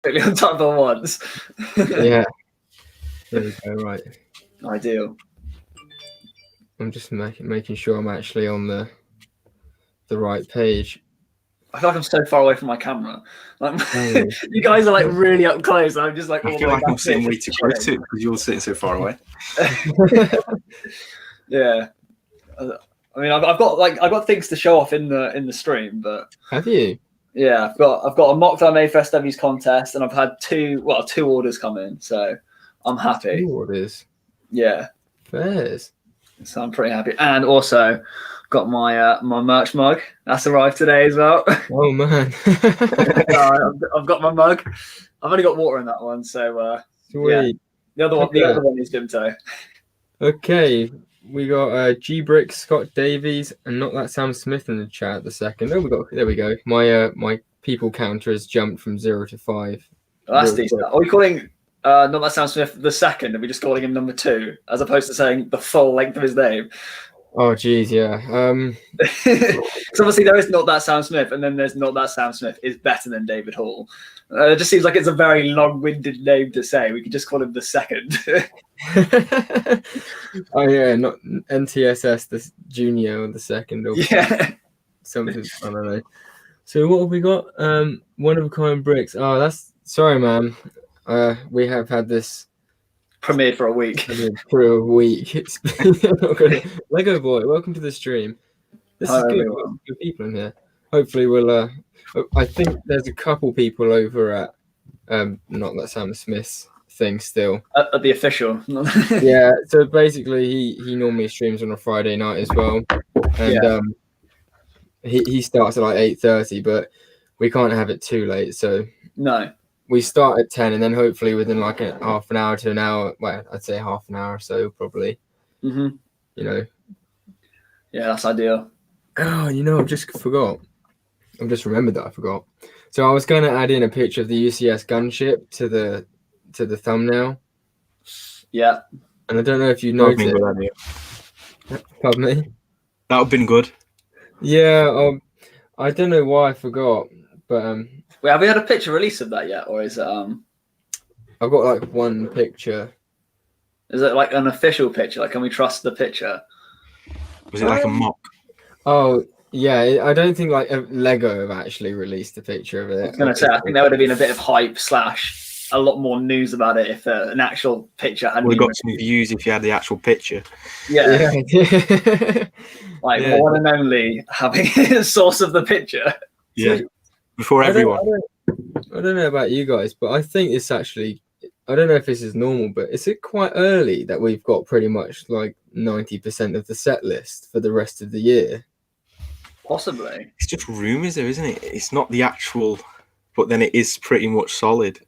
quickly on top of once. Yeah. There we go. Right. Ideal. I'm just making sure I'm actually on the right page. I feel like I'm so far away from my camera. Like, you guys are like really up close. I'm just like. I feel like I'm sitting way too close to it because you're sitting so far away. Yeah. I mean, I've got things to show off in the stream, but have you? Yeah, I've got a mock that I made for SW's contest, and I've had two orders come in, so I'm happy. 2 orders. Yeah. Fairs. So I'm pretty happy, and also got my my merch mug that's arrived today as well. Oh man. I've got my mug. I've only got water in that one, so sweet. Yeah. The other one is Jimto. Okay, we got G Brick, Scott Davies, and not that Sam Smith in the chat at the second. Oh, there we go. My people counter has jumped from 0 to 5. Oh, that's decent. Are we calling not that Sam Smith the second? Are we just calling him number 2 as opposed to saying the full length of his name? Oh geez, yeah. So obviously there is not that Sam Smith, and then there's not that Sam Smith is better than David Hall. It just seems like it's a very long-winded name to say. We could just call him the second. Oh yeah, not NTSS the junior or the second or something. I don't know. So what have we got? One of a kind bricks. Oh, that's sorry, man. We have had this premiered for a week. For a week. Lego Boy, welcome to the stream. This is good people in here. Hopefully we'll I think there's a couple people over at not that Sam Smith's thing still. At the official. Yeah, so basically he normally streams on a Friday night as well. And he starts at like 8:30, but we can't have it too late, so no. We start at 10, and then hopefully within like a half an hour to an hour, well, I'd say half an hour or so, probably. Mm-hmm. You know. Yeah, that's ideal. Oh, I just forgot. I've just remembered that I forgot. So I was going to add in a picture of the UCS gunship to the thumbnail. Yeah. And I don't know if you noticed it. Pardon me? That would have been good. Yeah, I don't know why I forgot, but wait, have we had a picture release of that yet, or is it I've got like one picture. Is it like an official picture? Like, can we trust the picture? Was it like a mock? Oh yeah, I don't think like Lego have actually released a picture of it. I was gonna say, I think there would have been a bit of hype / a lot more news about it if an actual picture had. We got some views if you had the actual picture. Yeah. Like one and only having a source of the picture. Yeah. Before everyone. I don't know about you guys, but I think it's actually, I don't know if this is normal, but is it quite early that we've got pretty much like 90% of the set list for the rest of the year? Possibly. It's just rumours though, isn't it? It's not the actual, but then it is pretty much solid.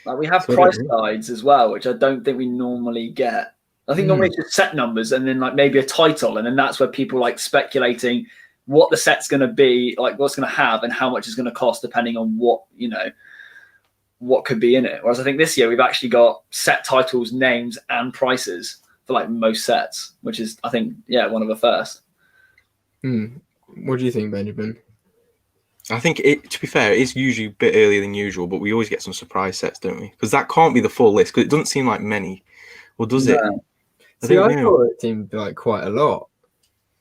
Like we have price guides as well, which I don't think we normally get. I think normally it's just set numbers and then like maybe a title, and then that's where people like speculating what the set's going to be, like what's going to have and how much it's going to cost depending on what, what could be in it. Whereas I think this year we've actually got set titles, names and prices for like most sets, which is, I think, one of the first. What do you think, Benjamin? I think to be fair, it is usually a bit earlier than usual, but we always get some surprise sets, don't we? Because that can't be the full list, because it doesn't seem like many. Or does it? I thought it seemed like quite a lot.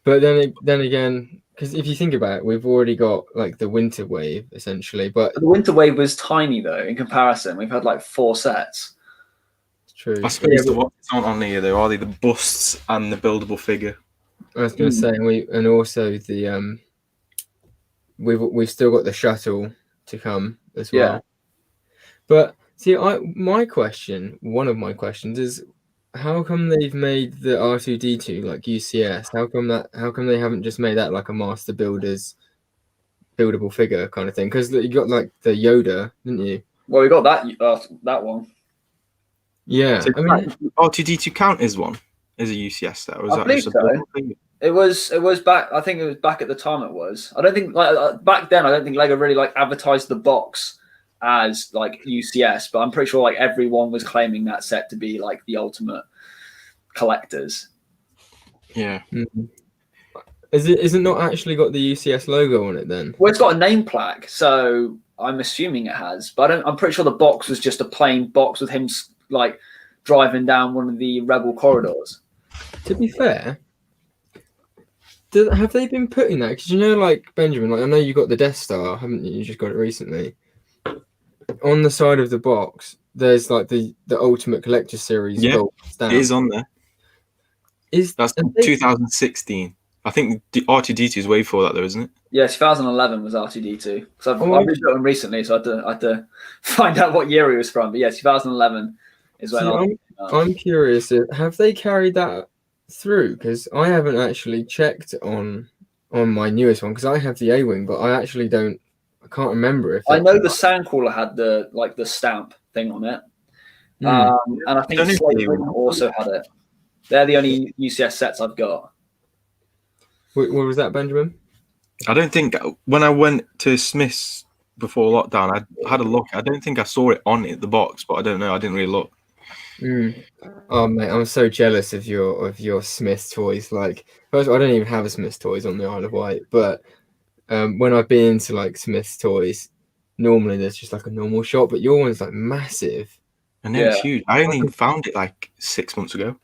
But then again, because if you think about it, we've already got like the winter wave essentially. But the winter wave was tiny though in comparison. We've had like 4 sets. It's true. I suppose the ones aren't on here though, are they? The busts and the buildable figure. I was going to say, and also the we've still got the shuttle to come as well. Yeah. But see, one of my questions is, how come they've made the R2D2 like UCS? How come they haven't just made that like a Master Builder's buildable figure kind of thing? Because you got like the Yoda, didn't you? Well, we got that one. Yeah. So R2D2 count as one as a UCS set, or is that just a buildable figure? It was back. I think it was back at the time. It was. I don't think back then. I don't think Lego really like advertised the box as like UCS, but I'm pretty sure like everyone was claiming that set to be like the ultimate collectors. Yeah. Is it not actually got the UCS logo on it then? Well, it's got a name plaque, so I'm assuming it has. But I'm pretty sure the box was just a plain box with him like driving down one of the Rebel corridors. To be fair, have they been putting that? Because you know, like Benjamin, like I know you got the Death Star, haven't you? You just got it recently. On the side of the box, there's like the Ultimate Collector Series. Yeah, gold stamp. It is on there. That's 2016. I think R2D2 is way before that, though, isn't it? Yeah, 2011 was R2D2. Because I've rebuilt him recently, so I had to find out what year he was from. But yeah, 2011 is when I'm curious. Have they carried that through? Because I haven't actually checked on my newest one. Because I have the A-wing, but I actually don't. I can't remember if I know the Sandcrawler had the stamp thing on it, and I think Slate also had it. They're the only UCS sets I've got. What was that, Benjamin? I don't think when I went to Smith's before lockdown, I had a look. I don't think I saw it on the box, but I don't know. I didn't really look. Oh mate, I'm so jealous of your Smith toys. Like, first of all, I don't even have a Smith toys on the Isle of Wight, but when I've been to like Smith's toys, normally there's just like a normal shop, but your one's like massive. I know, it's huge. I only found it like 6 months ago.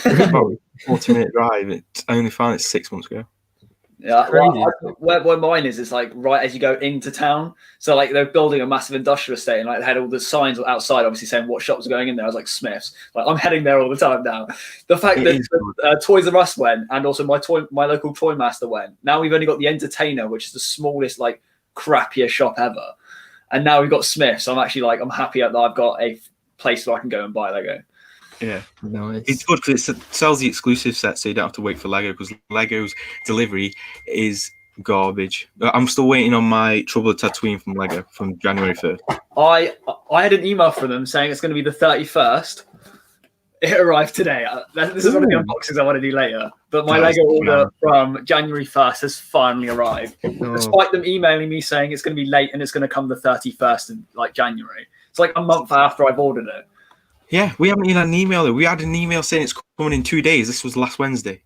About 40-minute drive. I only found it 6 months ago. Yeah, where mine is like right as you go into town. So like they're building a massive industrial estate, and like they had all the signs outside, obviously saying what shops are going in there. I was like Smith's. Like I'm heading there all the time now. The fact that Toys R Us went, and also my local Toy Master went. Now we've only got the Entertainer, which is the smallest, like crappier shop ever, and now we've got Smith's. So I'm actually like I'm happy that I've got a place where I can go and buy Lego. Yeah, nice. It's good because it sells the exclusive sets, so you don't have to wait for Lego. Because Lego's delivery is garbage. I'm still waiting on my Trouble of Tatooine from Lego from January 1st. I had an email from them saying it's going to be the 31st. It arrived today. This is one of the unboxings I want to do later. But my Lego order from January 1st has finally arrived, despite them emailing me saying it's going to be late and it's going to come the 31st of like January. It's like a month after I've ordered it. Yeah, we haven't even had an email. We had an email saying it's coming in 2 days. This was last Wednesday.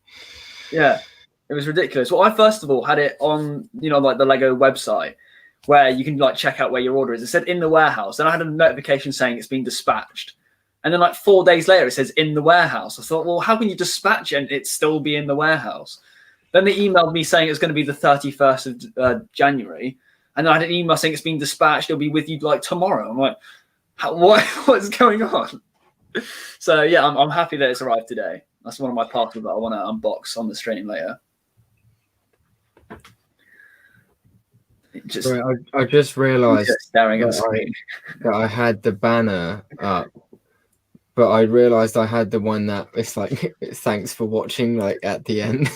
Yeah, it was ridiculous. Well, I first of all had it on, like the Lego website where you can like check out where your order is. It said in the warehouse. Then I had a notification saying it's been dispatched. And then like 4 days later, it says in the warehouse. I thought, well, how can you dispatch it and it still be in the warehouse? Then they emailed me saying it's going to be the 31st of January. And then I had an email saying it's been dispatched. It'll be with you like tomorrow. I'm like, what's going on? So yeah, I'm happy that it's arrived today. That's one of my parcels that I want to unbox on the stream later. I just realised staring at the screen that I had the banner up, but I realised I had the one that it's like thanks for watching, like at the end.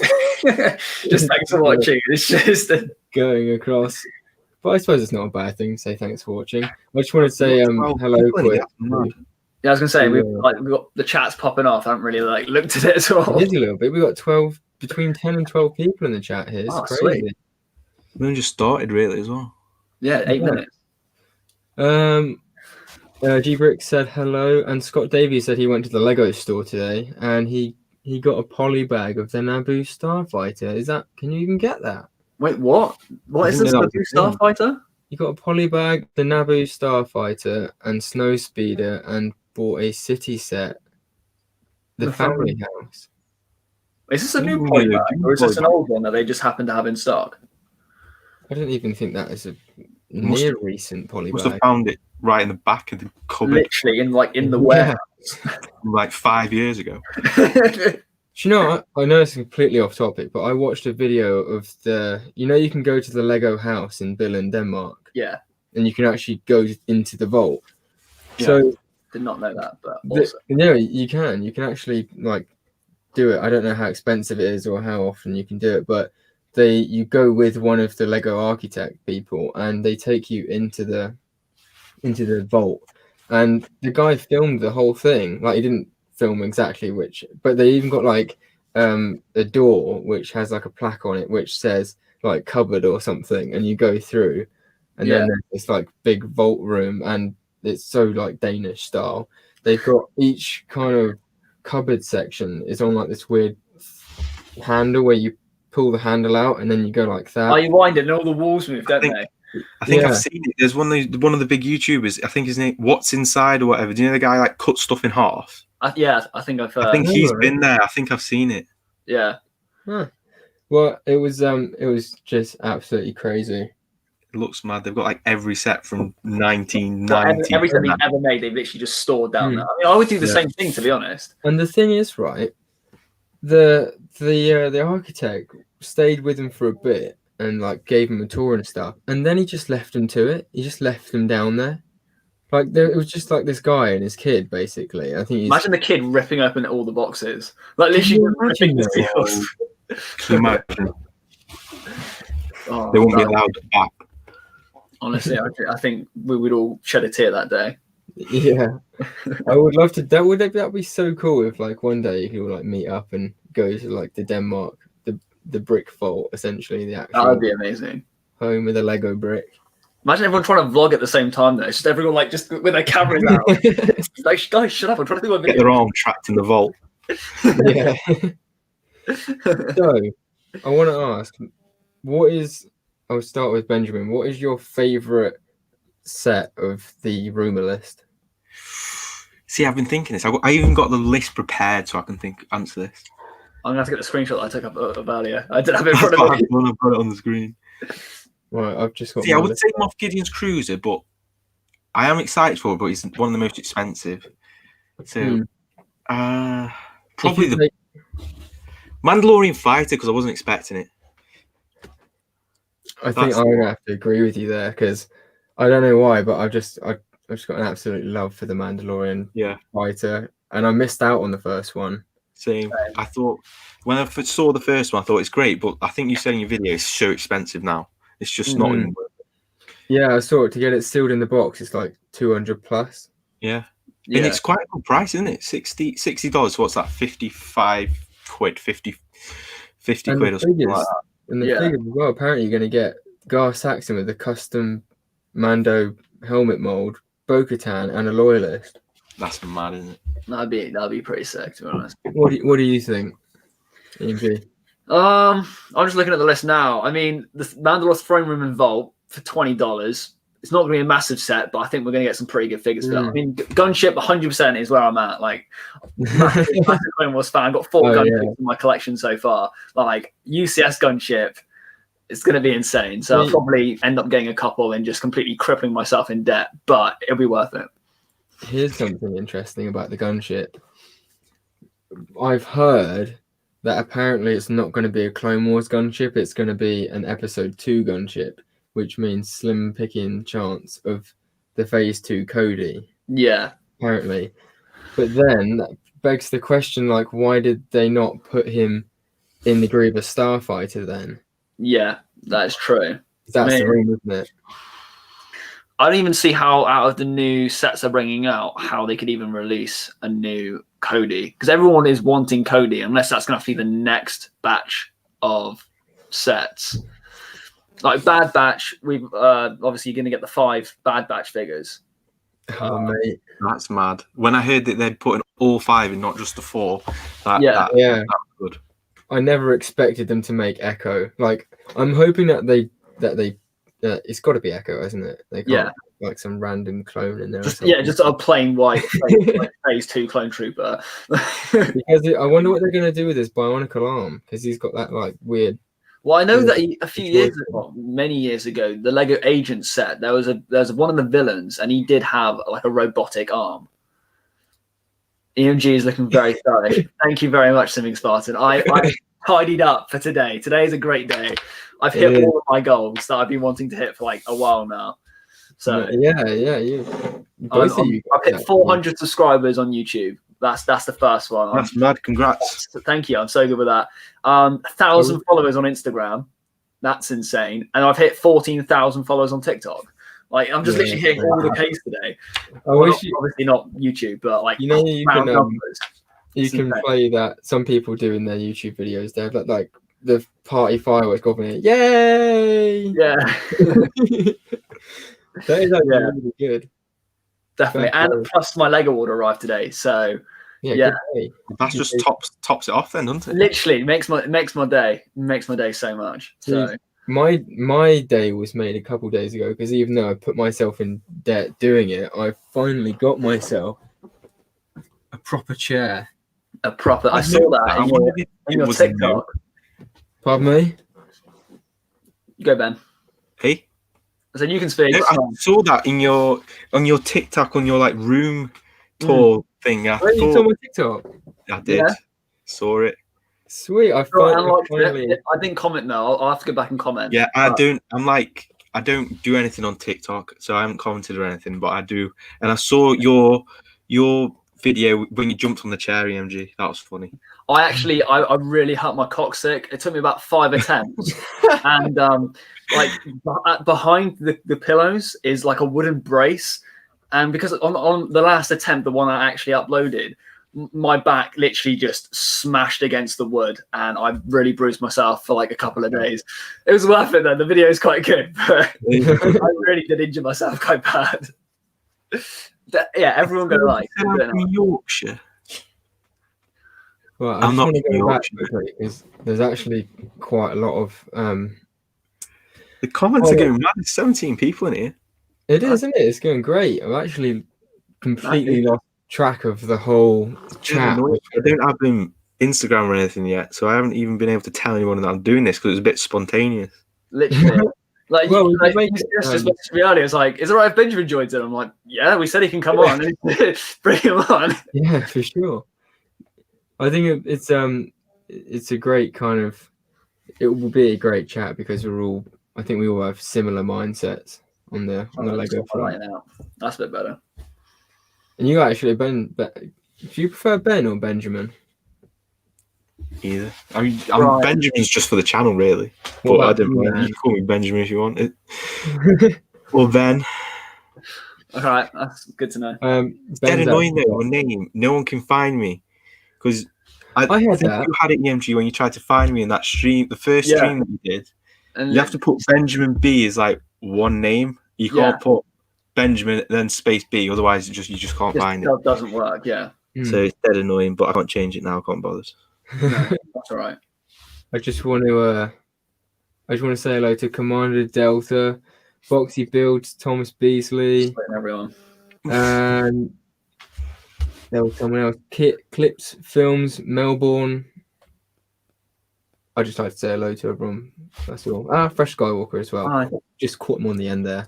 Just thanks for watching. It's just going across. But I suppose it's not a bad thing to say thanks for watching. I just wanted to say hello quick. Yeah, I was gonna say we've got the chats popping off. I haven't really like looked at it at all. It is a little bit. We've got between 10 and 12 people in the chat here. It's crazy. Sweet. We only just started really as well. Yeah, 8 minutes. G Brick said hello, and Scott Davies said he went to the Lego store today and he got a poly bag of the Naboo Starfighter. Can you even get that? Wait, what? What is this Naboo Starfighter? He got a poly bag, the Naboo Starfighter, and Snowspeeder, and bought a city set, the family house. Is this a new poly bag, or is this an old one that they just happen to have in stock? I don't even think that is a near recent poly bag. Must have found it right in the back of the cupboard. Literally in the warehouse. Like 5 years ago. Do you know, I know it's completely off topic, but I watched a video of you can go to the Lego house in Billund, Denmark. Yeah. And you can actually go into the vault. Yeah. So did not know that, but also. You can. You can actually like do it. I don't know how expensive it is or how often you can do it, but you go with one of the Lego architect people and they take you into the vault. And the guy filmed the whole thing. Like he didn't film exactly but they even got like a door which has like a plaque on it which says like cupboard or something, and you go through and then there's this like big vault room, and it's so like Danish style. They've got each kind of cupboard section is on like this weird handle where you pull the handle out and then you go like that. Oh, you wind it and all the walls move, don't they? I think Yeah. I've seen it. There's one of the big YouTubers. I think his name What's Inside or whatever. Do you know the guy like cuts stuff in half? Yeah, I think I've. I think he's Alright. been there. I think I've seen it. Yeah. Huh. Well, it was just absolutely crazy. It looks mad. They've got like every set from 1990. Every set they've ever made, they've literally just stored down Hmm. there. I mean, I would do the Yeah. same thing, to be honest. And the thing is, right, the architect stayed with him for a bit and like gave him a tour and stuff, and then he just left him to it. He just left them down there. Like it was just like this guy and his kid, basically. I think he's Imagine the kid ripping open all the boxes, like Can literally you ripping imagine the that? seals. Can you imagine? Oh, They won't be no. allowed back. Honestly, I think we would all shed a tear that day. Yeah, I would love to. That would be so cool if like one day he would like meet up and go to like the Denmark, the brick vault, essentially the That actual would be amazing. home with a Lego brick. Imagine everyone trying to vlog at the same time, though. It's just everyone like just with their cameras out. Like, guys, shut up! I'm trying to do my Get video. their arm trapped in the vault. Yeah. So I want to ask, I'll start with Benjamin. What is your favorite set of the rumor list? See, I've been thinking this. I even got the list prepared so I can answer this. I'm gonna have to get the screenshot that I took up of earlier. I didn't have it in That's front what of I've me. done. I've got it on the screen. Right, I've just got. See, I my would list. take Moff Gideon's Cruiser, but I am excited for it, but it's one of the most expensive. So, probably If you the take- Mandalorian Fighter, because I wasn't expecting it. I think That's I'm the gonna have to agree with you there because I don't know why, but I've just got an absolute love for the Mandalorian Yeah, fighter, and I missed out on the first one. same. I thought when I first saw the first one, I thought it's great, but I think you said in your video it's so expensive now. It's just not even worth it. Yeah, I saw it. To get it sealed in the box, it's like 200 plus. Yeah. Yeah. And it's quite a good price, isn't it? $60. What's that? 55 quid, 50 And quid the or something like figures, that. and the Yeah. figures as well. Apparently, you're going to get Gar Saxon with a custom Mando helmet mold, Bo-Katan, and a loyalist. That's mad, isn't it? That'd be pretty sick, to be honest. What do you think, EMP? I'm just looking at the list now. I mean, the Mandalore Throne Room and Vault for $20. It's not going to be a massive set, but I think we're going to get some pretty good figures for that. I mean, Gunship 100% is where I'm at. Like, massive Clone Wars fan. I've got 4 gunships in my collection so far. Like, UCS Gunship, it's going to be insane. So I'll probably end up getting a couple and just completely crippling myself in debt, but it'll be worth it. Here's something interesting about the gunship. I've heard that apparently it's not going to be a Clone Wars gunship. It's going to be an Episode 2 gunship, which means slim picking chance of the Phase 2 Cody. Yeah. Apparently. But then that begs the question, like, why did they not put him in the Grievous Starfighter then? Yeah, that is true. That's the ring, isn't it? I don't even see how, out of the new sets they're bringing out, how they could even release a new Cody, because everyone is wanting Cody, unless that's going to be the next batch of sets. Like Bad Batch, we've obviously going to get the 5 Bad Batch figures. Oh, mate. That's mad. When I heard that they're putting all 5 and not just the 4, that's good. I never expected them to make Echo. Like, I'm hoping that they it's got to be Echo, isn't it? They can't put, like some random clone in there. Just a plain white Phase 2 clone trooper. Because I wonder what they're going to do with his bionicle arm, because he's got that like weird. Well, I know that many years ago, the Lego Agent set, there was one of the villains, and he did have like a robotic arm. EMG is looking very stylish. Thank you very much, Simming Spartan. I tidied up for today. Today is a great day. I've hit all of my goals that I've been wanting to hit for like a while now. So I've hit 400 subscribers on YouTube. That's the first one. That's mad. Congrats. Thank you. I'm so good with that. 1,000 followers on Instagram. That's insane. And I've hit 14,000 followers on TikTok. Like, I'm just literally hitting all the Ks today. Obviously not YouTube, but like, you can numbers. You can play that some people do in their YouTube videos. They have like the party fireworks going in. Yay! Yeah. That is really good. Definitely. And plus my Lego order arrived today. So Yeah. Yeah. Good day. That's just tops it off then, doesn't it? Literally makes my day. Makes my day so much. So My day was made a couple days ago because even though I put myself in debt doing it, I finally got myself a proper chair. a proper. I I saw know that I wondered if in it your was TikTok. Pardon me? Go, Ben. Hey, I said you can speak. no, I saw that on your TikTok on your like room tour thing. I Wait, you saw thought my TikTok? I did. Yeah. Saw it. Sweet. I finally. I didn't comment though. I'll have to go back and comment. Yeah, I don't do anything on TikTok, so I haven't commented or anything, but I do. And I saw your video when you jumped on the chair, EMG. That was funny. I really hurt my coccyx. It took me about 5 attempts, and like behind the pillows is like a wooden brace, and because on the last attempt, the one I actually uploaded, my back literally just smashed against the wood, and I really bruised myself for like a couple of days. It was worth it though. The video is quite good, but I really did injure myself quite bad. Yeah, everyone go like. I'm from Yorkshire. Well, I'm not want to from go back Yorkshire. because there's actually quite a lot of. The comments are going mad. There's 17 people in here. It is, isn't it? It's going great. I've actually completely lost track of the whole chat. I don't have Instagram or anything yet, so I haven't even been able to tell anyone that I'm doing this because it was a bit spontaneous. Literally. Like, well, just messaged me earlier. It's like, is it right if Benjamin joins it? I'm like, yeah, we said he can come on. Bring him on. Yeah, for sure. I think it's a great kind of. It will be a great chat because I think we all have similar mindsets on the Lego front. Right now. That's a bit better. And you actually, Ben, do you prefer Ben or Benjamin? Either. Benjamin's just for the channel, really. But I don't mind. You can call me Benjamin if you want it. Or Ben. All right, that's good to know. It's dead annoying though, your name. No one can find me. Because I think that. you had it, EMG, when you tried to find me in that stream, the first stream that you did. And you have to put Benjamin B as like one name. You can't put Benjamin then space B, otherwise you just can't find it. It doesn't work, yeah. So it's dead annoying, but I can't change it now. I can't bother. No, that's all right. I just want to say hello to Commander Delta, Foxy Builds, Thomas Beasley, everyone. And there was someone else. Clips Films, Melbourne. I just like to say hello to everyone. That's all. Fresh Skywalker as well. Hi. Just caught him on the end there.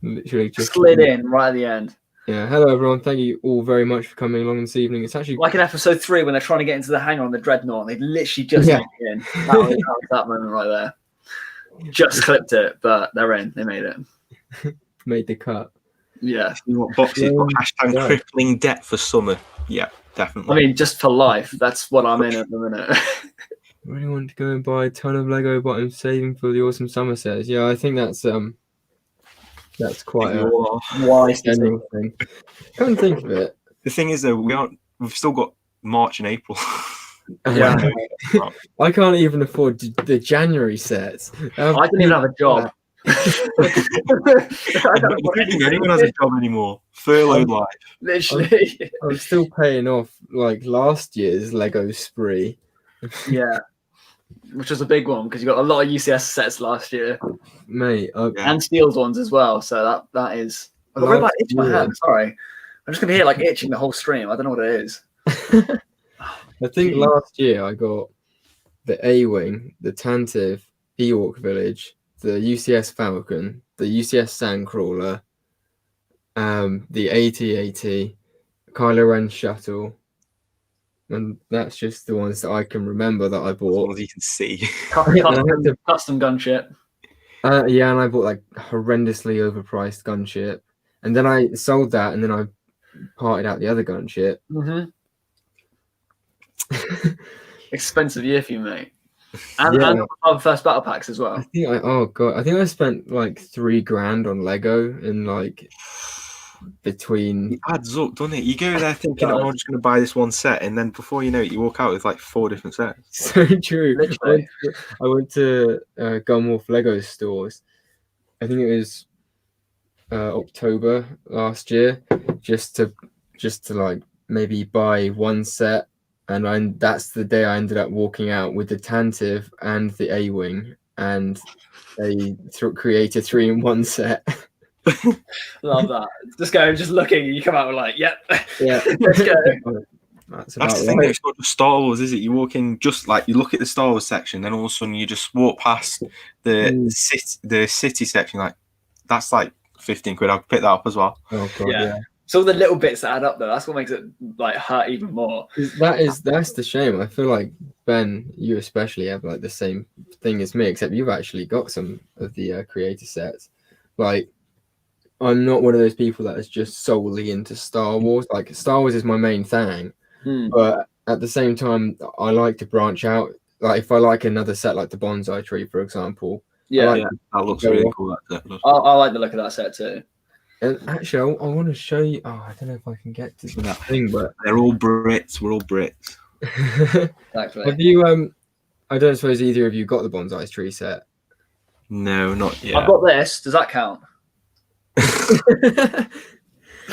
Literally just slid in right at the end. Yeah. Hello everyone. Thank you all very much for coming along this evening. It's actually like in episode 3 when they're trying to get into the hangar on the Dreadnought. They literally just made it in. That was that moment right there. Just clipped it, but they're in. They made it. Made the cut. Yeah. You want boxes? Hashtag crippling debt for summer. Yeah, definitely. I mean, just for life. That's what I'm in at the minute. I really want to go and buy a ton of Lego, but I'm saving for the awesome summer sets. Yeah, I think that's quite a wise general thing. Come and think of it. The thing is, though, we've still got March and April. Yeah, I can't even afford the January sets. I didn't even have a job. I don't think anyone has a job anymore. Furloughed life. Literally. I'm still paying off like last year's Lego spree. Yeah. Which was a big one because you got a lot of UCS sets last year, mate, and Steel's ones as well. So that is. I've got really bad itch in my hand. Sorry, I'm just gonna be here like itching the whole stream. I don't know what it is. I think last year I got the A-Wing, the Tantive Ewok Village, the UCS Falcon, the UCS Sandcrawler, the AT-AT, Kylo Ren Shuttle. And that's just the ones that I can remember that I bought. The ones you can see. Custom gunship. Yeah, and I bought like horrendously overpriced gunship. And then I sold that and then I parted out the other gunship. Mm-hmm. Expensive year for you, mate. And our first battle packs as well. I think I spent like $3,000 on Lego in like between. It adds up, doesn't it? You go there thinking, I'm just going to buy this one set, and then before you know it, you walk out with like 4 different sets. So true. I went to Gunwolf Lego stores. I think it was October last year, just to like maybe buy one set, and that's the day I ended up walking out with the Tantive and the A-Wing, and they create a 3-in-1 set. Love that. Just looking, and you come out with like, yep, yeah, let's go. That's the thing. It's not just Star Wars, is it? You walk in, just like you look at the Star Wars section, then all of a sudden you just walk past the city section. Like that's like 15 quid. I'll pick that up as well. Oh god, yeah. It's all the little bits that add up, though. That's what makes it like hurt even more. That's the shame. I feel like Ben, you especially have like the same thing as me, except you've actually got some of the creator sets. Like, I'm not one of those people that is just solely into Star Wars. Like, Star Wars is my main thing, but at the same time, I like to branch out. Like, if I like another set, like the bonsai tree, for example. That looks really cool. I like the look of that set too. And actually, I want to show you. Oh, I don't know if I can get to that thing, but they're all Brits. We're all Brits. Exactly. Have you? I don't suppose either of you got the bonsai tree set. No, not yet. I've got this. Does that count?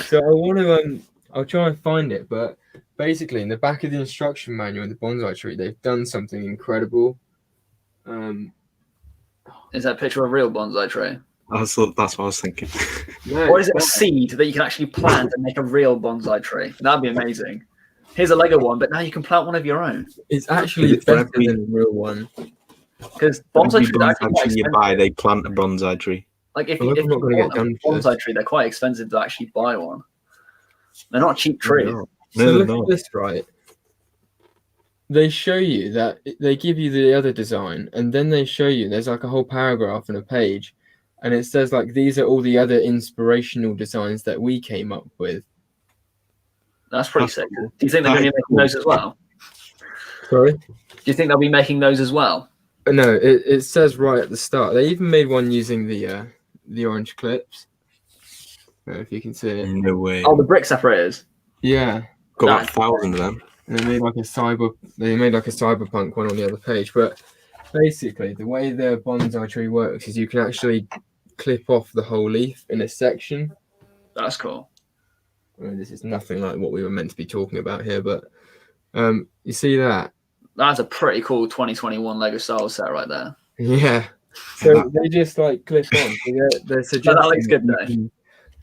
So I want to. I'll try and find it, but basically, in the back of the instruction manual in the bonsai tree, they've done something incredible. Is that a picture of a real bonsai tree? That's what I was thinking. No, or is it a seed that you can actually plant and make a real bonsai tree? That'd be amazing. Here's a Lego one, but now you can plant one of your own. It's actually better than a real one. Because bonsai trees actually you buy, they plant a bonsai tree. Like if you want a bonsai tree, they're quite expensive to actually buy one. They're not cheap trees. So look at this, right? They show you that they give you the other design, and then they show you there's like a whole paragraph and a page, and it says like these are all the other inspirational designs that we came up with. That's pretty sick. Do you think they're going to be making those as well? Sorry? Do you think they'll be making those as well? No, it says right at the start. They even made one using the orange clips. I don't know if you can see it. No way. Oh, the brick separators. Yeah. Got like 1,000 of them. And they made like a cyberpunk one on the other page. But basically, the way the bonsai tree works is you can actually clip off the whole leaf in a section. That's cool. I mean, this is nothing like what we were meant to be talking about here, but you see that? That's a pretty cool 2021 Lego Star Wars set right there. Yeah. So they just like clip on. So they're suggesting that looks good,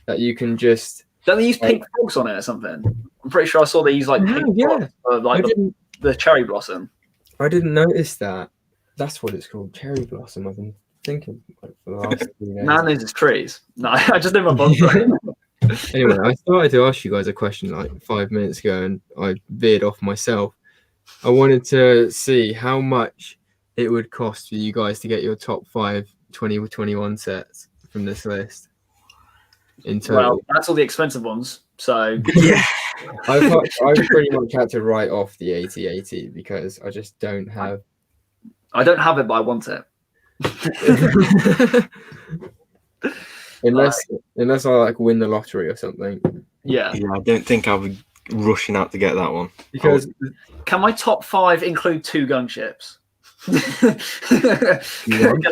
that you can just. Don't they use pink frogs on it or something? I'm pretty sure I saw they use like pink frogs for like the cherry blossom. I didn't notice that. That's what it's called, cherry blossom. I've been thinking for the last 3 days. Man, these is trees. No, I just never bonsai. Anyway, I started to ask you guys a question like 5 minutes ago, and I veered off myself. I wanted to see how much it would cost for you guys to get your top 5 2021 sets from this list. In total. Well, that's all the expensive ones. So yeah, I've pretty much had to write off the 8080 because I just don't have. I don't have it, but I want it. Unless I like win the lottery or something. Yeah, I don't think I'll be rushing out to get that one. Because can my top 5 include 2 gunships? Can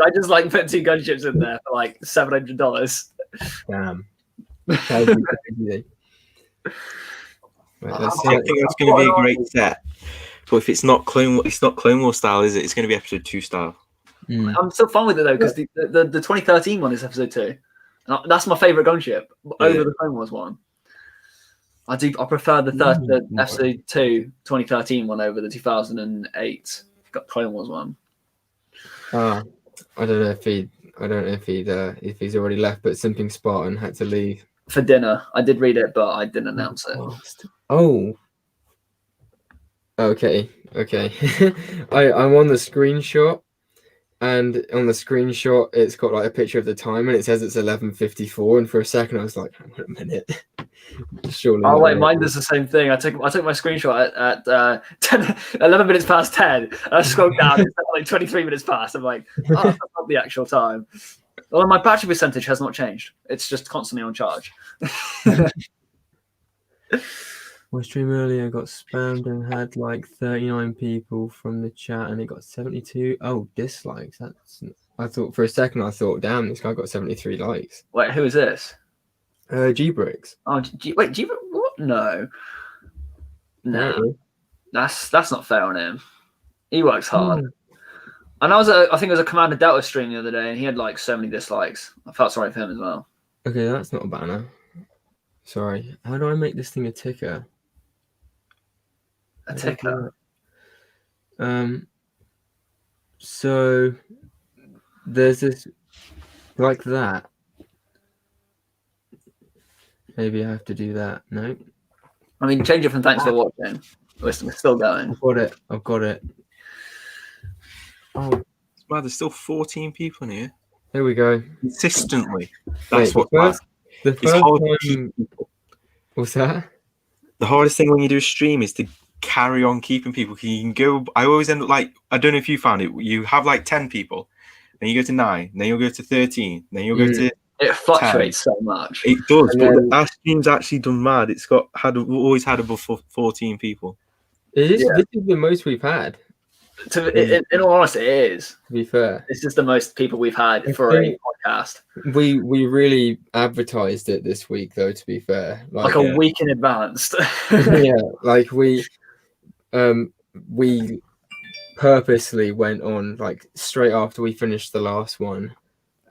I just like put 2 gunships in there for like $700? Damn. Right, I think that's going to be a great set. But if it's not Clone Wars style, is it? It's going to be episode 2 style. I'm still fine with it though, because the 2013 one is episode 2. That's my favorite gunship over the Clone Wars one. I prefer the episode 2 2013 one over the 2008 Clone Wars one. I don't know if he's already left, but Simping Spartan had to leave for dinner. I did read it, but I didn't announce it. Oh. Okay. I'm on the screenshot, and on the screenshot it's got like a picture of the time, and it says it's 11:54. And for a second I was like, hang on a minute. Surely. Oh wait, mine does the same thing. I took my screenshot at 11 minutes past 10. I scrolled down. It's like 23 minutes past. I'm like, oh, that's not the actual time. Well, my battery percentage has not changed. It's just constantly on charge. My stream earlier got spammed and had like 39 people from the chat, and it got 72. Oh, dislikes. I thought for a second, damn, this guy got 73 likes. Wait, who is this? G-Bricks. Oh, wait, G-Bricks? What? No. No, Apparently. that's not fair on him. He works hard. And I think it was a Commander Delta stream the other day, and he had like so many dislikes. I felt sorry for him as well. Okay, that's not a banner. Sorry. How do I make this thing a ticker? A ticker. So there's this like that. Maybe I have to do that. No. I mean, change it from thanks for watching. We're still going. I've got it. Oh, Wow, there's still 14 people in here. there we go. Consistently. That's Wait, what the first time. What's that? The hardest thing when you do a stream is to carry on keeping people. You can go. I always end up like, I don't know if you found it. You have like 10 people, then you go to 9, then you'll go to 13, then you'll go to. It fluctuates so much. It does, And but our stream's actually done mad. It's always had above 14 people. This is the most we've had. In all honesty, it is. To be fair, It's just the most people we've had for a podcast. we really advertised it this week, though. To be fair, Like a week in advance. yeah, like we purposely went on like straight after we finished the last one,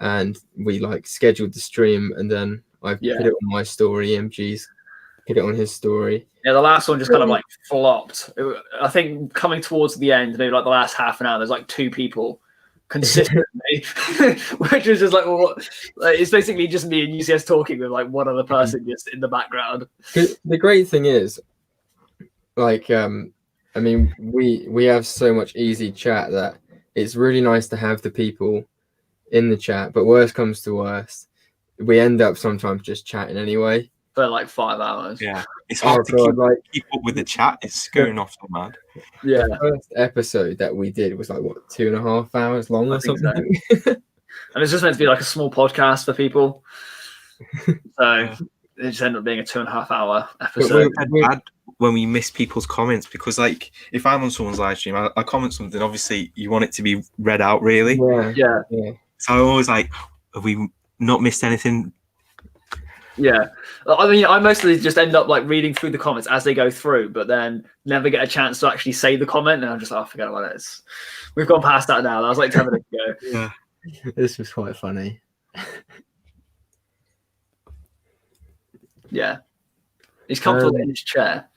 and we like scheduled the stream, and then I put it on my story. MG's put it on his story. Yeah, the last one just kind of like flopped. I think coming towards the end, maybe like the last half an hour, there's like 2 people consistently, which was just like, well, what? Like, it's basically just me and UCS talking with like one other person just in the background. The great thing is, like, I mean, we have so much easy chat that it's really nice to have the people in the chat. But worst comes to worst, we end up sometimes just chatting anyway. For like 5 hours. Yeah, it's hard to keep up with the chat. It's going off so mad. Yeah. The first episode that we did was like, what, 2.5 hours long or something? So. And it's just meant to be like a small podcast for people. So it just ended up being a 2.5 hour episode. We're bad when we miss people's comments, because like if I'm on someone's live stream, I comment something, obviously you want it to be read out really. Yeah. So I'm always like, have we not missed anything? Yeah, I mean, I mostly just end up like reading through the comments as they go through, but then never get a chance to actually say the comment, and I'm just like, forget about it. We've gone past that now. That was like 10 minutes ago. Yeah, this was quite funny. Yeah, he's comfortable in his chair.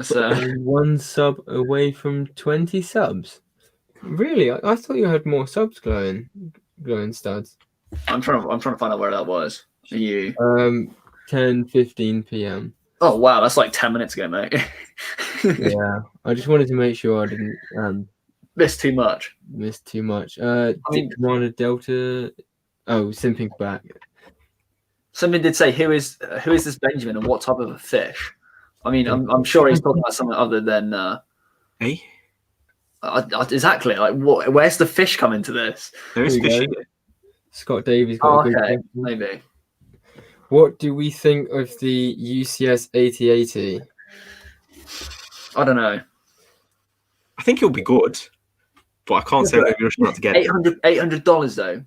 So 1 sub away from 20 subs. Really, I thought you had more subs, glowing studs. I'm trying to find out where that was. Are you 10:15 p.m. Oh wow, that's like 10 minutes ago, mate. Yeah, I just wanted to make sure I didn't miss too much. Commander Delta. Oh, simping back. Somebody did say, who is this Benjamin and what type of a fish? I mean, I'm sure he's talking about something other than hey. Exactly. Like, where's the fish come into this? There is fish. Scott Davies got a good okay, maybe. What do we think of the UCS 8080? I don't know. I think it'll be good, but I can't say maybe rushing out to get it. $800 though.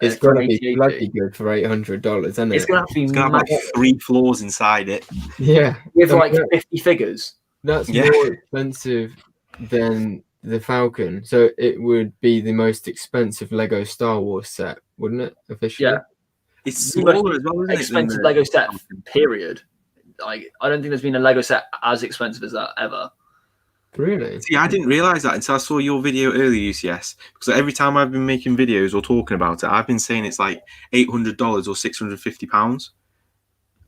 It's going to be bloody good for $800, isn't it? It's going to have to be. It's going to have like 3 floors inside it. Yeah, with like 50 figures. That's more expensive than the Falcon, so it would be the most expensive Lego Star Wars set, wouldn't it? Officially, yeah. It's smaller as well, isn't it? Expensive Lego set, period. Like, I don't think there's been a Lego set as expensive as that ever. Really? See, I didn't realise that until I saw your video earlier, UCS. Because every time I've been making videos or talking about it, I've been saying it's like $800 or £650.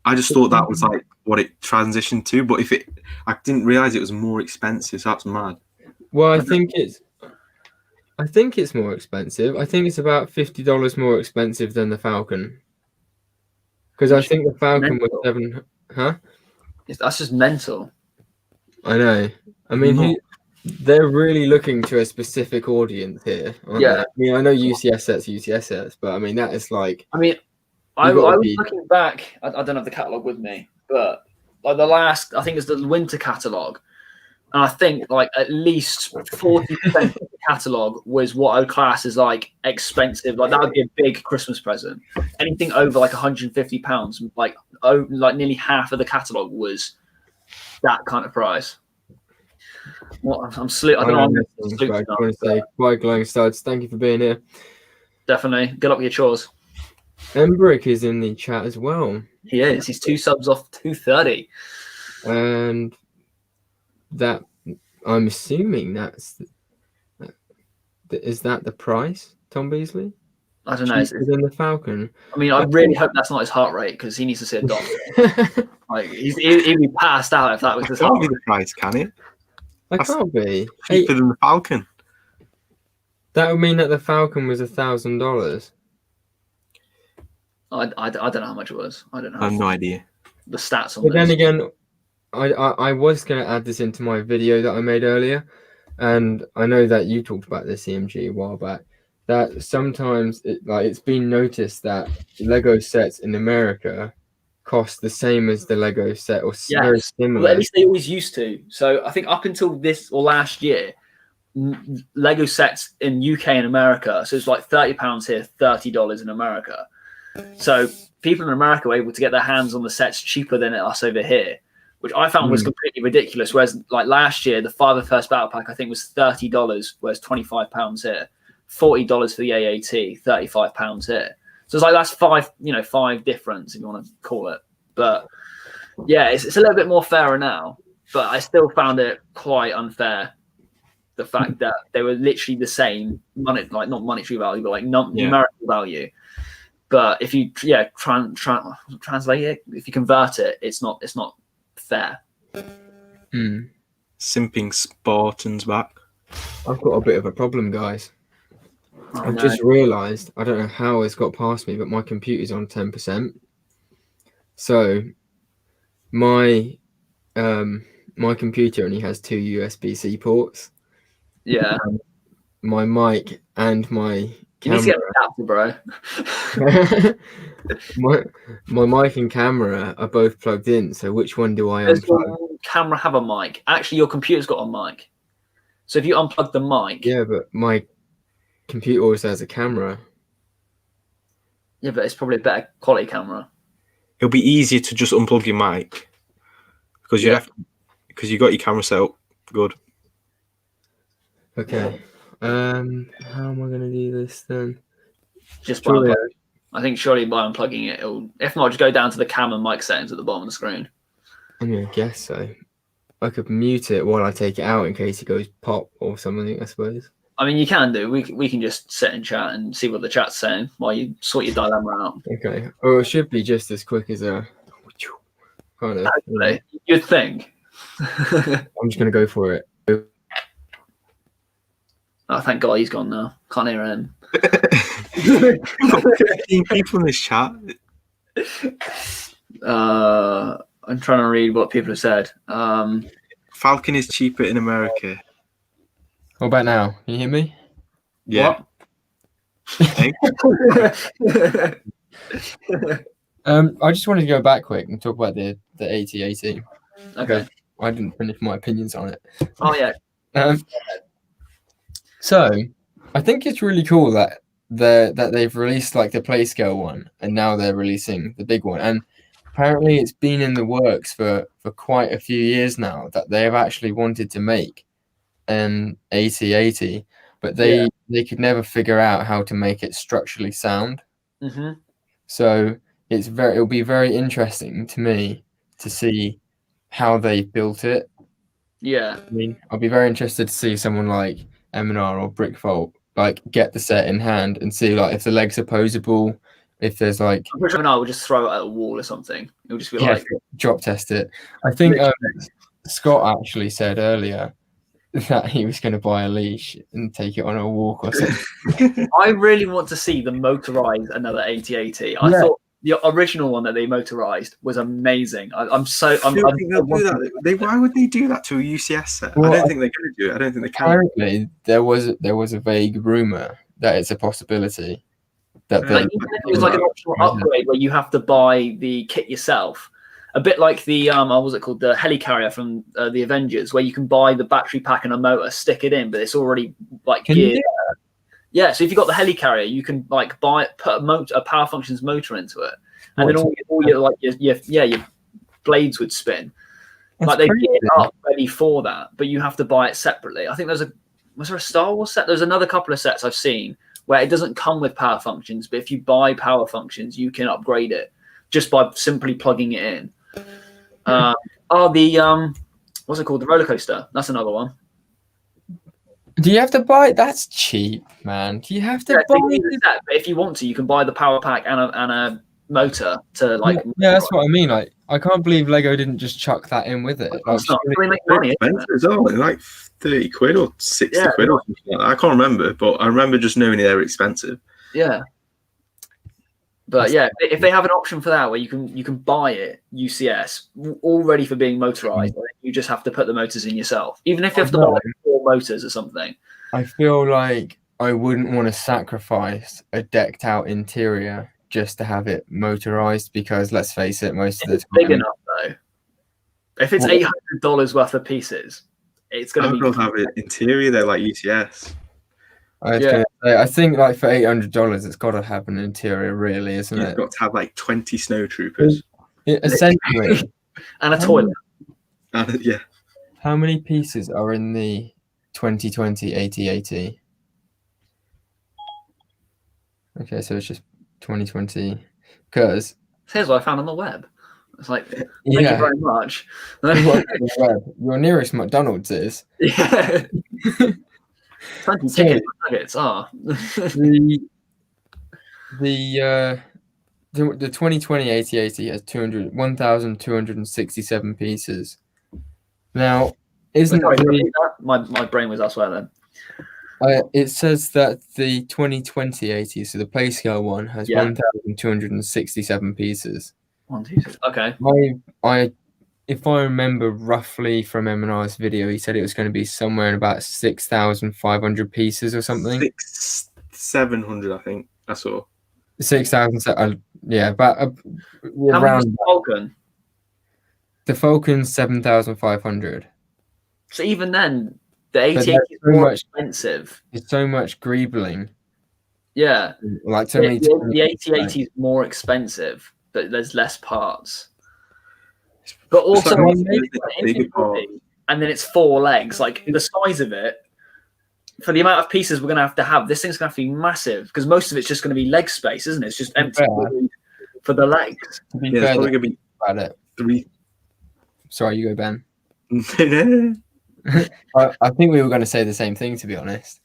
I just thought that was like what it transitioned to, but I didn't realise it was more expensive. So that's mad. Well, I think it's more expensive. I think it's about $50 more expensive than the Falcon. Because I think the Falcon was 7. Huh? That's just mental. I know. I mean, they're really looking to a specific audience here. Yeah. They? I mean, I know UCS sets, but I mean that is like. I mean, I was looking back. I don't have the catalog with me, but like the last, I think it's the winter catalog, and I think like at least 40% of the catalog was what I would class as like expensive. Like that would be a big Christmas present. Anything over like £150, like nearly half of the catalog was that kind of price. What I'm sleep. I don't know. I just want to say, bye, Glowing Studs. Thank you for being here. Definitely. Get up with your chores. Embrick is in the chat as well. He is. He's 2 subs off 230. And that, I'm assuming is that the price, Tom Beasley? I don't know. Cheaper than the Falcon. I mean, I really hope that's not his heart rate because he needs to see a doctor. Like he'd be passed out if that was his heart Can't be rate. the price, can it? That can't be. Cheaper than the Falcon. That would mean that the Falcon was $1,000. I don't know how much it was. I don't know. I have no idea. The stats on But this. then again, I was going to add this into my video that I made earlier, and I know that you talked about this, CMG, a while back, that sometimes it's been noticed that Lego sets in America cost the same as the Lego set or very similar. Well, at least they always used to. So I think up until this or last year, Lego sets in UK and America, so it's like £30 here, $30 in America. So people in America were able to get their hands on the sets cheaper than us over here, which I found was completely ridiculous. Whereas like last year, the Five of First Battle Pack I think was $30, whereas £25 here, $40 for the AAT, £35 here. So it's like that's five difference if you want to call it. But yeah, it's a little bit more fairer now. But I still found it quite unfair. The fact that they were literally the same money, like not monetary value, but like numerical value. But if you translate it, if you convert it, it's not fair. Simping Spartans back. I've got a bit of a problem, guys. I've just realised, I don't know how it's got past me, but my computer's on 10%. So my computer only has 2 USB-C ports. Yeah. My mic and my camera. You need to get adapted, bro. my mic and camera are both plugged in. So which one do I Does unplug? your camera have a mic? Actually, your computer's got a mic. So if you unplug the mic. Yeah, but my computer also has a camera. Yeah, but it's probably a better quality camera. It'll be easier to just unplug your mic because you got your camera set up good. Okay. How am I going to do this then? Just by I think surely by unplugging it, it'll. If not, just go down to the cam and mic settings at the bottom of the screen. I mean, I guess so. I could mute it while I take it out in case it goes pop or something, I suppose. I mean, you can do. We can just sit and chat and see what the chat's saying while you sort your dilemma out. Okay. Or it should be just as quick as a kind of. Hopefully. You'd think. I'm just going to go for it. Oh, thank God he's gone now. Can't hear him. 15 people in this chat. I'm trying to read what people have said. Falcon is cheaper in America. What about now? Can you hear me? Yeah. Hey? I just wanted to go back quick and talk about the AT-AT. Okay. I didn't finish my opinions on it. Oh, yeah. So I think it's really cool that they've released like the play scale one and now they're releasing the big one. And apparently it's been in the works for quite a few years now that they have actually wanted to make an AT-AT, but they could never figure out how to make it structurally sound. Mm-hmm. So it'll be very interesting to me to see how they built it. Yeah. I mean, I'll be very interested to see someone like M&R or Brickfault like get the set in hand and see like if the legs are posable, if there's like. I'm pretty sure I would just throw it at a wall or something. It'll just be like drop test it. I think Scott actually said earlier that he was going to buy a leash and take it on a walk or something. I really want to see them motorize another AT-AT. I thought the original one that they motorized was amazing. Why would they do that to a UCS set? Well, I don't think they're going to do it. I don't think they can. Apparently, there was a vague rumor that it's a possibility that it was like an optional upgrade where you have to buy the kit yourself. A bit like the what's it called, the helicarrier from the Avengers, where you can buy the battery pack and a motor, stick it in, but it's already like geared. Yeah, so if you got the helicarrier, you can like buy it, put a power functions motor into it, and then all your blades would spin. Like they geared up ready for that, but you have to buy it separately. I think was there a Star Wars set? There's another couple of sets I've seen where it doesn't come with power functions, but if you buy power functions, you can upgrade it just by simply plugging it in. What's it called? The roller coaster. That's another one. Do you have to buy it? That's cheap, man. Do you have to buy it? But if you want to, you can buy the power pack and a motor to like. Yeah, that's what I mean. Like, I can't believe Lego didn't just chuck that in with it. Like, they make money. Expensive as well, like 30 quid or 60 quid or something like that. I can't remember, but I remember just knowing they were expensive. Yeah. But yeah, if they have an option for that where you can buy it UCS all ready for being motorized, you just have to put the motors in yourself. Even if you have to buy 4 motors or something. I feel like I wouldn't want to sacrifice a decked out interior just to have it motorized because let's face it, most of the time. Big enough though. If it's $800 worth of pieces, it's going to be. Have an interior there like UCS. I think like for $800, it's got to have an interior, really, isn't it? It's got to have like 20 snowtroopers. Essentially. And a toilet. Yeah. How many pieces are in the 2020 8080? Okay, so it's just 2020. Because here's what I found on the web. It's like, thank you very much. Your nearest McDonald's is. Yeah. 20 chicken nuggets are. The 2020 8080 has 1,267 pieces. Now, isn't my brain was elsewhere then. It says that the 2020 80, so the play scale one, has 1,267 pieces. 1, 2, 3. Okay. If I remember roughly from M&R's video, he said it was going to be somewhere in about 6,500 pieces or something. 700, I think. I saw. 6,000. Yeah, about how around. The Falcon? The Falcon's 7,500. So even then, the 8080 is more expensive. It's so much greebling. Yeah. Like so many. The 8080 is more expensive, but there's less parts. But also, and then it's 4 legs. Like the size of it, for the amount of pieces we're going to have, this thing's going to have to be massive because most of it's just going to be leg space, isn't it? It's just empty for the legs. Yeah, it's probably going to be about it. 3. Sorry, you go, Ben. I think we were going to say the same thing, to be honest,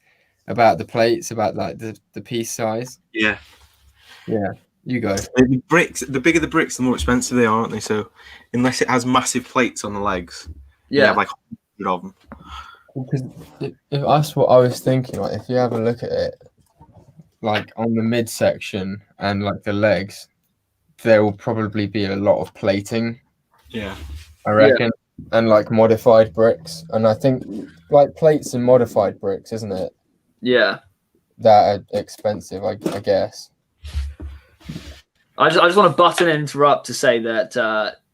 about the plates, about like the piece size. Yeah. You go. The bricks. The bigger the bricks, the more expensive they are, aren't they? So, unless it has massive plates on the legs, you have like 100 of them. Because that's what I was thinking. Like, if you have a look at it, like on the midsection and like the legs, there will probably be a lot of plating. Yeah, I reckon, and like modified bricks, and I think like plates and modified bricks, isn't it? Yeah, that are expensive, I guess. I just want to butt in and interrupt to say that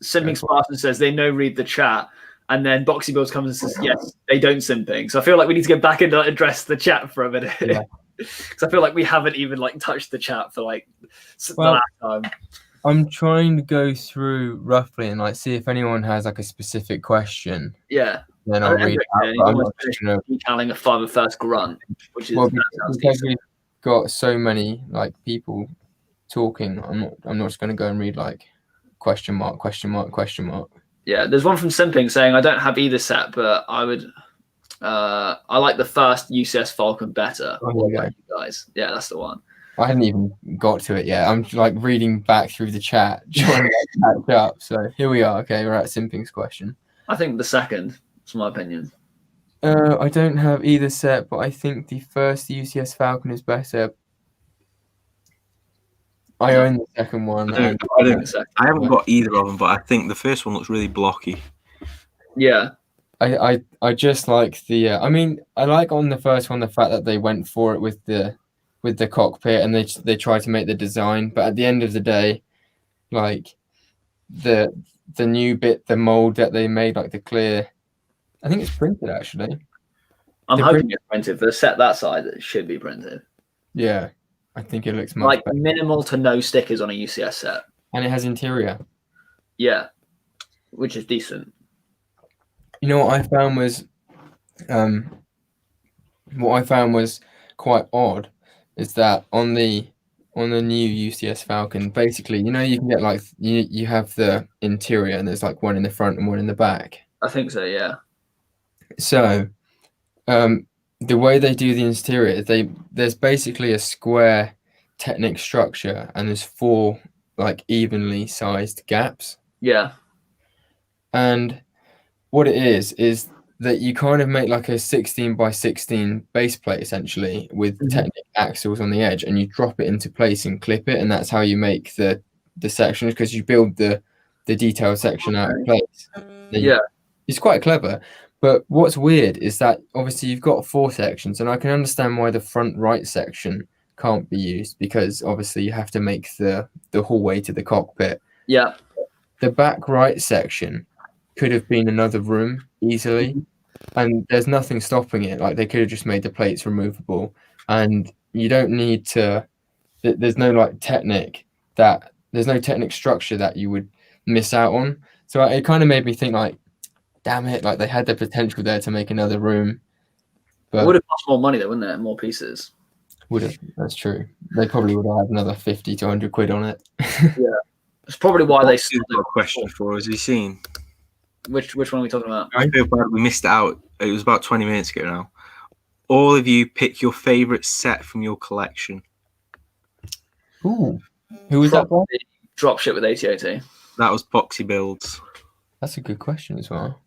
Simping Spartan says they read the chat, and then Boxy Builds comes and says yes, they don't simping. So I feel like we need to get back and address the chat for a minute because I feel like we haven't even like touched the chat for like the last time. I'm trying to go through roughly and like see if anyone has like a specific question. Yeah. Then I'll read it out. I'm not detailing a fiber first grunt, which is because we've got so many like people talking. I'm not just going to go and read like question mark. Yeah, there's one from Simping saying I don't have either set, but I would. I like the first UCS Falcon better. You guys, yeah, that's the one. I hadn't even got to it yet. I'm like reading back through the chat, trying to catch up. So here we are. Okay, we're at Simping's question. I think the second, is my opinion. I don't have either set, but I think the first UCS Falcon is better. I own the second one. I haven't got either of them, but I think the first one looks really blocky. Yeah. I just like the. I mean, I like on the first one the fact that they went for it with the cockpit and they tried to make the design, but at the end of the day, like the new bit, the mold that they made, like the clear. I think it's printed actually. I'm hoping it's printed. For a set that size, it should be printed. Yeah. I think it looks much like better. Minimal to no stickers on a UCS set. And it has interior. Yeah. Which is decent. You know what I found was quite odd is that on the new UCS Falcon, basically, you can get like you have the interior and there's like one in the front and one in the back. I think so, yeah. So, the way they do the interior, there's basically a square Technic structure and there's 4 like evenly sized gaps. Yeah. And what it is that you kind of make like a 16 by 16 base plate essentially with Technic axles on the edge, and you drop it into place and clip it, and that's how you make the sections, because you build the detailed section out of place. Yeah. It's quite clever. But what's weird is that obviously you've got 4 sections, and I can understand why the front right section can't be used, because obviously you have to make the hallway to the cockpit. Yeah. The back right section could have been another room easily, and there's nothing stopping it. Like, they could have just made the plates removable, and you don't need to. There's no like Technic structure that you would miss out on. So it kind of made me think like, damn it, like they had the potential there to make another room. But it would have cost more money though, wouldn't it? More pieces. Would have. That's true. They probably would have had another 50 to 100 quid on it. Yeah. That's probably why they still got a question for us. Have you seen? Which one are we talking about? I feel bad we missed it out. It was about 20 minutes ago now. All of you pick your favourite set from your collection. Ooh. Who was that? Dropship with AT-AT. That was Boxy Builds. That's a good question as well.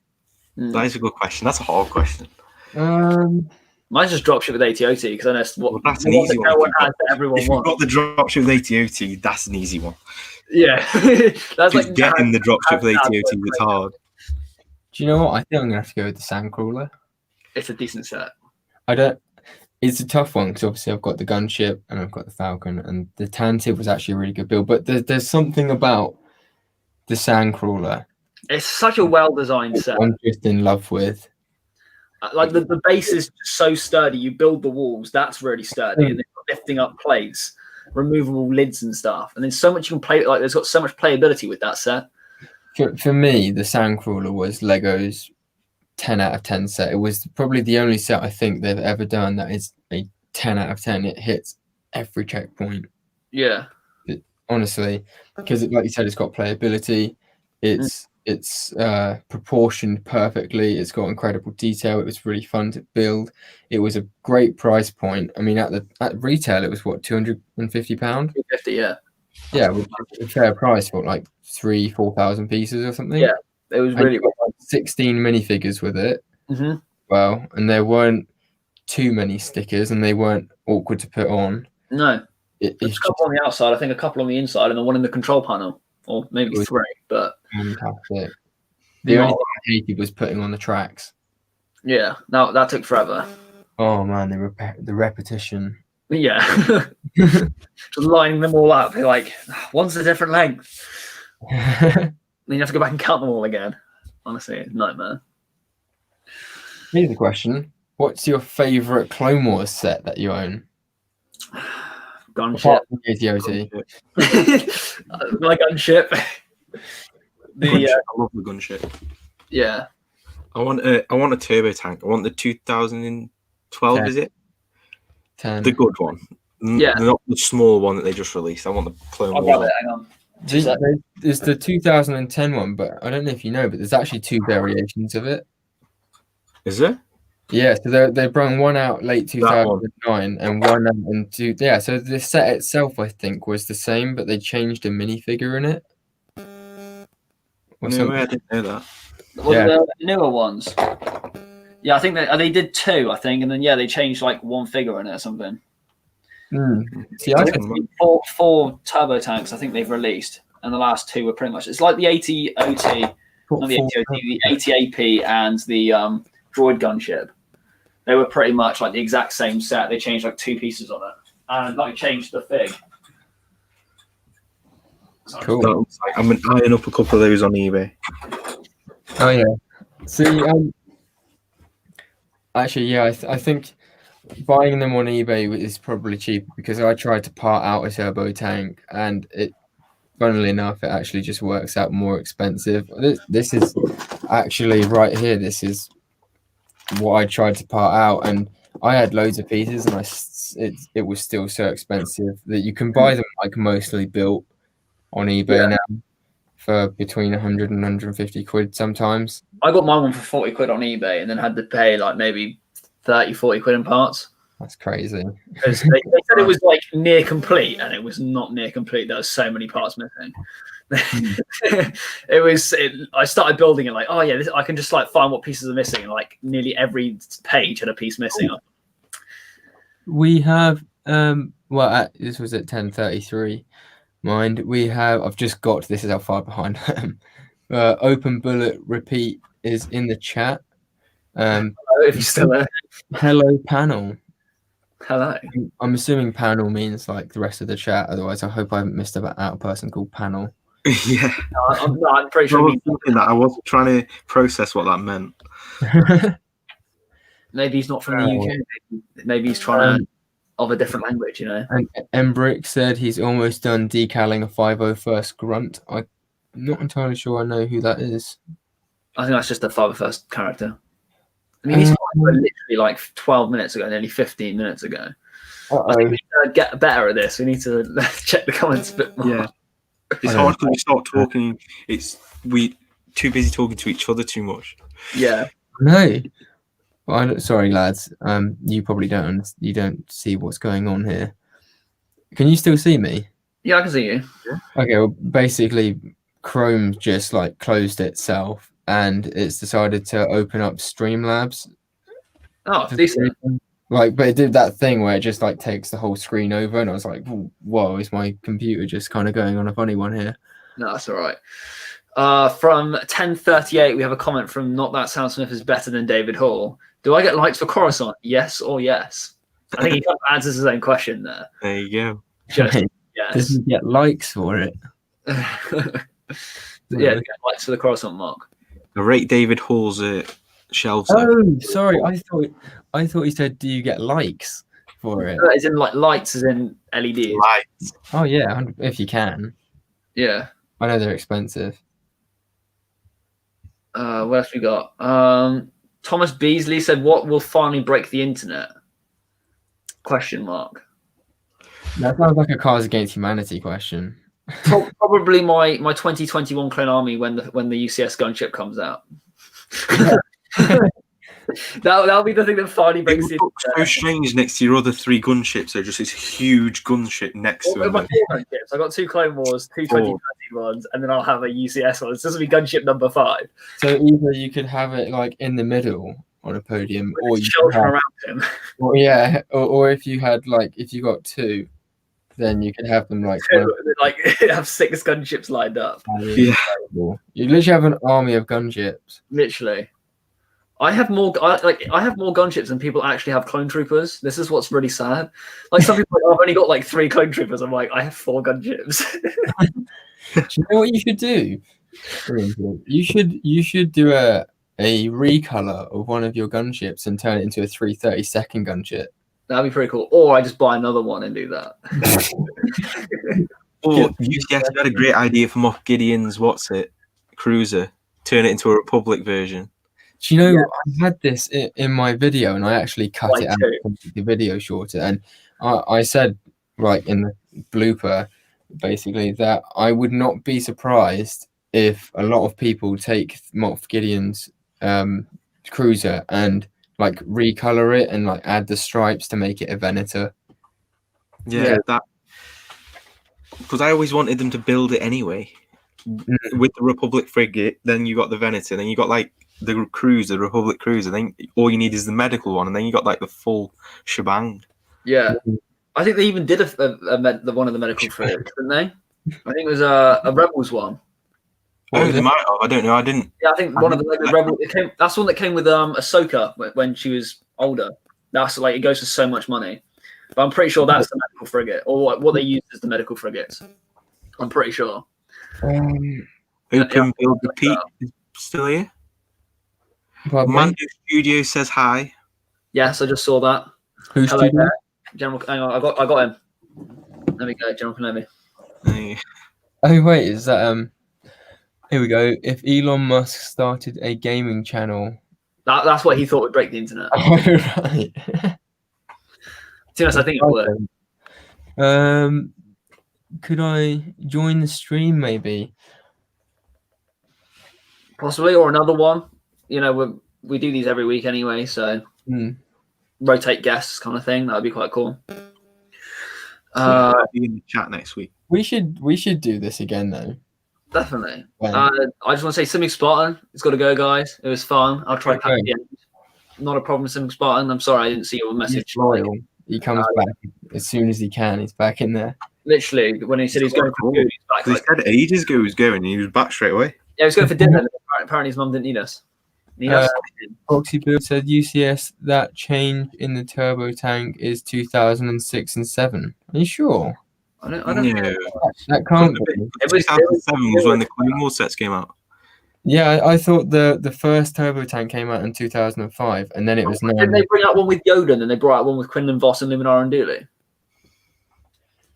That is a good question. That's a hard question. Mine's just dropship with AT-AT, because I know that's an easy one. No one has that everyone wants. If you've got the dropship with AT-AT, that's an easy one. Yeah. That's just like getting the dropship with AT-AT is hard. Do you know what? I think I'm going to have to go with the Sandcrawler. It's a decent set. It's a tough one, because obviously I've got the gunship and I've got the Falcon, and the Tantive was actually a really good build. But there's something about the Sandcrawler. It's such a well-designed set. I'm just in love with. Like the base is so sturdy. You build the walls, that's really sturdy, and then lifting up plates, removable lids and stuff, and then so much you can play. Like, there's got so much playability with that set. For me, the Sandcrawler was Lego's 10 out of 10 set. It was probably the only set I think they've ever done that is a 10 out of 10. It hits every checkpoint. Yeah. Honestly, because like you said, it's got playability. It's proportioned perfectly. It's got incredible detail. It was really fun to build. It was a great price point. I mean, at retail, it was what, £250? £250, yeah. Yeah, which is a fair price for like 3,000-4,000 pieces or something. Yeah, it was really good. 16 minifigures with it. Mm-hmm. Well, and there weren't too many stickers, and they weren't awkward to put on. No, there's a couple on the outside. I think a couple on the inside, and then one in the control panel, or maybe 3. But fantastic. The only thing I hated was putting on the tracks. Yeah, no, that took forever. Oh man, the repetition. Yeah, just lining them all up. Like, one's a different length. Then you have to go back and count them all again. Honestly, it's a nightmare. Here's the question: what's your favourite Clone Wars set that you own? Gunship. My gunship. I love the gunship. Yeah. I want a turbo tank. I want the 2012. 10. Is it? 10. The good one. Yeah. Not the small one that they just released. I want the Clone Wars. Grab it. Hang on. There's the 2010 one, but I don't know if you know, but there's actually 2 variations of it. Is there? Yeah, so they brought one out late 2009 and one out in two. Yeah, so the set itself, I think, was the same, but they changed a minifigure in it. I didn't know that. The newer ones. Yeah, I think they did 2, I think, and then they changed like one figure in it or something. See, I think 4 turbo tanks I think they've released, and the last 2 were pretty much. It's like the AT-OT, not the AT-OT, the AT-AP and the droid gunship. They were pretty much like the exact same set. They changed like 2 pieces on it, and like changed the fig. Cool. I'm eyeing up a couple of those on eBay. Oh yeah. See, actually, yeah, I think buying them on eBay is probably cheaper, because I tried to part out a turbo tank, and funnily enough, it actually just works out more expensive. This is actually right here, this is what I tried to part out, and I had loads of pieces, and it was still so expensive that you can buy them like mostly built on eBay now for between 100 and 150 quid sometimes. I got my one for 40 quid on eBay and then had to pay like maybe 30, 40 quid in parts. That's crazy. Because they said it was like near complete, and it was not near complete. There were so many parts missing. I started building it like, oh yeah, I can just like find what pieces are missing, and like nearly every page had a piece missing. We have this was at 10:33. Mind, we have. I've just got. This is how far behind I am. Open bullet repeat is in the chat. Hello, if you're still there. Hello, panel. Hello. I'm assuming panel means like the rest of the chat. Otherwise, I hope I haven't missed out a person called panel. Yeah, I'm pretty sure. I was trying to process what that meant. Maybe he's not from the UK. Maybe he's trying to of a different language, you know. And Embrick said he's almost done decaling a 501st grunt. I'm not entirely sure I know who that is. I think that's just the 501st character. I mean, these were literally like 12 minutes ago, nearly 15 minutes ago. I think we need to get better at this. We need to check the comments a bit more. Yeah. It's hard because we start talking. We too busy talking to each other too much. Yeah. No. Sorry, lads. You probably don't see what's going on here. Can you still see me? Yeah, I can see you. Yeah. Okay. Well, basically, Chrome just like closed itself, and it's decided to open up Streamlabs. Oh, decent. But it did that thing where it just like takes the whole screen over, and I was like, "Whoa, is my computer just kind of going on a funny one here?" No, that's all right. From 10:38, we have a comment from Not That Sound Smith is better than David Hall. Do I get likes for Coruscant? Yes or yes? I think he kind of answers his own question there. There you go. Just yes. Doesn't get likes for it. Yeah, get likes for the Coruscant mark. I rate David Hall's shelves. Oh, sorry. I thought he said, "Do you get likes for it?" As in like lights, as in LEDs. Lights. Oh yeah, if you can. Yeah. I know they're expensive. What else we got? Thomas Beasley said, "What will finally break the internet?" Question mark. That sounds like a Cards Against Humanity question. Probably my 2021 Clone Army when the UCS gunship comes out. That'll be the thing that finally breaks the internet. So strange next to your other 3 gunships. They're just this huge gunship next to them. My 4 gunships. I got 2 Clone Wars, 2 2020 ones, and then I'll have a UCS one. It's just be gunship number 5. So either you could have it like in the middle on a podium, or you children around him. Or yeah, or if you had like if you got 2, then you could have them like have 6 gunships lined up. Yeah, you literally have an army of gunships. Literally. I have more gunships than people actually have clone troopers. This is what's really sad. Like some people, I've only got like 3 clone troopers. I'm like, I have 4 gunships. Do you know what you should do? You should do a recolor of one of your gunships and turn it into a 332nd gunship. That'd be pretty cool. Or I just buy another one and do that. Or you had a great idea for Moff Gideon's cruiser. Turn it into a Republic version. Do you know, I had this in my video, and I actually cut it out to make the video shorter. And I said, like in the blooper, basically, that I would not be surprised if a lot of people take Moff Gideon's cruiser and like recolor it and like add the stripes to make it a Venator. Yeah, that because I always wanted them to build it anyway. With the Republic frigate, then you got the Venator, then you got like the cruiser, the Republic cruiser, then all you need is the medical one, and then you got like the full shebang. Yeah, I think they even did one of the medical frigates, didn't they? I think it was a Rebels one. They might have. I don't know. I didn't. Yeah, I think one of the Rebels. That's one that came with Ahsoka when she was older. That's like it goes for so much money, but I'm pretty sure that's the medical frigate, or what they use as the medical frigates. I'm pretty sure. Who can build the Pete is still here? Mando Studio says hi. Yes, I just saw that. Who's Hello there. General. Hang on, I got him. There we go, General Kenobi. Hey. Oh wait, is that Here we go. If Elon Musk started a gaming channel, that's what he thought would break the internet. right? To be honest, I think it would. Could I join the stream? Maybe. Possibly, or another one. You know, we do these every week anyway, so rotate guests kind of thing. That would be quite cool. I'll be in the chat next week. We should do this again though. Definitely. I just want to say Simming Spartan. It's got to go, guys. It was fun. I'll try to catch the end. Not a problem, Simming Spartan. I'm sorry I didn't see your message. He's loyal. He comes back as soon as he can. He's back in there. Literally, when he said he's going for food, he's back. He said ages ago he was going, and he was back straight away. Yeah, he was going for dinner. Apparently, his mum didn't need us. Foxy Bill said UCS that change in the turbo tank is 2006 and 7. Are you sure? I don't know. That can't be. 2007 was when the Clone Wars sets came out. Yeah, I thought the first turbo tank came out in 2005, and then it was. Didn't they bring out one with Yoda, and then they brought out one with Quinlan Voss and Luminar and Dooley?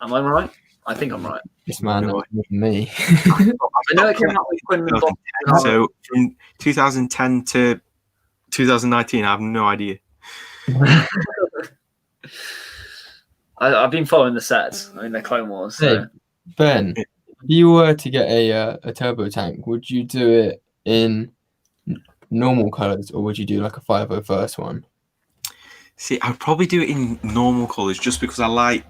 Am I right? I think I'm right. This man, that's me. I know it came out with Quinlan Voss. So from 2010 to 2019, I have no idea. I've been following the sets. I mean, they're Clone Wars. So. Hey, Ben, if you were to get a turbo tank, would you do it in normal colors, or would you do like a 501st one? See, I'd probably do it in normal colors just because I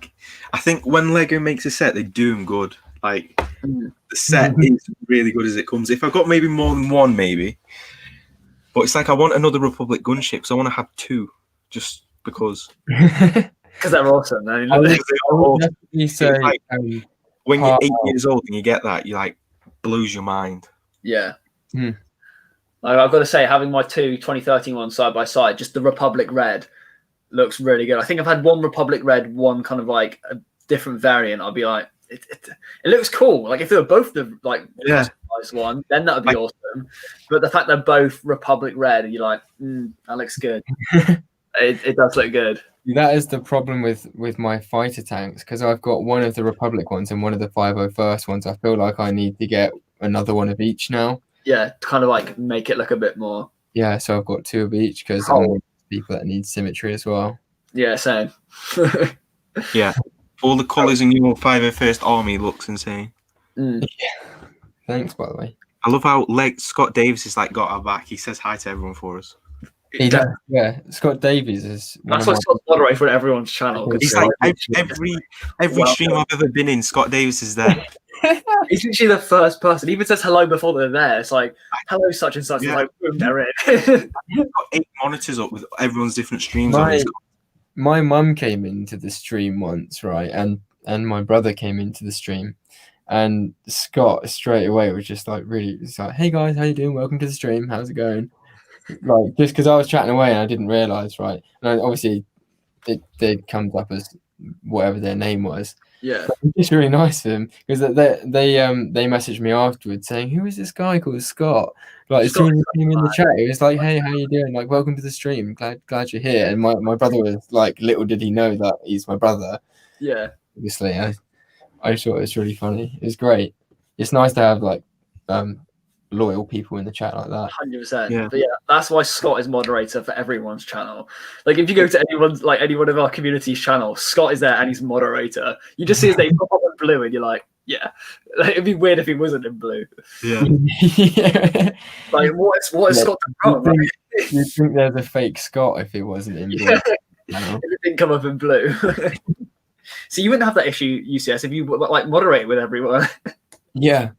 think when Lego makes a set, they do them good. Like the set is really good as it comes. If I got maybe more than one, maybe. But it's like I want another Republic gunship because I want to have two, just because. Because they're awesome. I mean, when you're 8 years old and you get that, you like blows your mind. Yeah. I've got to say, having my two 2013 ones side by side, just the Republic Red looks really good. I think I've had one Republic Red, one kind of like a different variant. I'll be like, it looks cool. Like if they were both the like nice one, then that would be awesome. But the fact they're both Republic Red, and you're like, that looks good. It does look good. That is the problem with my fighter tanks, because I've got one of the Republic ones and one of the 501st ones. I feel like I need to get another one of each now. Yeah, to kind of like make it look a bit more. Yeah, so I've got two of each because I'm people that need symmetry as well. Yeah, same. Yeah, all the colours in your 501st Army looks insane. Yeah. Thanks, by the way. I love how Scott Davis has got our back. He says hi to everyone for us. He does, yeah. Scott Davies is. That's why Scott's moderator for everyone's channel. He's like every stream I've ever been in, Scott Davis is there. He's literally the first person. He even says hello before they're there. It's like, hello, such and such. Yeah. Like, boom, they're in. He's got 8 monitors up with everyone's different streams on. My mum came into the stream once, right? And my brother came into the stream. And Scott straight away was just like, really, it's like, hey guys, how you doing? Welcome to the stream. How's it going? Like, just because I was chatting away and I didn't realise, right? And obviously, it comes up as whatever their name was. Yeah, but it's really nice of them because they messaged me afterwards saying, "Who is this guy called Scott?" Like as soon as he came in the chat, he was like, "Hey, how you doing? Like, welcome to the stream. Glad you're here." And my brother was like, little did he know that he's my brother. Yeah, obviously, I thought it was really funny. It was great. It's nice to have like loyal people in the chat like that. 100%. Yeah. But yeah, that's why Scott is moderator for everyone's channel. Like if you go to any one of our community's channels, Scott is there and he's moderator. You just see his name pop up in blue and you're like, yeah. Like, it'd be weird if he wasn't in blue. Yeah. Yeah. Like what is Scott done wrong? You'd think there's a fake Scott if he wasn't in blue. Yeah. If it didn't come up in blue. So you wouldn't have that issue, UCS, if you like moderate with everyone. Yeah.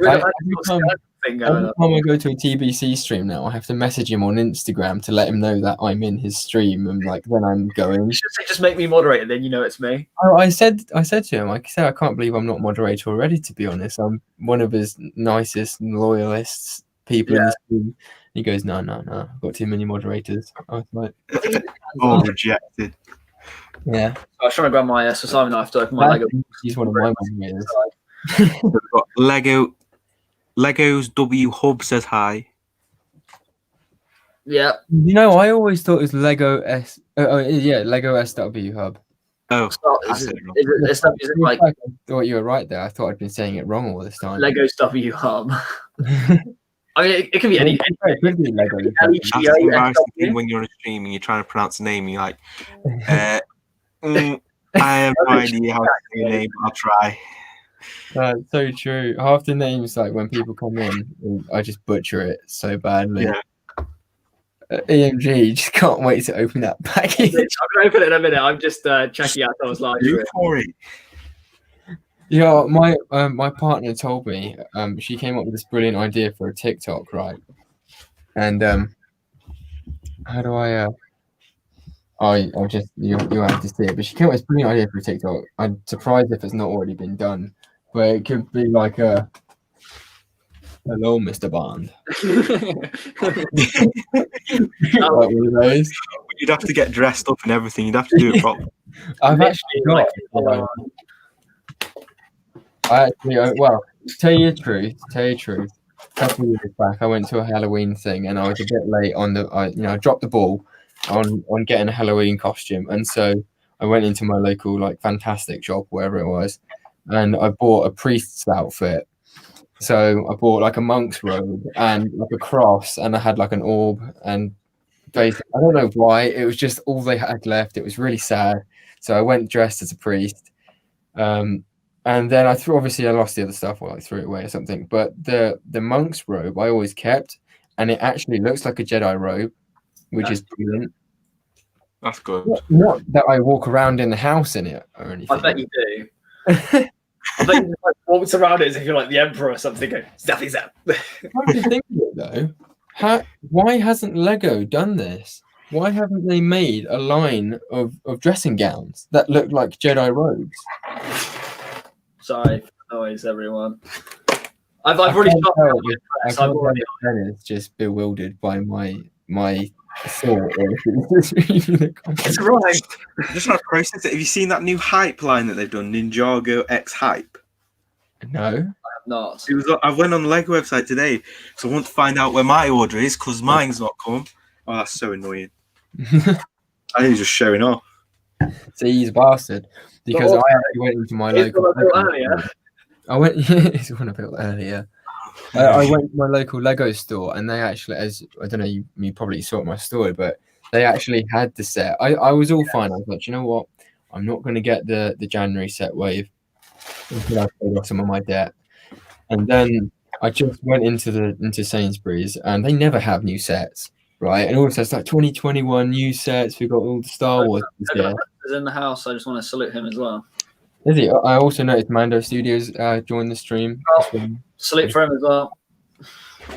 Every time I go to a TBC stream now, I have to message him on Instagram to let him know that I'm in his stream, and like then I'm going. You should say, just make me moderator, then you know it's me. Oh, I said to him, I can't believe I'm not moderator already. To be honest, I'm one of his nicest and loyalists people in the stream. He goes, no, I've got too many moderators. I was like, rejected. Yeah. I was trying to grab my Simon knife to open my Lego. He's one of my moderators. Lego's W Hub says hi. Yeah. You know, I always thought it was Lego S. Lego SW Hub. Oh, Is it like I thought you were right there. I thought I'd been saying it wrong all this time. Lego's W Hub? I mean, it can be any. It could be Lego. That's the embarrassing thing when you're on a stream and you're trying to pronounce a name and you're like, I have no idea how to say your name. I'll try. That's so true. Half the names, like when people come in, I just butcher it so badly. Yeah. EMG, just can't wait to open that package. I'm gonna open it in a minute. I'm just checking out those live. Go for it. Yeah, my partner told me she came up with this brilliant idea for a TikTok, right? And how do I? I'll just you have to see it. But she came up with this brilliant idea for a TikTok. I'm surprised if it's not already been done. But it could be like a hello, Mr. Bond. Like one of those. You'd have to get dressed up and everything. You'd have to do it properly. I've actually got. Well, tell you the truth. A couple of years back, I went to a Halloween thing, and I was a bit late on I dropped the ball on getting a Halloween costume, and so I went into my local Fantastic shop, wherever it was, and I bought a priest's outfit. So I bought a monk's robe and a cross, and I had an orb, and basically, I don't know why, it was just all they had left. It was really sad. So I went dressed as a priest. And then I lost the other stuff, or I threw it away or something. But the monk's robe I always kept, and it actually looks like a Jedi robe, which is brilliant. That's good. Not that I walk around in the house in it or anything. I bet you do. I bet you walks around it as if you're like the Emperor or something. Go, Zappy Zap. Come to think of it though, why hasn't Lego done this? Why haven't they made a line of dressing gowns that look like Jedi robes? Sorry for the noise, everyone. I've already stopped. Dennis just bewildered by my thought. It's right. Just trying to process it. Have you seen that new hype line that they've done, Ninjago X Hype? No, I have not. I went on the Lego website today because I want to find out where my order is because mine's not come. Oh, that's so annoying. I think he's just showing off. See, he's a bastard. Because I actually went into my local. I went. It's one I built earlier. I went to my local Lego store, and they actually, as I don't know, you probably saw my story, but they actually had the set. I was all fine. I was like, you know what? I'm not going to get the January set wave until I paid off some of my debt. And then I just went into Sainsbury's, and they never have new sets, right? And also it's 2021 new sets. We've got all the Star Wars here. Is in the house. I just want to salute him as well. Is he? I also noticed Mando Studios joined the stream. Salute for him as well.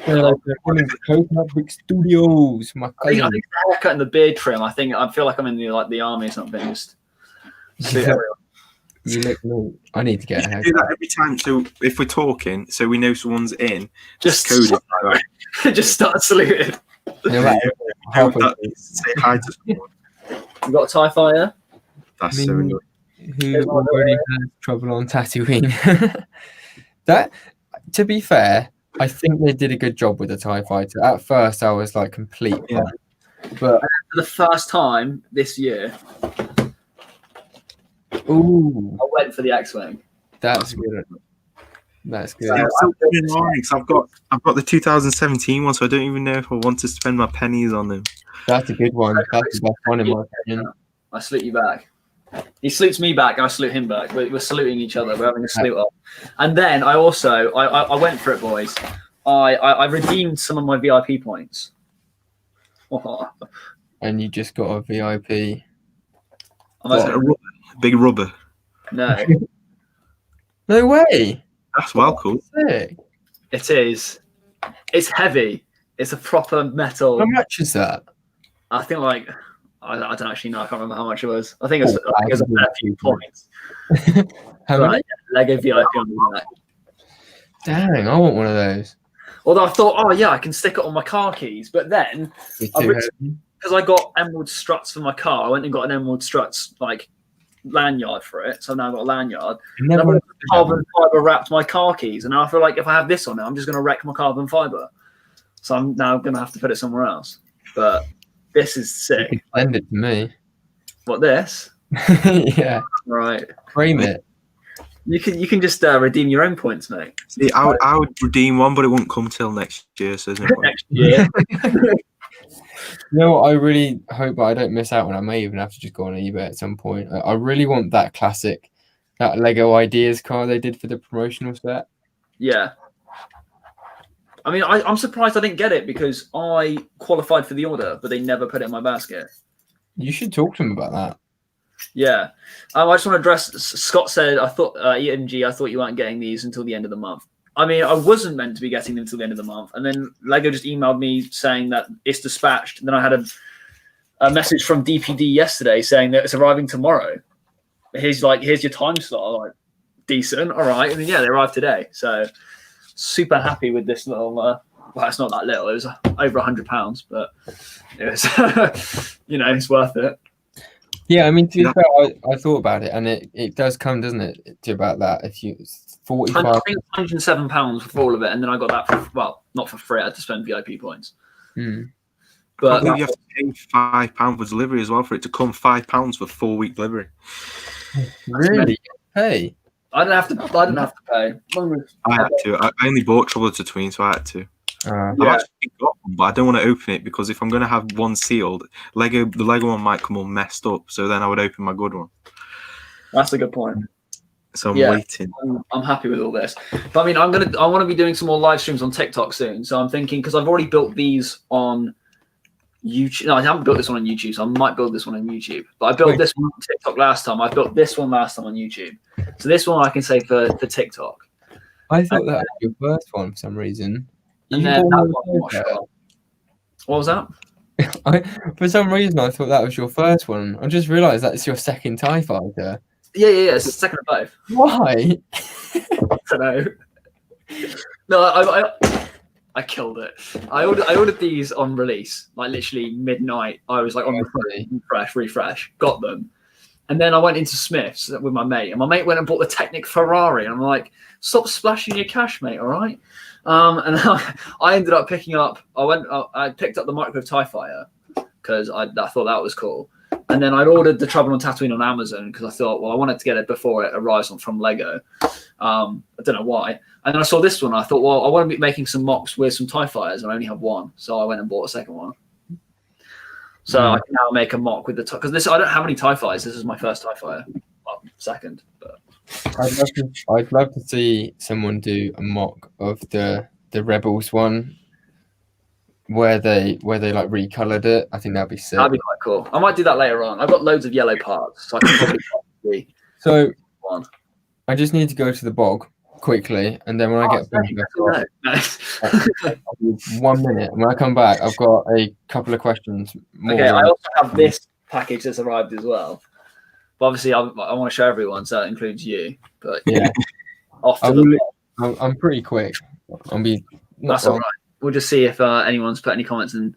Coconut Brick Studios. My cousin. I think the haircut and the beard trim. I feel like I'm in the army or something. Just salute everyone. You look. I need to get a haircut. Do that every time. So if we're talking, so we know someone's in, just code it. Right? Just start saluting. Say hi to someone. You got a TIE fighter? That's so annoying. Who already has trouble on Tatooine? That, to be fair, I think they did a good job with the TIE fighter. At first, I was complete. Yeah. But for the first time this year, ooh, I went for the X-wing. That's good. That's good. I've got the 2017 one, so I don't even know if I want to spend my pennies on them. That's a good one. That's the best one in my opinion. I salute you back. He salutes me back. I salute him back. We're saluting each other. We're having a salute off. And then I also I went for it, boys. I redeemed some of my VIP points. And you just got a VIP. Big rubber. No. No way. That's well cool. Sick. It is. It's heavy. It's a proper metal. How much is that? I think I don't actually know. I can't remember how much it was. I think it was a fair few points. How many? Lego VIP on the back. Dang, I want one of those. Although I thought, oh yeah, I can stick it on my car keys. But then, because I got emerald struts for my car, I went and got an emerald struts lanyard for it. So now I've got a lanyard. And I've got carbon fiber wrapped my car keys. And now I feel like if I have this on it, I'm just going to wreck my carbon fiber. So I'm now going to have to put it somewhere else. But this is sick. You can send it to me. What, this? Yeah. Right. Frame it. You can just redeem your own points, mate. See, I would redeem one, but it won't come till next year. So there's no point. Next year. You know what? I really hope I don't miss out on. I may even have to just go on eBay at some point. I really want that classic, that Lego Ideas car they did for the promotional set. Yeah. I mean, I'm surprised I didn't get it because I qualified for the order, but they never put it in my basket. You should talk to them about that. Yeah. I just want to address, Scott said, I thought you weren't getting these until the end of the month. I mean, I wasn't meant to be getting them until the end of the month. And then Lego just emailed me saying that it's dispatched. And then I had a message from DPD yesterday saying that it's arriving tomorrow. Here's your time slot. I'm like, decent. All right. And then, yeah, they arrived today. So super happy with this little, well, it's not that little. It was over £100, but it was, it's worth it. Yeah, I mean, to be fair, I thought about it, and it does come, doesn't it, to about that? If you 45, I think £107 for all of it, and then I got that for not for free. I had to spend VIP points. But you have to pay £5 for delivery as well for it to come. £5 for 4-week delivery. Really? Hey, I didn't have to pay. I had to. I only bought Trouble to Tween, so I had to. I've actually got one, but I don't want to open it because if I'm going to have one sealed, the Lego one might come all messed up. So then I would open my good one. That's a good point. So I'm waiting. I'm happy with all this, but I mean, I want to be doing some more live streams on TikTok soon. So I'm thinking because I've already built these on YouTube. No, I haven't built this one on YouTube, so I might build this one on YouTube. But I built this one on TikTok last time. I built this one last time on YouTube. So this one I can say for TikTok. I thought that was your first one for some reason. And then that one, I'm not sure. What was that? For some reason, I thought that was your first one. I just realised that's your second TIE fighter. Yeah. It's the second of both. Why? I don't know. No, I killed it. I ordered these on release, like literally midnight. I was like on refresh, got them. And then I went into Smith's with my mate, and my mate went and bought the Technic Ferrari. And I'm like, stop splashing your cash, mate, all right? And I ended up picking up, I picked up the Microwave TIE Fighter because I thought that was cool. And then I'd ordered the Trouble on Tatooine on Amazon because I thought, well, I wanted to get it before it arrives from Lego. I don't know why. And then I saw this one. I thought, well, I want to be making some mocks with some TIE Fighters, and I only have one. So I went and bought a second one. So I can now make a mock with the because I don't have any TIE Fighters. This is my first TIE Fighter, well, second. But I'd love to see someone do a mock of the Rebels one where they like recolored it. I think that'd be sick. That'd be quite cool. I might do that later on. I've got loads of yellow parts, so I can probably So one. I just need to go to the bog quickly, and then when I get back, 1 minute. When I come back, I've got a couple of questions. Okay, I also have this package that's arrived as well. But obviously, I want to show everyone, so that includes you. But yeah, I'm pretty quick. That's all right. We'll just see if anyone's put any comments in.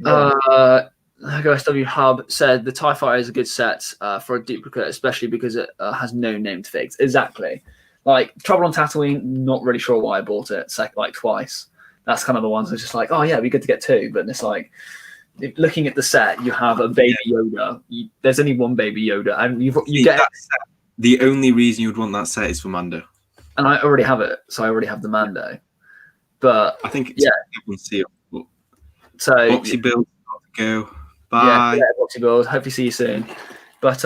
SW Hub said the TIE Fighter is a good set for a duplicate, especially because it has no named figs. Exactly. Like Trouble on Tatooine, not really sure why I bought it like twice. That's kind of the ones that's just like, oh yeah, it'd be good to get two. But it's like, looking at the set, you have a baby Yoda. There's only one baby Yoda, and you get that set. The only reason you'd want that set is for Mando. And I already have it, so I already have the Mando. But I think it's sealed. So Boxy build, go. Bye. Yeah, Boxy build. Hope you see you soon. But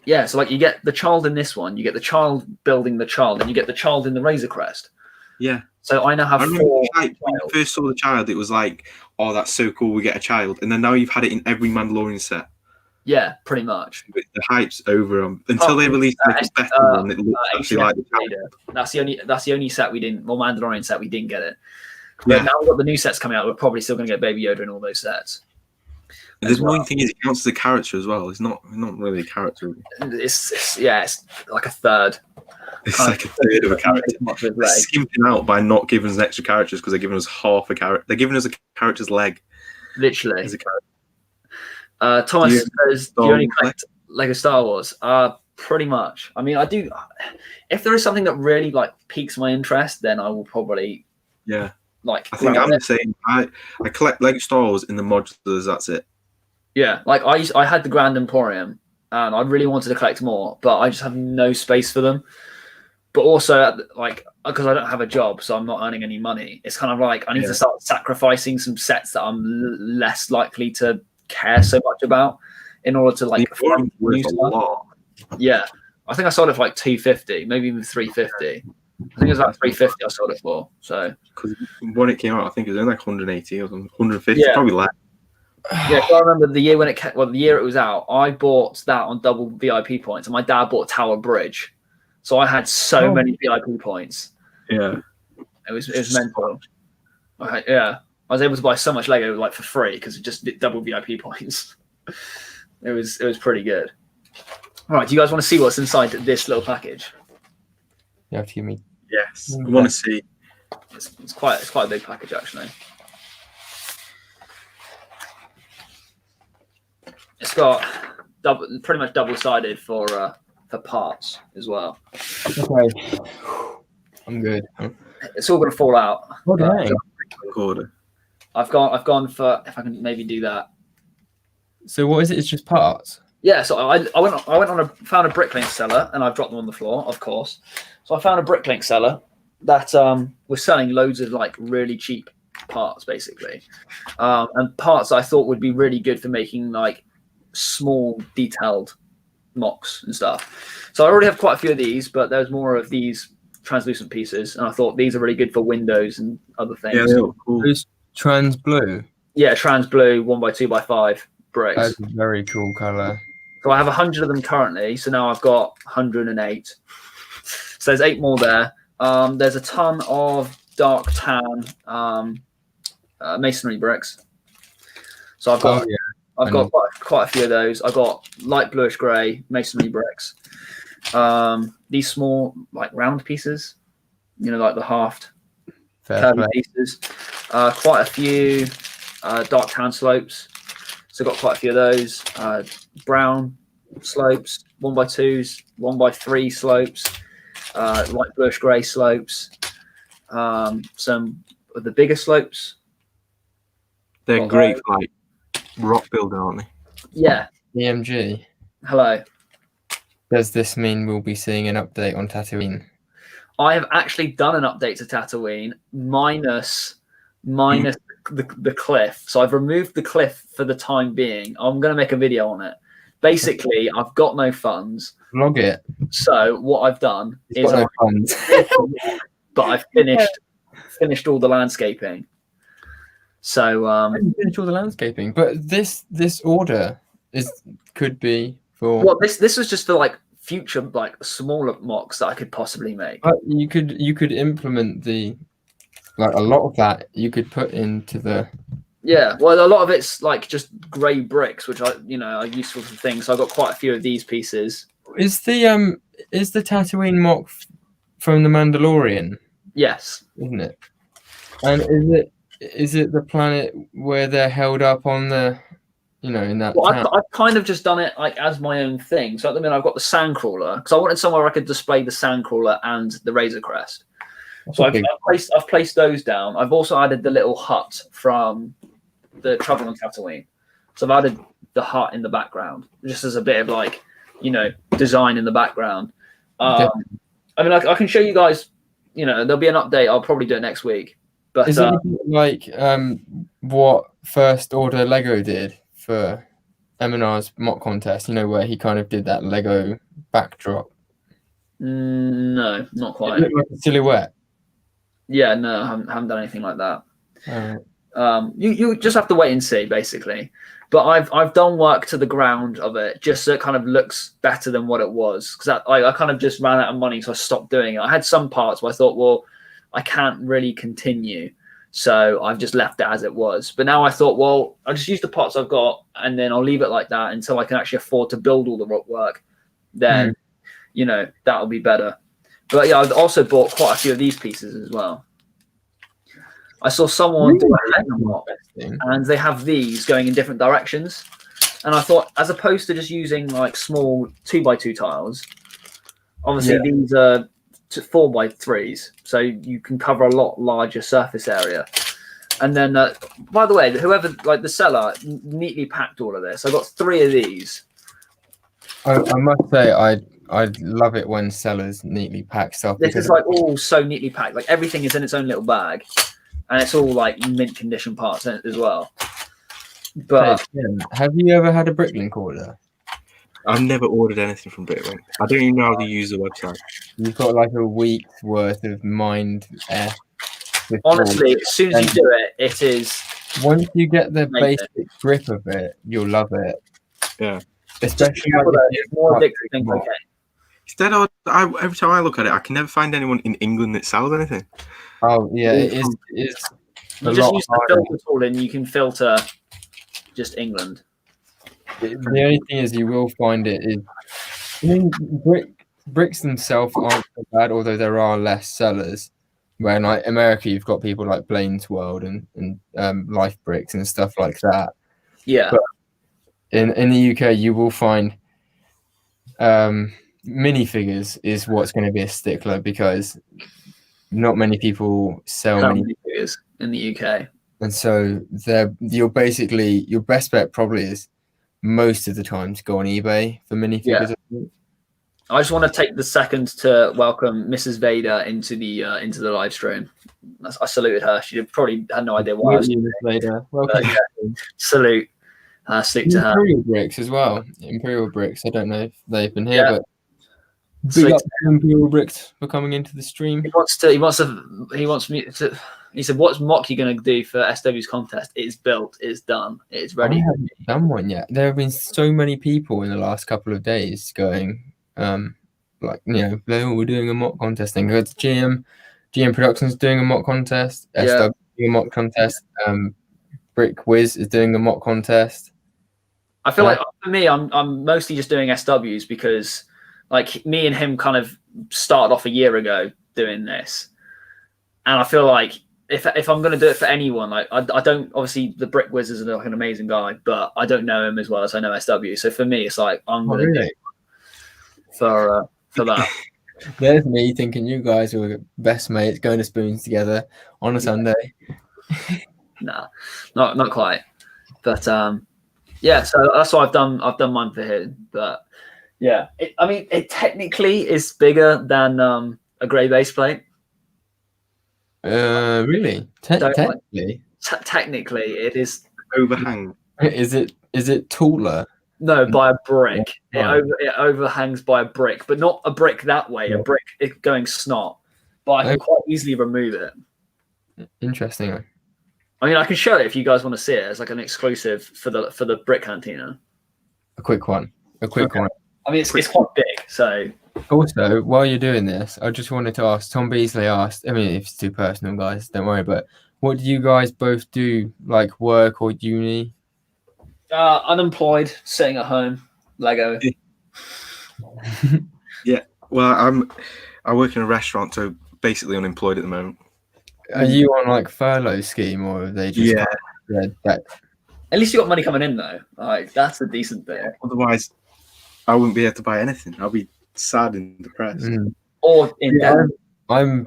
yeah, so like you get the child in this one, you get the child building the child, and you get the child in the Razor Crest. Yeah. So I now have four. When you first saw the child, it was like, oh, that's so cool, we get a child. And then now you've had it in every Mandalorian set. Yeah, pretty much. But the hype's over them until they release a better one that looks actually like the child. That's the only set we didn't. Well, Mandalorian set we didn't get it. But now we've got the new sets coming out. We're probably still going to get Baby Yoda in all those sets. The annoying thing is, it counts as a character as well. It's not really a character. It's like a third. It's like a third of a character. They're skimping out by not giving us extra characters because they're giving us half a character. They're giving us a character's leg. Literally. As a character. Thomas says, do you only collect Lego Star Wars? Pretty much. I mean, I do. If there is something that really like piques my interest, then I will probably. Yeah. Like. I think I'm the same. I collect Lego Star Wars in the modulars. That's it. Yeah, like I had the Grand Emporium, and I really wanted to collect more, but I just have no space for them. But also, like, because I don't have a job, so I'm not earning any money. It's kind of like I need to start sacrificing some sets that I'm less likely to care so much about in order to like fund new stuff. Yeah, I think I sold it for like 250, maybe even 350. I think it was about 350 I sold it for. So because when it came out, I think it was only like 180 or something, 150, probably less. Yeah, so I remember the year the year it was out, I bought that on double VIP points, and my dad bought Tower Bridge, so I had so many VIP points. Yeah, it was mental. I was able to buy so much Lego like for free because it just did double VIP points. It was pretty good. All right, do you guys want to see what's inside this little package? You have to give me. Yes, I want to see. It's quite a big package actually. It's got pretty much double-sided for parts as well. Okay, I'm good. It's all going to fall out. Okay. I've gone for, if I can maybe do that. So what is it? It's just parts. Yeah. So I found a bricklink seller, and I've dropped them on the floor, of course. So I found a bricklink seller that was selling loads of like really cheap parts, basically, and parts I thought would be really good for making like small detailed mocks and stuff. So I already have quite a few of these, but there's more of these translucent pieces, and I thought these are really good for windows and other things. Yeah, they're cool. Those trans blue. Yeah, trans blue 1x2x5 bricks. That's a very cool color. So I have 100 of them currently. So now I've got 108. So there's 8 more there. There's a ton of dark tan masonry bricks. So I've got quite a few of those. I've got light bluish grey masonry bricks. These small like round pieces, like the halved curvy pieces. Quite a few dark tan slopes. So got quite a few of those. Brown slopes, 1x2s, 1x3 slopes, light bluish grey slopes. Some of the bigger slopes. They're great for like rock building, aren't they? Yeah. EMG. Hello. Does this mean we'll be seeing an update on Tatooine? I have actually done an update to Tatooine minus the cliff. So I've removed the cliff for the time being. I'm going to make a video on it. Basically, I've got no funds. Log it. So what I've done is no funds. but I've finished all the landscaping. So finished all the landscaping, but this order could be for. Well, this was just for like future like smaller mocks that I could possibly make. But you could implement a lot of that you could put into the. Yeah, well, a lot of it's like just grey bricks, which are useful for things. So I got quite a few of these pieces. Is the Tatooine mock from the Mandalorian? Yes, isn't it? And is it the planet where they're held up on the, in that? Well, I've kind of just done it like as my own thing. So at the minute I've got the sandcrawler because I wanted somewhere I could display the sandcrawler and the Razor Crest. So I've placed those down. I've also added the little hut from the Trouble on Tatooine. So I've added the hut in the background just as a bit of like, design in the background. I mean, I can show you guys. There'll be an update. I'll probably do it next week. But is it like what First Order Lego did for M&R's mock contest? Where he kind of did that Lego backdrop. No, not quite. It looked like a silhouette. Yeah, no, I haven't done anything like that. You just have to wait and see, basically. But I've done work to the ground of it just so it kind of looks better than what it was because I kind of just ran out of money, so I stopped doing it. I had some parts where I thought, well, I can't really continue, so I've just left it as it was. But now I thought, well, I'll just use the parts I've got, and then I'll leave it like that until I can actually afford to build all the rock work. Then, that'll be better. But yeah, I've also bought quite a few of these pieces as well. I saw someone do a Lego mock, and they have these going in different directions. And I thought, as opposed to just using like small 2x2 tiles, obviously these are 4x3s, so you can cover a lot larger surface area. And then, by the way, whoever, like the seller, neatly packed all of this. I got 3 of these. I must say I love it when sellers neatly pack stuff. This is like all so neatly packed. Like everything is in its own little bag, and it's all like mint condition parts in it as well. But have you ever had a Bricklink order? I've never ordered anything from Bricklink. I don't even know how to use the website. You've got like a week's worth of mind F. Honestly, as soon as you do it, it is. Once you get the basic grip of it, you'll love it. Yeah. Especially it's more addictive than cocaine. Instead, every time I look at it, I can never find anyone in England that sells anything. Oh yeah, it is. You just use the filter tool, and you can filter just England. The only thing is, you will find it is. I mean, bricks themselves aren't so bad, although there are less sellers. Where in like America, you've got people like Blaine's World and Life Bricks and stuff like that. Yeah. But in the UK, you will find minifigures is what's going to be a stickler because not many people sell minifigures in the UK. And so your best bet probably is most of the time to go on eBay for minifigures. Yeah. I just want to take the second to welcome Mrs. Vader into the live stream. I saluted her. She probably had no idea why I was Mrs. Vader. Welcome. Salute. Salute to her. Imperial Bricks as well. Imperial Bricks. I don't know if they've been here, but big up to Imperial Bricks for coming into the stream. He said, "What's Mocky going to do for SW's contest? It's built. It's done. It's ready." I haven't done one yet. There have been so many people in the last couple of days going, we're doing a mock contest thing. Go to GM Productions doing a mock contest. SW doing a mock contest. Brick Wiz is doing a mock contest. I feel like for me, I'm mostly just doing SWs because like me and him kind of started off a year ago doing this, and I feel like if I'm going to do it for anyone, like I don't, obviously the Brick Wiz is like an amazing guy, but I don't know him as well as I know SW. So for me, it's like I'm going to do it for that. There's me thinking you guys were best mates going to spoons together on a Sunday. Nah, not quite. But so that's why I've done mine for him. But yeah, it technically is bigger than a grey base plate. Really? Technically? Technically, it is overhang. Is it taller? No, by a brick. It overhangs by a brick, but not a brick that way. A brick going snot, but I can quite easily remove it. Interesting. I mean, I can show it if you guys want to see it. It's like an exclusive for the Brick Cantina. A quick one. One. I mean, it's quite big. So also, while you're doing this, I just wanted to ask. Tom Beasley asked. I mean, if it's too personal, guys, don't worry. But what do you guys both do? Like work or uni? Unemployed, sitting at home, Lego. Yeah. Well, I work in a restaurant, so basically unemployed at the moment. Are you on like furlough scheme or are they just At least you got money coming in though. Like that's a decent thing. Otherwise, I wouldn't be able to buy anything. I'll be sad and depressed. Or in debt. I'm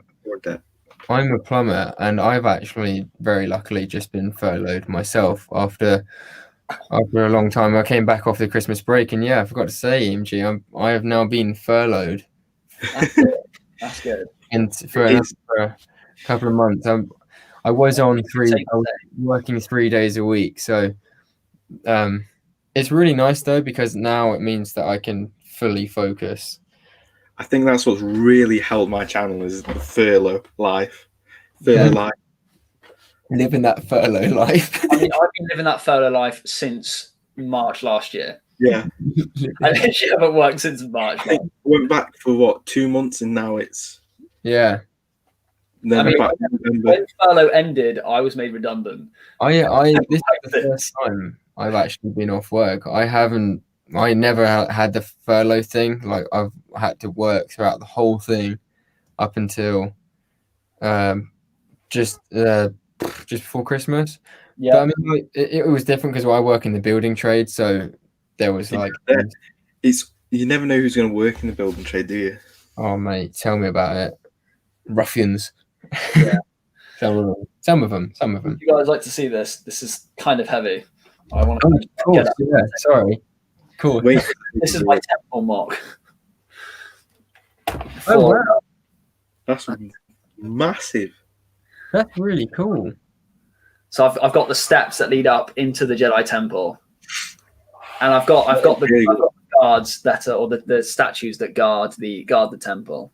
a plumber, and I've actually very luckily just been furloughed myself after a long time. I came back off the Christmas break, and I forgot to say, EMG, I have now been furloughed. That's good. And for a couple of months, I was working 3 days a week, so it's really nice though because now it means that I can fully focus. I think that's what's really helped my channel is the furlough life. Living that furlough life. I mean, I've been living that furlough life since March last year. Yeah. I literally haven't worked since March. I went back for 2 months and now it's... Yeah. Then when furlough ended, I was made redundant. This is the first time I've actually been off work. I never had the furlough thing. Like I've had to work throughout the whole thing up until just before Christmas. Yeah, but I mean, like, it was different because I work in the building trade, so there was like you never know who's going to work in the building trade, do you? Oh mate, tell me about it. Ruffians. Yeah. Some of them. You guys like to see this? This is kind of heavy. I want to. Sorry. Cool. Wait, This is my temple mock. Oh, wow. that's massive. That's really cool. So I've got the steps that lead up into the Jedi Temple, and I've got the guards that are, or the statues that guard the temple.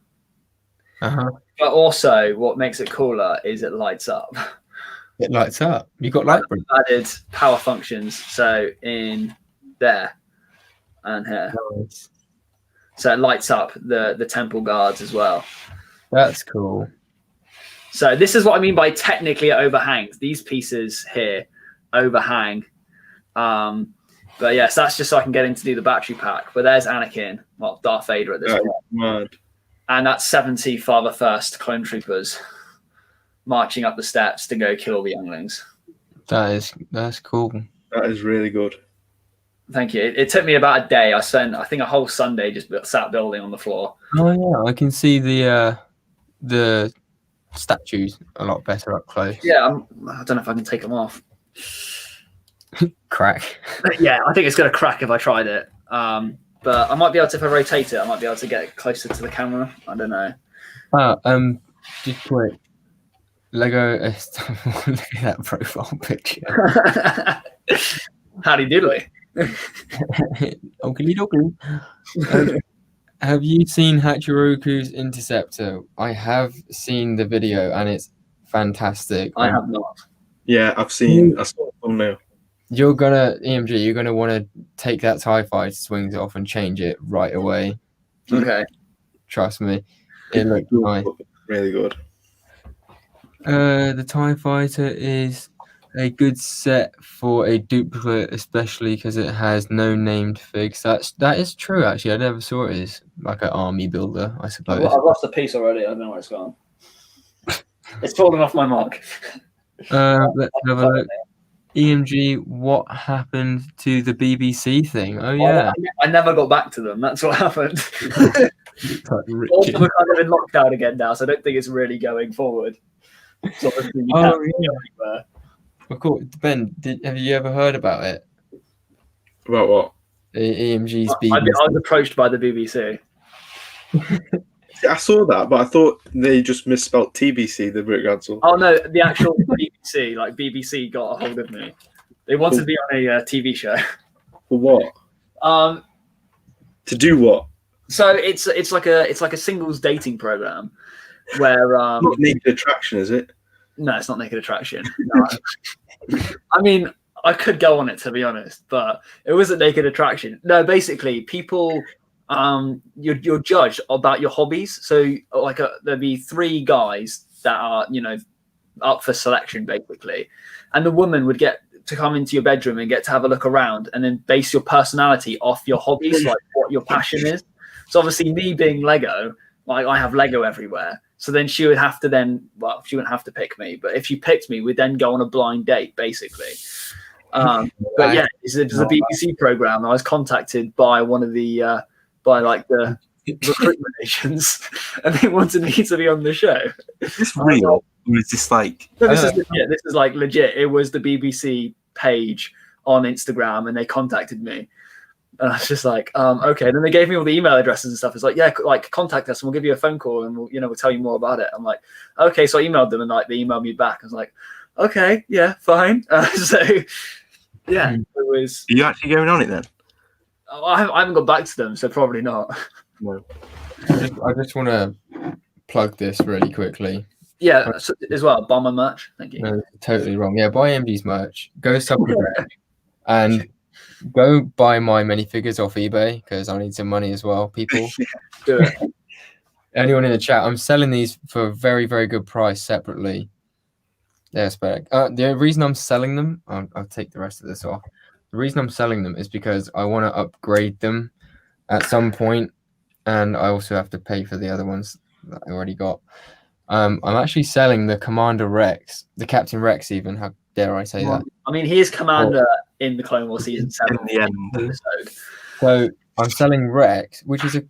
Uh-huh. But also, what makes it cooler is it lights up. It lights up. You got light. Added power functions, so in there and here. Nice. So it lights up the temple guards as well. That's cool. So this is what I mean by technically it overhangs. These pieces here overhang. But yes, that's just so I can get in to do the battery pack. But there's Anakin, well, Darth Vader at this point. Mad. And that's 70 Father First clone troopers marching up the steps to go kill all the younglings. That's cool. That is really good. Thank you. It took me about a day. I spent, I think, a whole Sunday just sat building on the floor. Oh yeah, I can see the statues a lot better up close. Yeah, I don't know if I can take them off. Crack. Yeah, I think it's going to crack if I tried it. But I might be able to, if I rotate it, I might be able to get it closer to the camera. I don't know. Just quick. Lego. Look at that profile picture. Howdy doodly. Oakley dokley. Have you seen Hachiroku's Interceptor? I have seen the video and it's fantastic. I have not. Yeah, I saw the thumbnail. You're gonna want to take that TIE fighter, swings it off, and change it right away. Okay. Trust me, it looks nice. Really good. The TIE fighter is a good set for a duplicate, especially because it has no named figs. That is true. Actually, I never saw it as like an army builder. I suppose. I've lost a piece already. I don't know where it's gone. It's falling off my mark. Let's have a look. EMG, what happened to the BBC thing? Oh yeah, I never got back to them. That's what happened. All of them are kind of in lockdown again now, so I don't think it's really going forward. So yeah. Of course, Ben. Have you ever heard about it? About what? EMG's BBC. I was approached by the BBC. I saw that, but I thought they just misspelled TBC, the Brick Council. Oh no, the actual BBC, like BBC, got a hold of me. They wanted to be on a TV show. For what? To do what? So it's like a singles dating program where Not Naked Attraction, is it? No, it's not Naked Attraction. No. I mean, I could go on it to be honest, but it wasn't Naked Attraction. No, basically, people. You're judged about your hobbies. So like there'll be 3 guys that are, up for selection basically. And the woman would get to come into your bedroom and get to have a look around and then base your personality off your hobbies, like what your passion is. So obviously me being Lego, like I have Lego everywhere. So then she would have to she wouldn't have to pick me, but if she picked me, we'd then go on a blind date basically. But yeah, it's a BBC program. I was contacted by one of the the recruitment agents, and they wanted me to be on the show. Is this real? Or is this like... No, this is legit. This is like legit. It was the BBC page on Instagram, and they contacted me. And I was just like, okay. Then they gave me all the email addresses and stuff. It's like, yeah, like contact us, and we'll give you a phone call, and we'll tell you more about it. I'm like, okay. So I emailed them, and like they emailed me back. I was like, okay, yeah, fine. So yeah, it was. Are you actually going on it then? I haven't got back to them, so probably not. No. I just want to plug this really quickly. Yeah, as well. Buy my merch. Thank you. No, totally wrong. Yeah, buy MD's merch. Go subscribe and go buy my minifigures off eBay because I need some money as well. People, Do it. Anyone in the chat, I'm selling these for a very, very good price separately. Yeah, spec. The reason I'm selling them, I'll take the rest of this off. The reason I'm selling them is because I want to upgrade them at some point, and I also have to pay for the other ones that I already got. I'm actually selling the Commander Rex, the Captain Rex even, how dare I say that? I mean, he is Commander in the Clone Wars Season 7 In the end. episode. So I'm selling Rex, which is a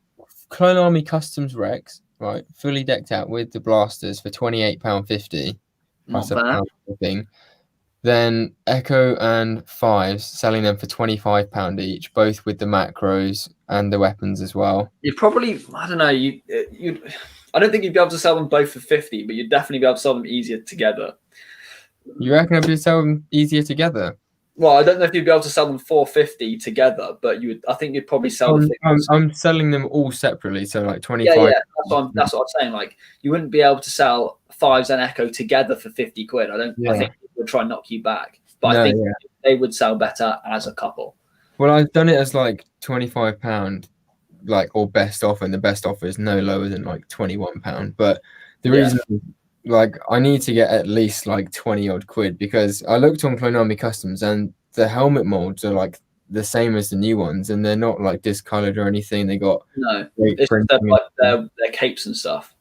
Clone Army Customs Rex, right, fully decked out with the blasters for £28.50. Not bad. Thing. Then Echo and Fives selling them for £25 each, both with the macros and the weapons as well. You'd probably, I don't know, I don't think you'd be able to sell them both for 50, but you'd definitely be able to sell them easier together. You reckon I'd be able to sell them easier together? Well, I don't know if you'd be able to sell them for 50 together, but I think you'd probably sell I'm selling them all separately, so like 25. Yeah, that's what I'm saying. Like, you wouldn't be able to sell Fives and Echo together for 50 quid. I think people would try and knock you back, but I think they would sell better as a couple. Well, I've done it as like £25, like, or best offer, and the best offer is no lower than like £21. But the reason, like, I need to get at least like 20 odd quid, because I looked on Clone Army Customs and the helmet molds are like the same as the new ones, and they're not like discolored or anything. They got it's just like their capes and stuff.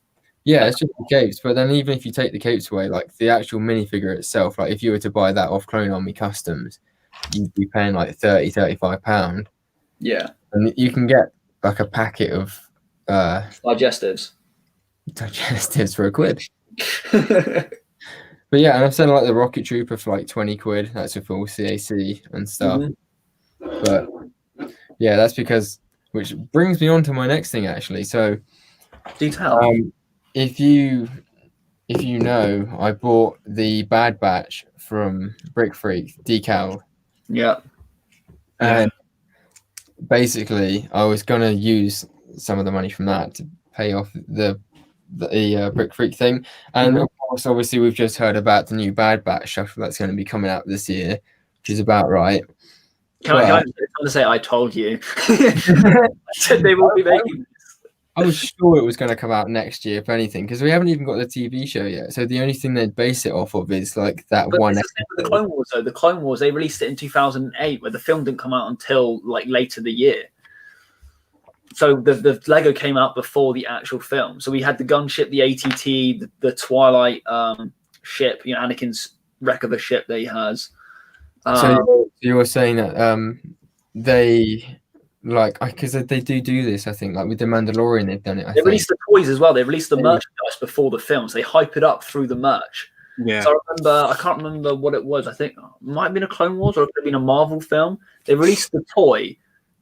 Yeah, it's just the capes. But then even if you take the capes away, like the actual minifigure itself, like if you were to buy that off Clone Army Customs, you'd be paying like £30-35. Yeah. And you can get like a packet of digestives for £1. But yeah, and I'm selling like the Rocket Trooper for like 20 quid. That's with full CAC and stuff. Mm-hmm. But yeah, that's because, which brings me on to my next thing actually. So detail. If you know, I bought the Bad Batch from Brick Freak decal. Yeah. And basically, I was gonna use some of the money from that to pay off the Brick Freak thing. And of course, obviously, we've just heard about the new Bad Batch shuffle that's going to be coming out this year, which is about right. Can I say I told you? I said they will be making. I was sure it was going to come out next year, if anything, because we haven't even got the TV show yet. So the only thing they'd base it off of is like that one. The Clone Wars, though. The Clone Wars, they released it in 2008, where the film didn't come out until like later the year. So the Lego came out before the actual film. So we had the gunship, the ATT, the Twilight ship, Anakin's wreck of a ship that he has. So you were saying that they. Like, because they do this, I think, like with the Mandalorian, they've done it. They released the toys as well. They released the merchandise before the films. They hype it up through the merch. Yeah. So I can't remember what it was. I think it might have been a Clone Wars or it could have been a Marvel film. They released the toy,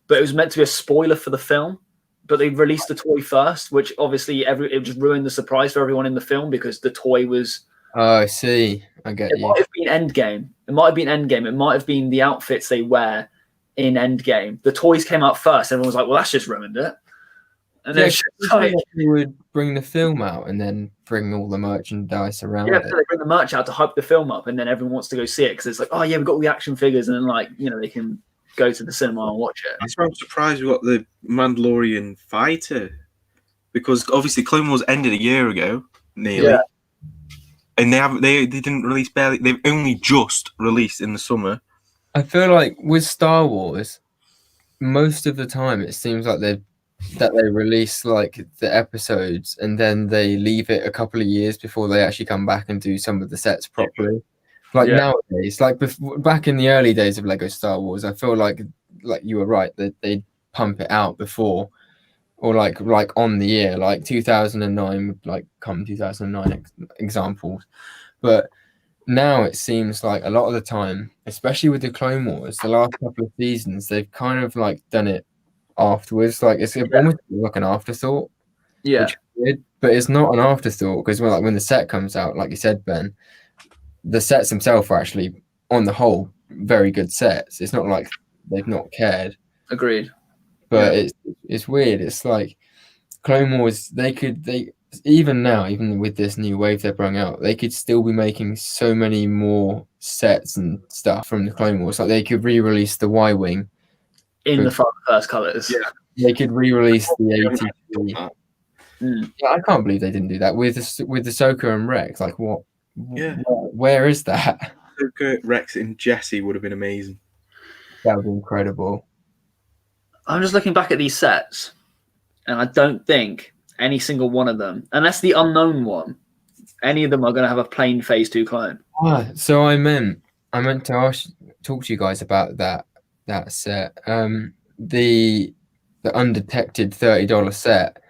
but it was meant to be a spoiler for the film. But they released the toy first, which obviously it just ruined the surprise for everyone in the film because the toy was. Oh, I see. I get you. It might have been Endgame. It might have been the outfits they wear in Endgame. The toys came out first. Everyone was like, well, that's just ruined it. And then they would bring the film out and then bring all the merchandise around it. They bring the merch out to hype the film up, and then everyone wants to go see it because it's like, oh yeah, we've got all the action figures, and then like, they can go to the cinema and watch it. That's why I'm surprised we got the Mandalorian fighter, because obviously Clone Wars ended a year ago, nearly. Yeah. And they didn't release barely. They've only just released in the summer. I feel like with Star Wars, most of the time it seems like they release like the episodes and then they leave it a couple of years before they actually come back and do some of the sets properly. Like nowadays, like back in the early days of Lego Star Wars, I feel like you were right that they'd pump it out before, or like on the year, like 2009 would like come 2009 examples, but. Now it seems like a lot of the time, especially with the Clone Wars, the last couple of seasons, they've kind of like done it afterwards. Like it's almost like an afterthought. Yeah. But it's not an afterthought because when the set comes out, like you said, Ben, the sets themselves are actually, on the whole, very good sets. It's not like they've not cared. Agreed. But it's weird. It's like Clone Wars, even now, even with this new wave they're bringing out, they could still be making so many more sets and stuff from the Clone Wars. Like they could re-release the Y-Wing in the first colours. Yeah, they could re-release the ATT. Yeah, I can't believe they didn't do that with Ahsoka and Rex. Like what? Yeah, where is that? Ahsoka, Rex, and Jesse would have been amazing. That would be incredible. I'm just looking back at these sets, and I don't think any single one of them, unless the unknown one, any of them are going to have a plain Phase 2 clone. So I meant to talk to you guys about that set. The undetected $30 set.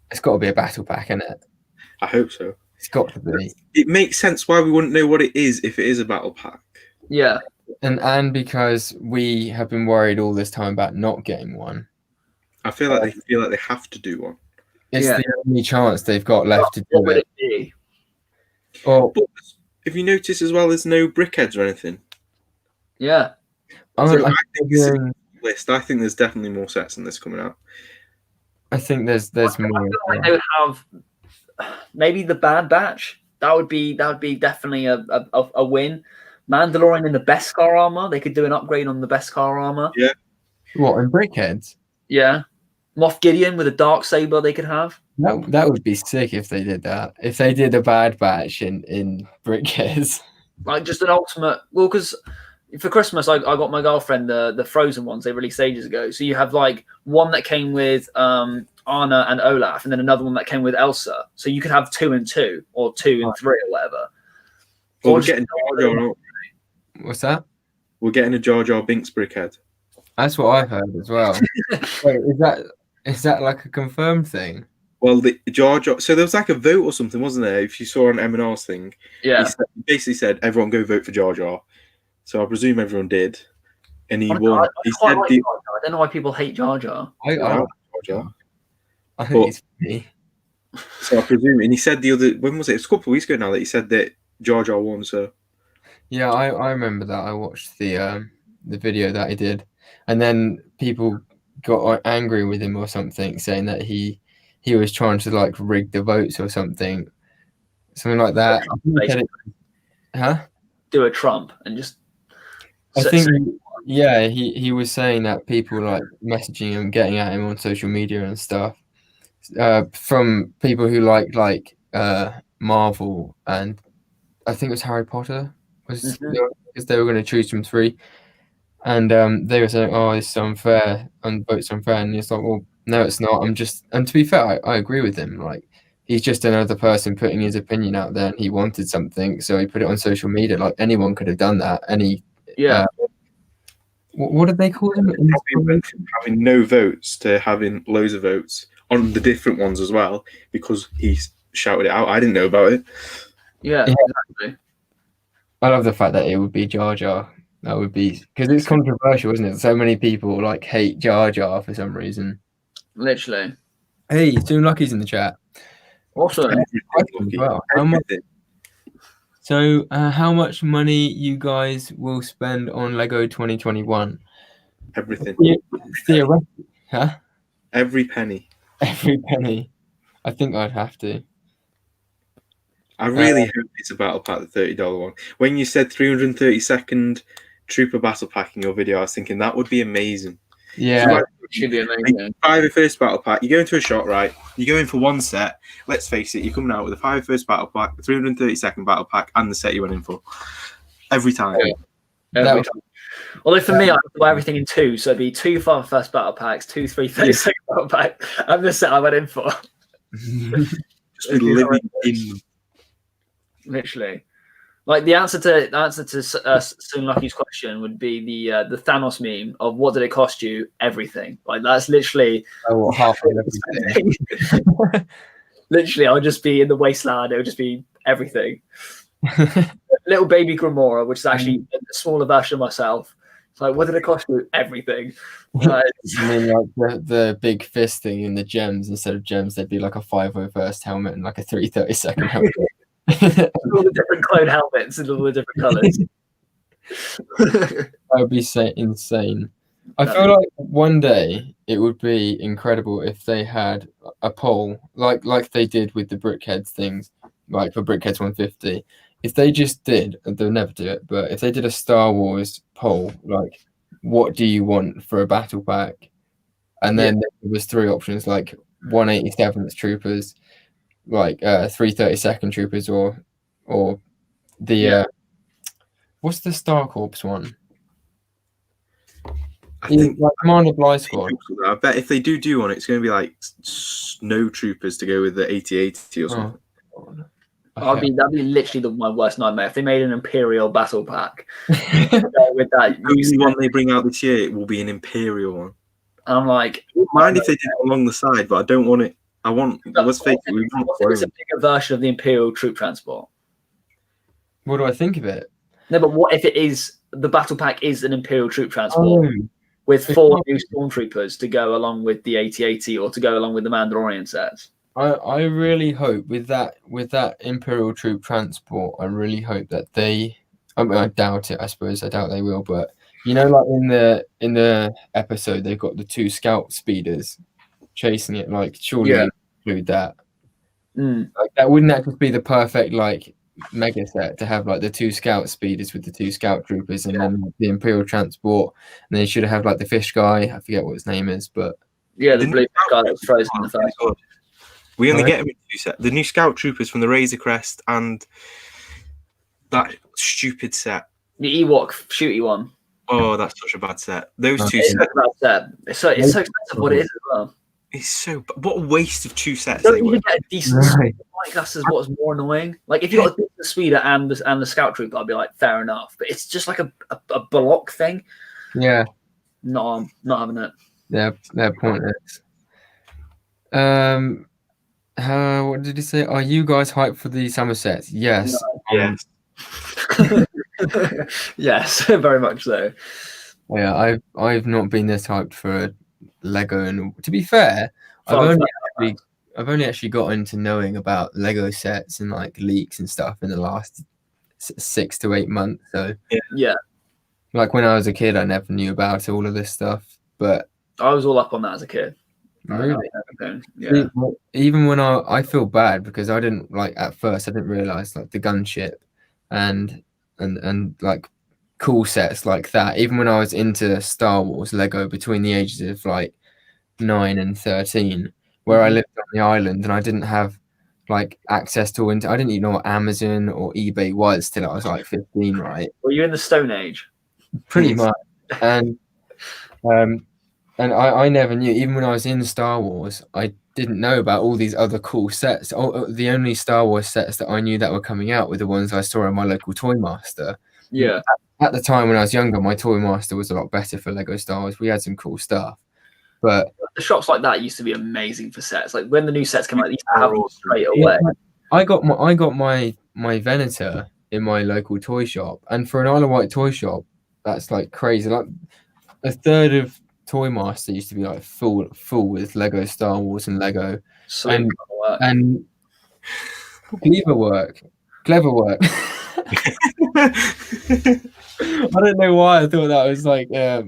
It's got to be a battle pack, isn't it? I hope so. It's got to be. It makes sense why we wouldn't know what it is if it is a battle pack. Yeah. And because we have been worried all this time about not getting one. I feel like they have to do one. It's the only chance they've got left to do What would it. it be? Or But if you notice as well, there's no brickheads or anything. Yeah. I So I think it's think, a good list. I think there's definitely more sets than this coming out. I think there's I more. feel like they would have maybe the Bad Batch. That would be definitely a win. Mandalorian in the Beskar armor. They could do an upgrade on the Beskar armor. Yeah. What, in brickheads? Yeah. Moff Gideon with a dark saber they could have. That would be sick if they did that. If they did a Bad Batch in brickheads. Like just an ultimate. Well, because for Christmas I got my girlfriend the Frozen ones they released ages ago. So you have like one that came with Anna and Olaf, and then another one that came with Elsa. So you could have 2 and 2, or 2 and 3, or whatever. Well, we're getting Jar Jar. What's that? We're getting a Jar Jar Binks brickhead. That's what I heard as well. Wait, is that like a confirmed thing? Well, the Jar Jar. So there was like a vote or something, wasn't there? If you saw on M&R's thing, Yeah. he basically said everyone go vote for Jar Jar. So I presume everyone did, and he won. I quite like Jar Jar. I don't know why people hate Jar Jar. I Jar Jar. I think it's funny. So I presume, and he said when was it? It was a couple of weeks ago now that he said that Jar Jar won. So Yeah, I remember that. I watched the video that he did, and then people got angry with him or something, saying that he was trying to like rig the votes or something like that. Huh? Do a Trump and just. I think, yeah, he was saying that people like messaging him, getting at him on social media and stuff, from people who like Marvel, and I think it was Harry Potter, because they were going to choose from 3, and they were saying, "Oh, this is unfair, and votes unfair," and he's like, "Well, no, it's not. And to be fair, I agree with him. Like, he's just another person putting his opinion out there, and he wanted something, so he put it on social media. Like anyone could have done that. What did they call him? Having no votes to having loads of votes on the different ones as well, because he shouted it out. I didn't know about it. Yeah, exactly. I love the fact that it would be Jar Jar. That would be, because it's controversial, isn't it? So many people like hate Jar Jar for some reason. Literally. Hey, Soon Lucky's in the chat. Also, well, how much money you guys will spend on Lego 2021? Everything. Theoretically, huh? Every penny. Every penny. I think I'd have to. I really hope it's a battle pack, the $30 one. When you said 332nd Trooper battle pack in your video, I was thinking that would be amazing. Yeah, it should be amazing. 501st battle pack. You go into a shot, right? You go in for one set. Let's face it, you're coming out with a 501st battle pack, the 332nd battle pack, and the set you went in for. Every time. Every time. Although for me, I have to buy everything in 2, so it'd be 2 501st battle packs, 2 332nd battle pack, and the set I went in for. Just be living in. Literally. Like the answer to Soon Lucky's question would be the Thanos meme of what did it cost you? Everything. Like that's literally half of everything. Literally, I'll just be in the wasteland. It would just be everything. Little baby Gamora, which is actually a smaller version of myself. It's like, what did it cost you? Everything. I mean, like the big fist thing in the gems, instead of gems, they'd be like a 501st helmet and like a 332nd helmet. All the different clone helmets and all the different colours. That would be insane. I feel like one day it would be incredible if they had a poll like they did with the Brickheads things, like for Brickheads 150. If they just did, they'll never do it, but if they did a Star Wars poll, like, what do you want for a battle pack? And then there was 3 options, like 187th Troopers, like 332nd Troopers, or the what's the Star Corps one? I think like Commander Bly Squad. I bet if they do one, it's going to be like snow troopers to go with the 8080 or something. Okay. That'd be literally my worst nightmare if they made an Imperial battle pack. With that, the only one they bring out this year, it will be an Imperial one. I'm like, I don't mind if they did it along the side, but I don't want it. Let's face it, we want What if it's a bigger version of the Imperial troop transport? What do I think of it? No, but what if it is the battle pack is an Imperial troop transport with 4 new stormtroopers to go along with the AT-AT or to go along with the Mandalorian sets? I really hope with that Imperial troop transport, I really hope that I doubt it, I suppose. I doubt they will, but like in the episode they've got the 2 scout speeders chasing it, like surely you include that. Like that wouldn't that just be the perfect like mega set to have like the 2 scout speeders with the 2 scout troopers and then the Imperial transport, and then you should have like the fish guy, I forget what his name is, but the blue guy that was frozen in the first one. We only get him in 2 sets. The new scout troopers from the Razor Crest and that stupid set. The Ewok shooty one. Oh, that's such a bad set. Those 2 it's sets. It's so expensive what it is as well. It's so what a waste of 2 sets. Don't even get a decent speeder. Like that's what's more annoying. Like if you got a decent speeder and the scout troop, I'd be like fair enough. But it's just like a block thing. Yeah. No, not having it. Yeah, they're pointless. What did he say? Are you guys hyped for the summer sets? Yes. No. Yes. Yes, very much so. Yeah, I've not been this hyped for Lego, and to be fair, I've only actually got into knowing about Lego sets and like leaks and stuff in the last 6 to 8 months. So yeah, like when I was a kid, I never knew about all of this stuff, but I was all up on that as a kid. Really? Yeah. Even when I feel bad because I didn't like at first I didn't realize like the gunship and like cool sets like that. Even when I was into Star Wars Lego between the ages of like 9 and 13, where I lived on the island and I didn't have like access to I didn't even know what Amazon or eBay was till I was like 15, right? Well, you're in the Stone Age. Pretty much. And I never knew, even when I was in Star Wars, I didn't know about all these other cool sets. The only Star Wars sets that I knew that were coming out were the ones I saw in my local Toy Master. Yeah. At the time when I was younger, my Toy Master was a lot better for Lego Star Wars. We had some cool stuff. But the shops like that used to be amazing for sets. Like when the new sets come out, they used to have them straight away. I got my Venator in my local toy shop, and for an Isle of Wight toy shop, that's like crazy. Like a third of Toy Master used to be like full with Lego Star Wars and Lego and clever work. I don't know why I thought that was like a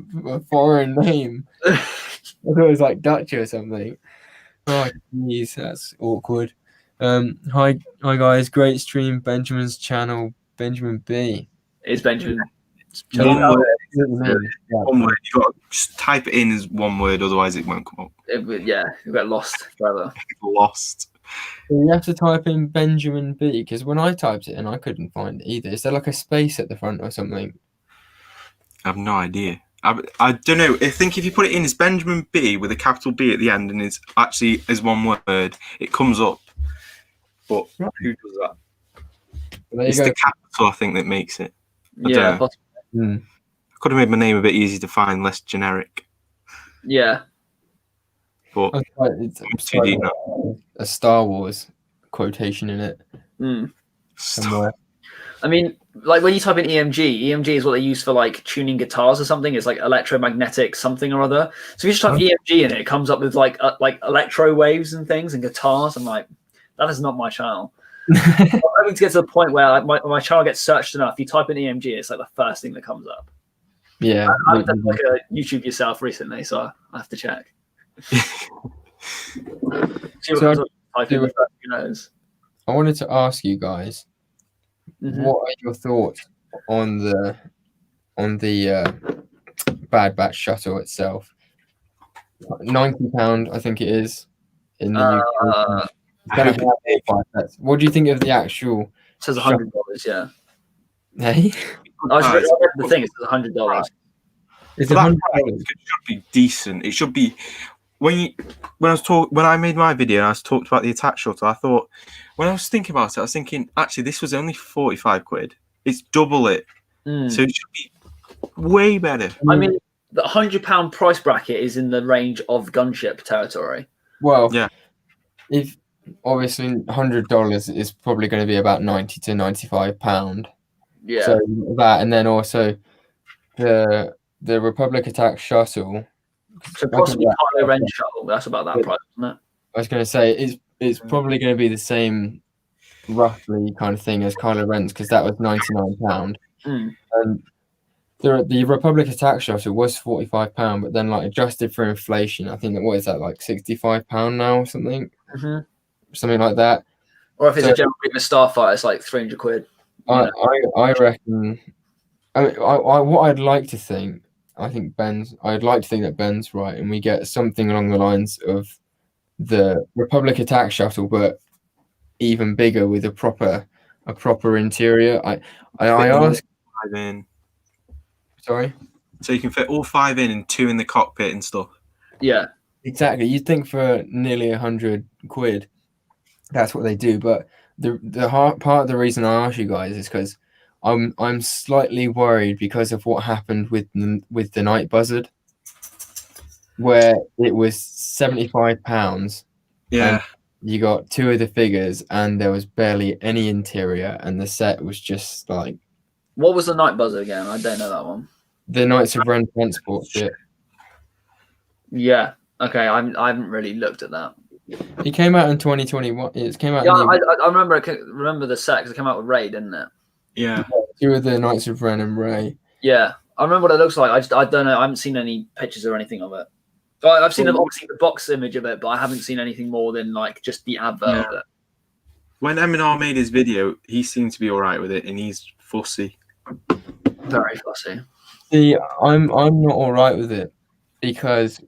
foreign name. I thought it was like Dutch or something. Oh, jeez, that's awkward. Hi guys, great stream. Benjamin's channel, Benjamin B. Is Benjamin? One word. One word. You got to just type it in as one word, otherwise it won't come up. You get lost forever. Lost. You have to type in Benjamin B because when I typed it in, I couldn't find it either. Is there like a space at the front or something? I have no idea. I don't know. I think if you put it in as Benjamin B with a capital B at the end and it's actually as one word, it comes up. But who does that? It's the capital, I think, that makes it. I could have made my name a bit easy to find, less generic. Yeah. But it's too deep now. A Star Wars quotation in it. Somewhere. I mean, like when you type in EMG is what they use for like tuning guitars or something. It's like electromagnetic something or other. So if you just type EMG in it, it comes up with like electro waves and things and guitars. I'm like, that is not my channel. I'm hoping to get to the point where like, my channel gets searched enough. You type in EMG, it's like the first thing that comes up. Yeah. I've done like a YouTube yourself recently, so I have to check. I wanted to ask you guys, what are your thoughts on the Bad Batch shuttle itself? £90, I think it is. In the UK. What do you think of the actual? It says $100. Yeah. Hey. The thing it says $100. Is it $100? It should be decent. It should be. When I made my video and I was talked about the attach shuttle, I thought when I was thinking about it, I was thinking actually this was only 45 quid. It's double it, so it should be way better. I mean, the £100 price bracket is in the range of gunship territory. Well, yeah. if obviously $100 is probably going to be about £90 to £95. Yeah. So that, and then also the Republic Attack shuttle. So possibly Kylo Ren shuttle. That's about that price, isn't it? I was going to say it's probably going to be the same roughly kind of thing as Kylo Ren's, because that was £99. And the Republic Attack shuttle was £45, but then like adjusted for inflation, I think what is that, like £65 now or something, something like that. Or if it's a general Starfighter, it's like £300. I reckon. I mean, what I'd like to think, I'd like to think that Ben's right, and we get something along the lines of the Republic Attack shuttle, but even bigger with a proper interior. I ask. 5 in. Sorry. So you can fit all 5 in and 2 in the cockpit and stuff. Yeah. Exactly. You'd think for nearly £100, that's what they do. But the hard part of the reason I ask you guys is because I'm slightly worried because of what happened with the Night Buzzard, where it was £75. Yeah. You got 2 of the figures, and there was barely any interior, and the set was just like. What was the Night Buzzard again? I don't know that one. The Knights of Ren transport ship. Yeah. Okay. I haven't really looked at that. It came out in 2021. It came out. Yeah, I remember the set because it came out with Rey, didn't it? Yeah. 2 of the Knights of Ren and Rey. Yeah, I remember what it looks like. I don't know. I haven't seen any pictures or anything of it. I've seen obviously the box image of it, but I haven't seen anything more than like just the advert of it. When M&R made his video, he seemed to be all right with it, and he's fussy. Very fussy. See, I'm not all right with it, because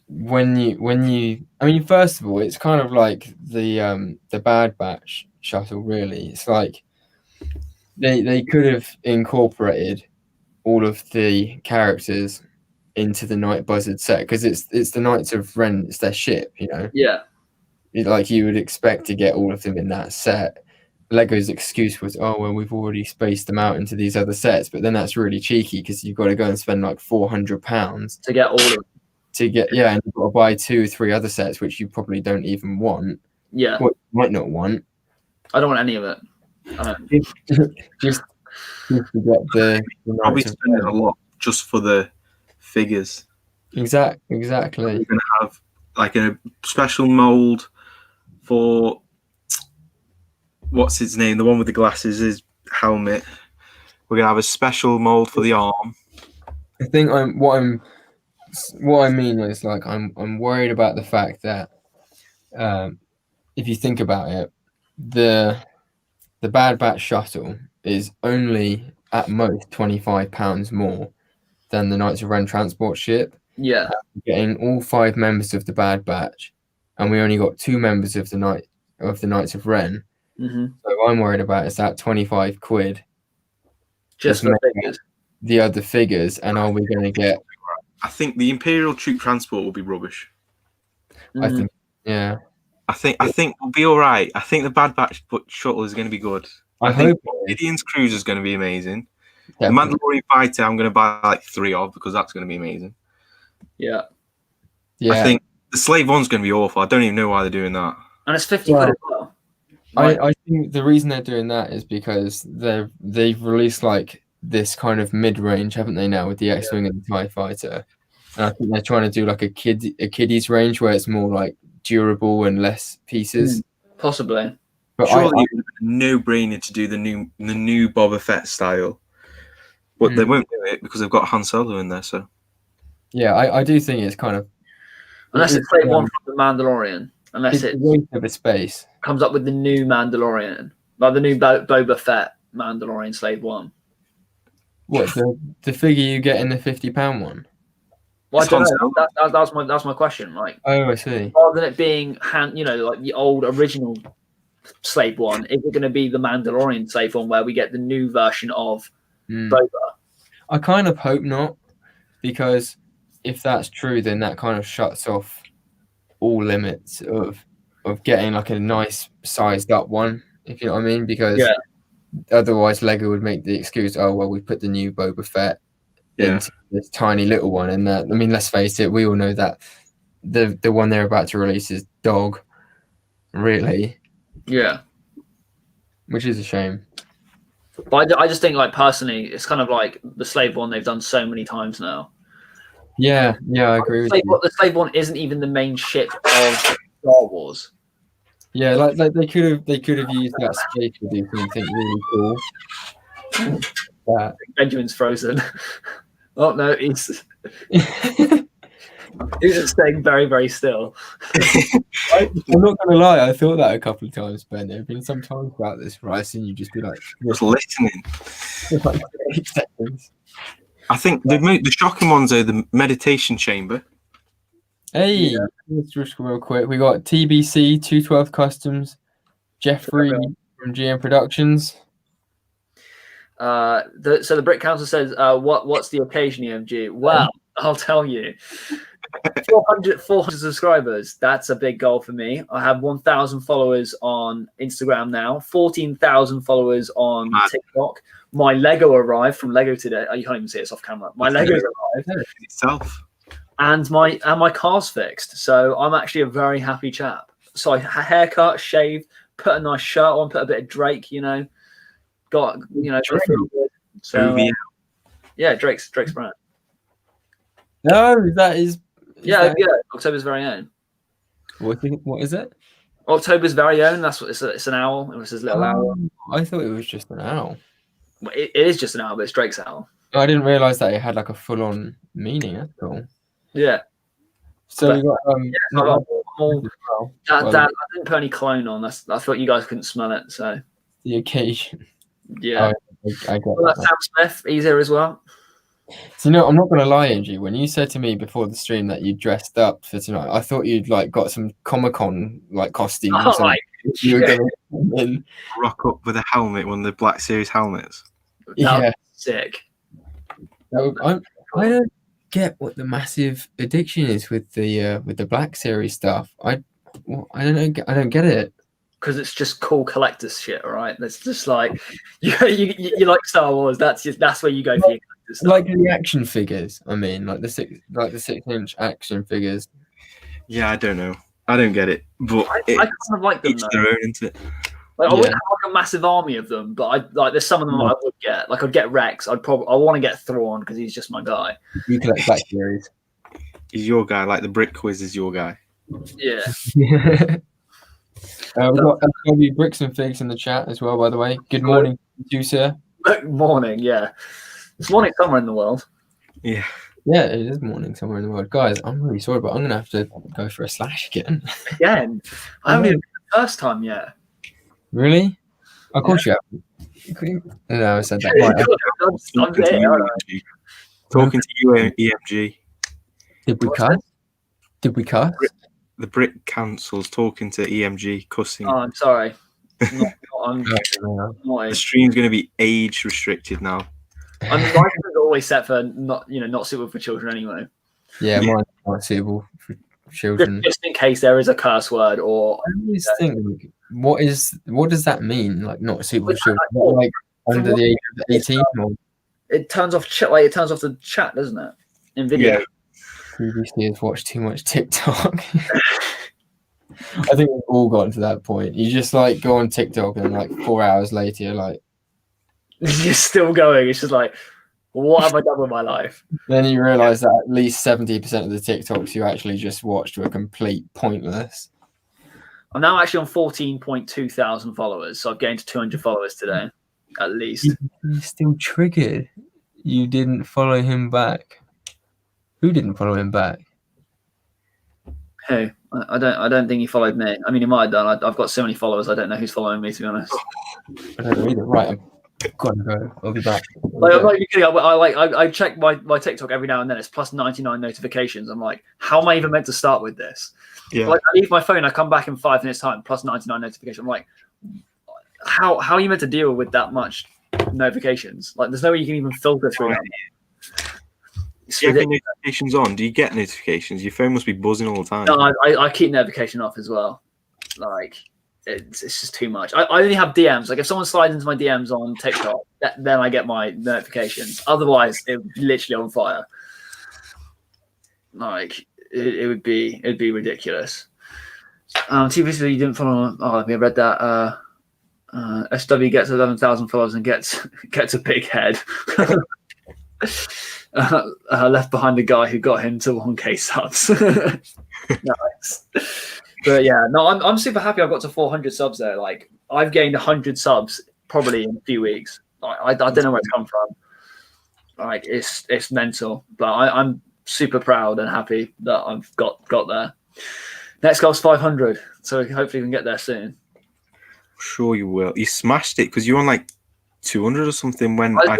when you I mean, first of all, it's kind of like the Bad Batch shuttle. Really, it's like they could have incorporated all of the characters into the Night Buzzard set, because it's the Knights of Ren, it's their ship, you know. Yeah. Like you would expect to get all of them in that set. Lego's excuse was, oh well, we've already spaced them out into these other sets, but then that's really cheeky because you've got to go and spend like £400 to get all of them. And you've got to buy 2 or 3 other sets which you probably don't even want. Yeah. What you might not want. I don't want any of it. Just to get the probably spending a lot just for the figures. Exactly. We're going to have like a special mold for what's his name, the one with the glasses, his helmet. We're going to have a special mold for the arm. I think what I mean is, like, I'm worried about the fact that if you think about it, the Bad Batch shuttle is only at most £25 more than the Knights of Ren transport ship. Yeah. Getting all 5 members of the Bad Batch, and we only got 2 members of the Knights of Ren. Mm-hmm. So what I'm worried about is that £25 just for figures. The other figures, and are we going to get? I think the Imperial troop transport will be rubbish. I think, yeah. I think we'll be all right. I think the Bad Batch shuttle is going to be good. I think Gideon's cruiser is going to be amazing. Definitely. The Mandalorian fighter, I'm going to buy like 3 of, because that's going to be amazing. Yeah. I think the Slave One's going to be awful. I don't even know why they're doing that. And it's £50 as well. I think the reason they're doing that is because they've released like this kind of mid-range, haven't they, now, with the X-Wing and the TIE Fighter. And I think they're trying to do like a kiddies range where it's more like durable and less pieces. Possibly. But surely it would be a no-brainer to do the new Boba Fett style. But they won't do it because they've got Han Solo in there, so. Yeah, I do think it's kind of... Unless it's Slave One from the Mandalorian. Unless it of a space comes up with the new Mandalorian. Like the new Boba Fett Mandalorian Slave One. What, the figure you get in the £50 one? Well, I don't know. That's my question. Like, oh, I see. Rather than it being like the old original Slave One, is it going to be the Mandalorian Slave One where we get the new version of Boba? I kind of hope not, because if that's true, then that kind of shuts off all limits of getting like a nice sized up one, if you know what I mean. Because otherwise, Lego would make the excuse, oh well, we put the new Boba Fett into this tiny little one, and that, I mean, let's face it, we all know that the one they're about to release is dog. really, Yeah. which is a shame. But I just think, like, personally, it's kind of like the Slave one they've done so many times now. Yeah, I agree with you. The Slave one isn't even the main ship of Star Wars. Yeah, like they could have used that space to do something really cool. Benjamin's frozen. Oh no, he's just staying very, very still. I'm not gonna lie, I thought that a couple of times, Ben. There have been some times about this, right? And you just be like, just listening. Like 8 seconds. I think the shocking ones are the meditation chamber. Hey, let's just real quick. We got TBC 212 Customs, Jeffrey from GM Productions. So the Brick Council says, what's the occasion, EMG? Well, I'll tell you. 400 subscribers. That's a big goal for me. I have 1,000 followers on Instagram now, 14,000 followers on TikTok. My Lego arrived from Lego today. Oh, you can't even see it off camera. My Lego's arrived itself. And my car's fixed. So I'm actually a very happy chap. So I haircut, shaved, put a nice shirt on, put a bit of Drake, got, so yeah, Drake's brand. No, that is yeah, October's very own. What is it? October's very own. That's what it's an owl. It was his little owl. I thought it was just an owl. It is just an owl, but it's Drake's owl. I didn't realize that it had like a full-on meaning. That's cool. Yeah. So we got I didn't put any clone on. I thought you guys couldn't smell it. So the occasion. Yeah. I got that. Sam Smith. He's here as well. So I'm not gonna lie, Angie. When you said to me before the stream that you dressed up for tonight, I thought you'd like got some Comic-Con like costumes. Oh, you were gonna rock up with a helmet, one of the Black Series helmets. Yeah, sick. I don't get what the massive addiction is with the Black Series stuff. I don't get it. Because it's just cool collector's shit, right? That's just like you like Star Wars. That's where you go for your collector's stuff. Like the action figures. I mean, like the 6-inch action figures. Yeah, I don't know. I don't get it, but I kind of like them. Each their own, isn't it? Like, I wouldn't have like a massive army of them, but there's some of them I would get. Like I'd get Rex. I want to get Thrawn because he's just my guy. You collect Black Series. He's your guy. Like the Brick Quiz is your guy. Yeah. We've got Bricks and Figs in the chat as well, by the way. Good morning to you, sir. Good morning, yeah. It's morning somewhere in the world. Yeah. Yeah, it is morning somewhere in the world. Guys, I'm really sorry, but I'm going to have to go for a slash again. Again? I haven't even been the first time yet. Really? Of course you have. No, I said that. Right. Talking to you, EMG. Did we cuss? The Brick Council's talking to EMG, cussing. Oh, I'm sorry. The stream's going to be age restricted now. I mean, mine is always set for not suitable for children anyway. Yeah, mine's not suitable for children. Just in case there is a curse word or. I always think, what does that mean? Like not suitable for children? Like under the age of 18? Or? It turns off it turns off the chat, doesn't it? In video. Yeah. Previously has watched too much TikTok. I think we've all gotten to that point. You just like go on TikTok and like 4 hours later you're like you're still going. It's just like, what have I done with my life? Then you realise that at least 70% of the TikToks you actually just watched were complete pointless. I'm now actually on 14.2 thousand followers, so I've gained to 200 followers today, at least. He's still triggered. You didn't follow him back. Who didn't follow him back? Who? I don't think he followed me. I mean, he might have done. I've got so many followers. I don't know who's following me, to be honest. I don't know either. Right, I've got to go. I'll be back. Like, I'm not even kidding. I check my TikTok every now and then. It's plus 99 notifications. I'm like, how am I even meant to start with this? Yeah. Like, I leave my phone. I come back in 5 minutes time. Plus 99 notifications. I'm like, how are you meant to deal with that much notifications? Like, there's no way you can even filter through that. Do you have notifications on? Do you get notifications? Your phone must be buzzing all the time. No, I keep notification off as well. Like, it's just too much. I only have DMs. Like, if someone slides into my DMs on TikTok, then I get my notifications. Otherwise, it's literally on fire. Like, it'd be ridiculous. TBC, you didn't follow. Oh, I read that. SW gets 11,000 followers and gets a big head. Left behind the guy who got him to 1K subs. Nice. But yeah, no, I'm super happy. I've got to 400 subs there. Like I've gained 100 subs probably in a few weeks. I don't know where it's come from. Like it's mental, but I'm super proud and happy that I've got there. Next goal's 500, so hopefully we can get there soon. Sure you will. You smashed it because you're on like 200 or something when I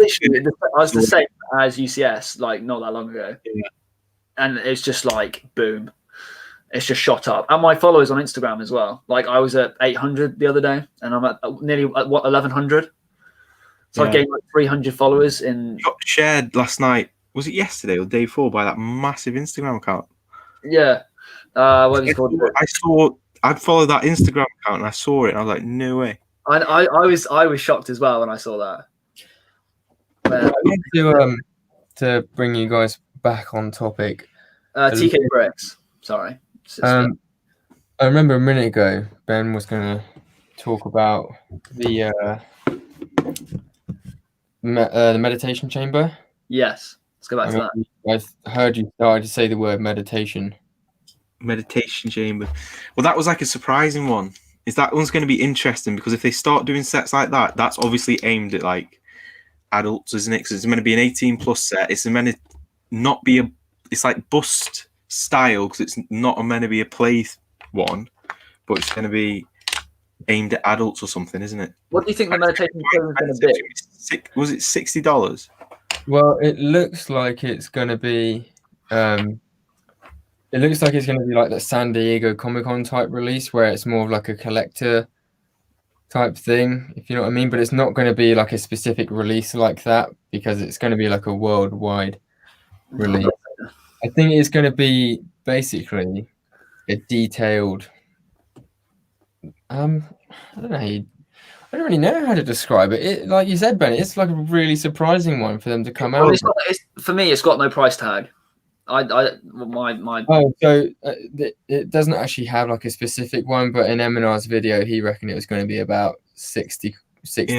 was the same as UCS like not that long ago. Yeah. And it's just like boom. It's just shot up. And my followers on Instagram as well. Like I was at 800 the other day and I'm at nearly 1,100. So I gained like 300 followers in. You got shared last night. Was it yesterday or day 4 by that massive Instagram account? Yeah. What is it called? I followed that Instagram account and I saw it and I was like, no way. I was shocked as well when I saw that. I want to bring you guys back on topic. TK Bricks. Sorry. I remember a minute ago Ben was going to talk about the meditation chamber. Yes. Let's go back to that. I heard you started to say the word meditation. Meditation chamber. Well, that was like a surprising one. Is that one's going to be interesting because if they start doing sets like that, that's obviously aimed at like adults, isn't it? Because it's meant to be an 18+ set. It's meant to not be it's like bust style because it's not meant to be a play one, but it's going to be aimed at adults or something, isn't it? What do you think the meditation chamber is going to be? Was it $60? Well, it looks like it's going to be. It looks like it's going to be like the San Diego Comic-Con type release where it's more of like a collector type thing, if you know what I mean. But it's not going to be like a specific release like that because it's going to be like a worldwide release. I think it's going to be basically a detailed. I don't know. I don't really know how to describe it. It, like you said, Ben, it's like a really surprising one for them to come out. For me, it's got no price tag. So it doesn't actually have like a specific one, but in M&R's video, he reckoned it was going to be about 60 bucks.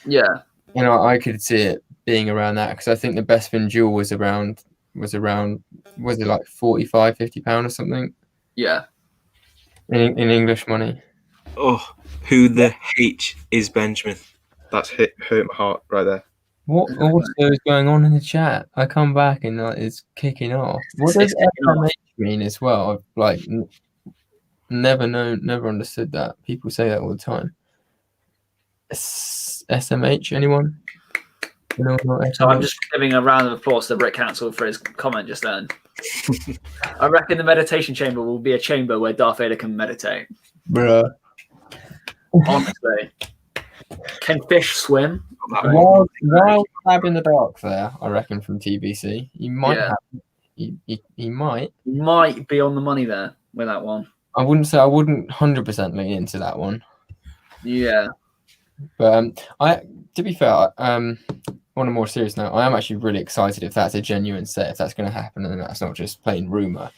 Yeah. And I could see it being around that because I think the Bespin Jewel was it like 45, 50 pound or something? Yeah. In English money. Oh, who the H is Benjamin? That's hurt my heart right there. What also is going on in the chat? I come back and it's kicking off. What does SMH mean as well? I've like never understood that. People say that all the time. SMH, anyone? So I'm just giving a round of applause to Brick Council for his comment just then. I reckon the meditation chamber will be a chamber where Darth Vader can meditate. Bruh. Honestly. Can fish swim? While Stab in the Dark there, I reckon from TBC. You might have he might. You might be on the money there with that one. I wouldn't 100% lean into that one. Yeah. But to be fair, on a more serious note, I am actually really excited if that's a genuine set, if that's going to happen, and that's not just plain rumor.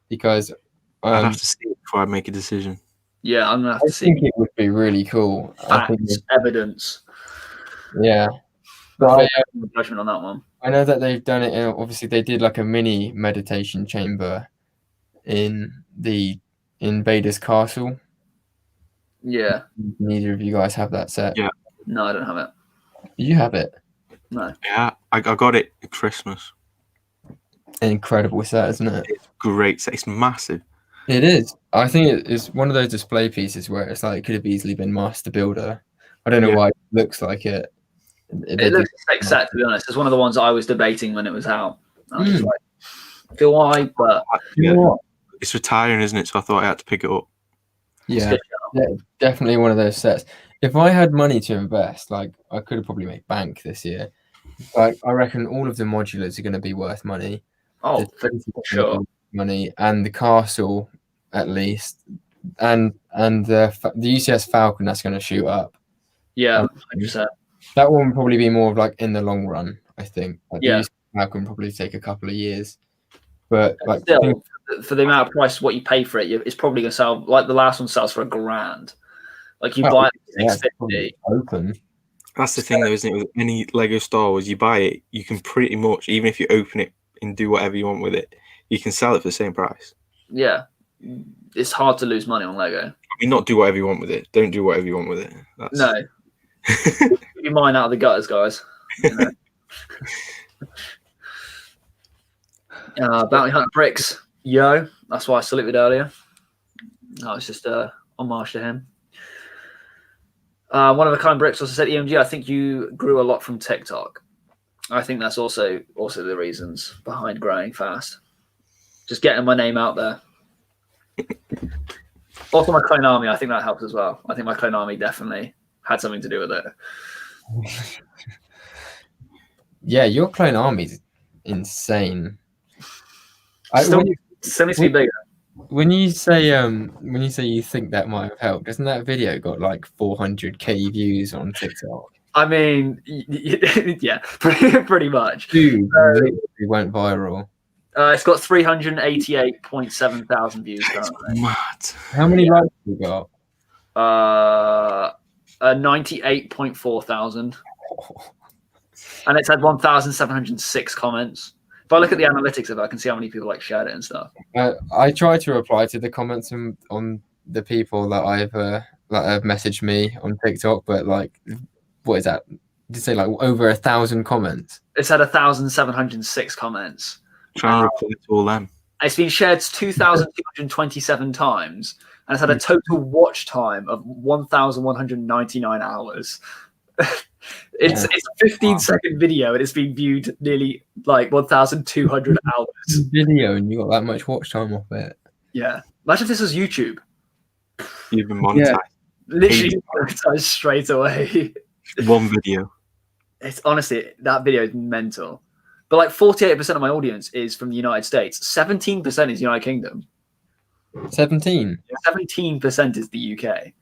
Because I'd have to see it before I make a decision. Yeah, I'm gonna have to see. I think it would be really cool. Facts, evidence. Yeah. But judgment on that one. I know that they've done it. Obviously, they did like a mini meditation chamber in Vader's castle. Yeah. Neither of you guys have that set. Yeah. No, I don't have it. You have it. No. Yeah, I got it at Christmas. An incredible set, isn't it? It's great set. It's massive. It is. I think it's one of those display pieces where it's like it could have easily been Master Builder. I don't know why it looks like it. It looks a sick set, to be honest. It's one of the ones I was debating when it was out. I was just like, feel why, but it's retiring, isn't it? So I thought I had to pick it up. Yeah, definitely one of those sets. If I had money to invest, like I could have probably made bank this year. Like I reckon all of the modulars are going to be worth money. Oh, for sure. Money and the castle at least, and the UCS Falcon that's going to shoot up. Yeah, 100%. That one will probably be more of like in the long run. I think. Like the UCS Falcon probably take a couple of years, but like still, for the amount of price what you pay for it, it's probably gonna sell like the last one sells for $1,000. Like you buy it at $650. Open. That's the thing, though, isn't it? With any Lego Star Wars, you buy it, you can pretty much, even if you open it and do whatever you want with it, you can sell it for the same price. Yeah, it's hard to lose money on Lego. I mean, not do whatever you want with it. Don't do whatever you want with it. No. Keep your mind out of the gutters, guys. You know? Bounty Hunter Bricks. Yo. That's why I saluted earlier. I was just homage to him. One of a kind Bricks also said, EMG, I think you grew a lot from TikTok. I think that's also the reasons behind growing fast. Just getting my name out there. Also, my clone army, I think that helps as well. I think my clone army definitely had something to do with it. Yeah, your clone army's insane. Still needs to be bigger. When you say you think that might have helped, doesn't that video got like 400k views on TikTok? I mean, yeah, pretty much. Dude, literally went viral. It's got 388.7 thousand views. Mad. How many likes have you got? 98.4 thousand. And it's had 1,706 comments. If I look at the analytics of it, I can see how many people like shared it and stuff. I try to reply to the comments on the people that have messaged me on TikTok, but like, what is that? Did you say like over 1,000 comments? It's had 1,706 comments. Try and reply to all them. It's been shared 2,227 times, and it's had a total watch time of 1,199 hours. It's a 15-second video, and it's been viewed nearly like 1,200 hours. Video, and you got that much watch time off it. Yeah. Imagine if this was YouTube. You've been monetized. Yeah. Literally monetized straight away. One video. It's honestly, that video is mental. But like 48% of my audience is from the United States. 17% is United Kingdom. 17? 17% is the UK.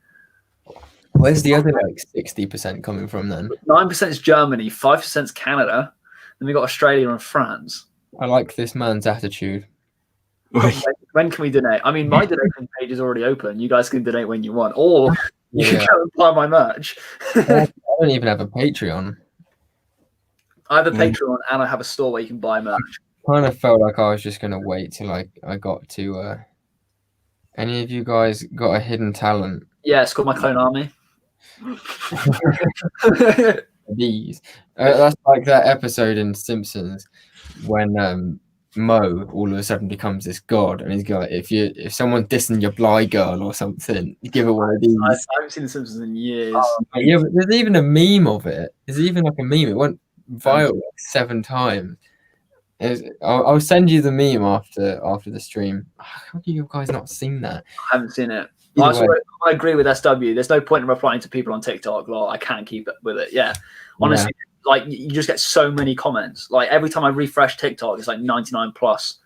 Where's the other like 60% coming from then? 9% is Germany, 5% is Canada, then we got Australia and France. I like this man's attitude. When can we donate? I mean, my donation page is already open. You guys can donate when you want, or you can go and buy my merch. I don't even have a Patreon. I have a Patreon and I have a store where you can buy merch. Kind of felt like I was just gonna wait till I got to. Any of you guys got a hidden talent? Yeah, it's called my clone army. These. That's like that episode in Simpsons when Mo all of a sudden becomes this god, and he's got if someone's dissing your Bly girl or something, you give it one of these. I haven't seen The Simpsons in years. Yeah, but there's even a meme of it. There's even like a meme. It went viral like 7 times. I'll send you the meme after the stream. How have you guys not seen that? I haven't seen it. I agree with SW. There's no point in replying to people on TikTok. Like, I can't keep it with it. Yeah, honestly, like you just get so many comments. Like every time I refresh TikTok, it's like 99 plus.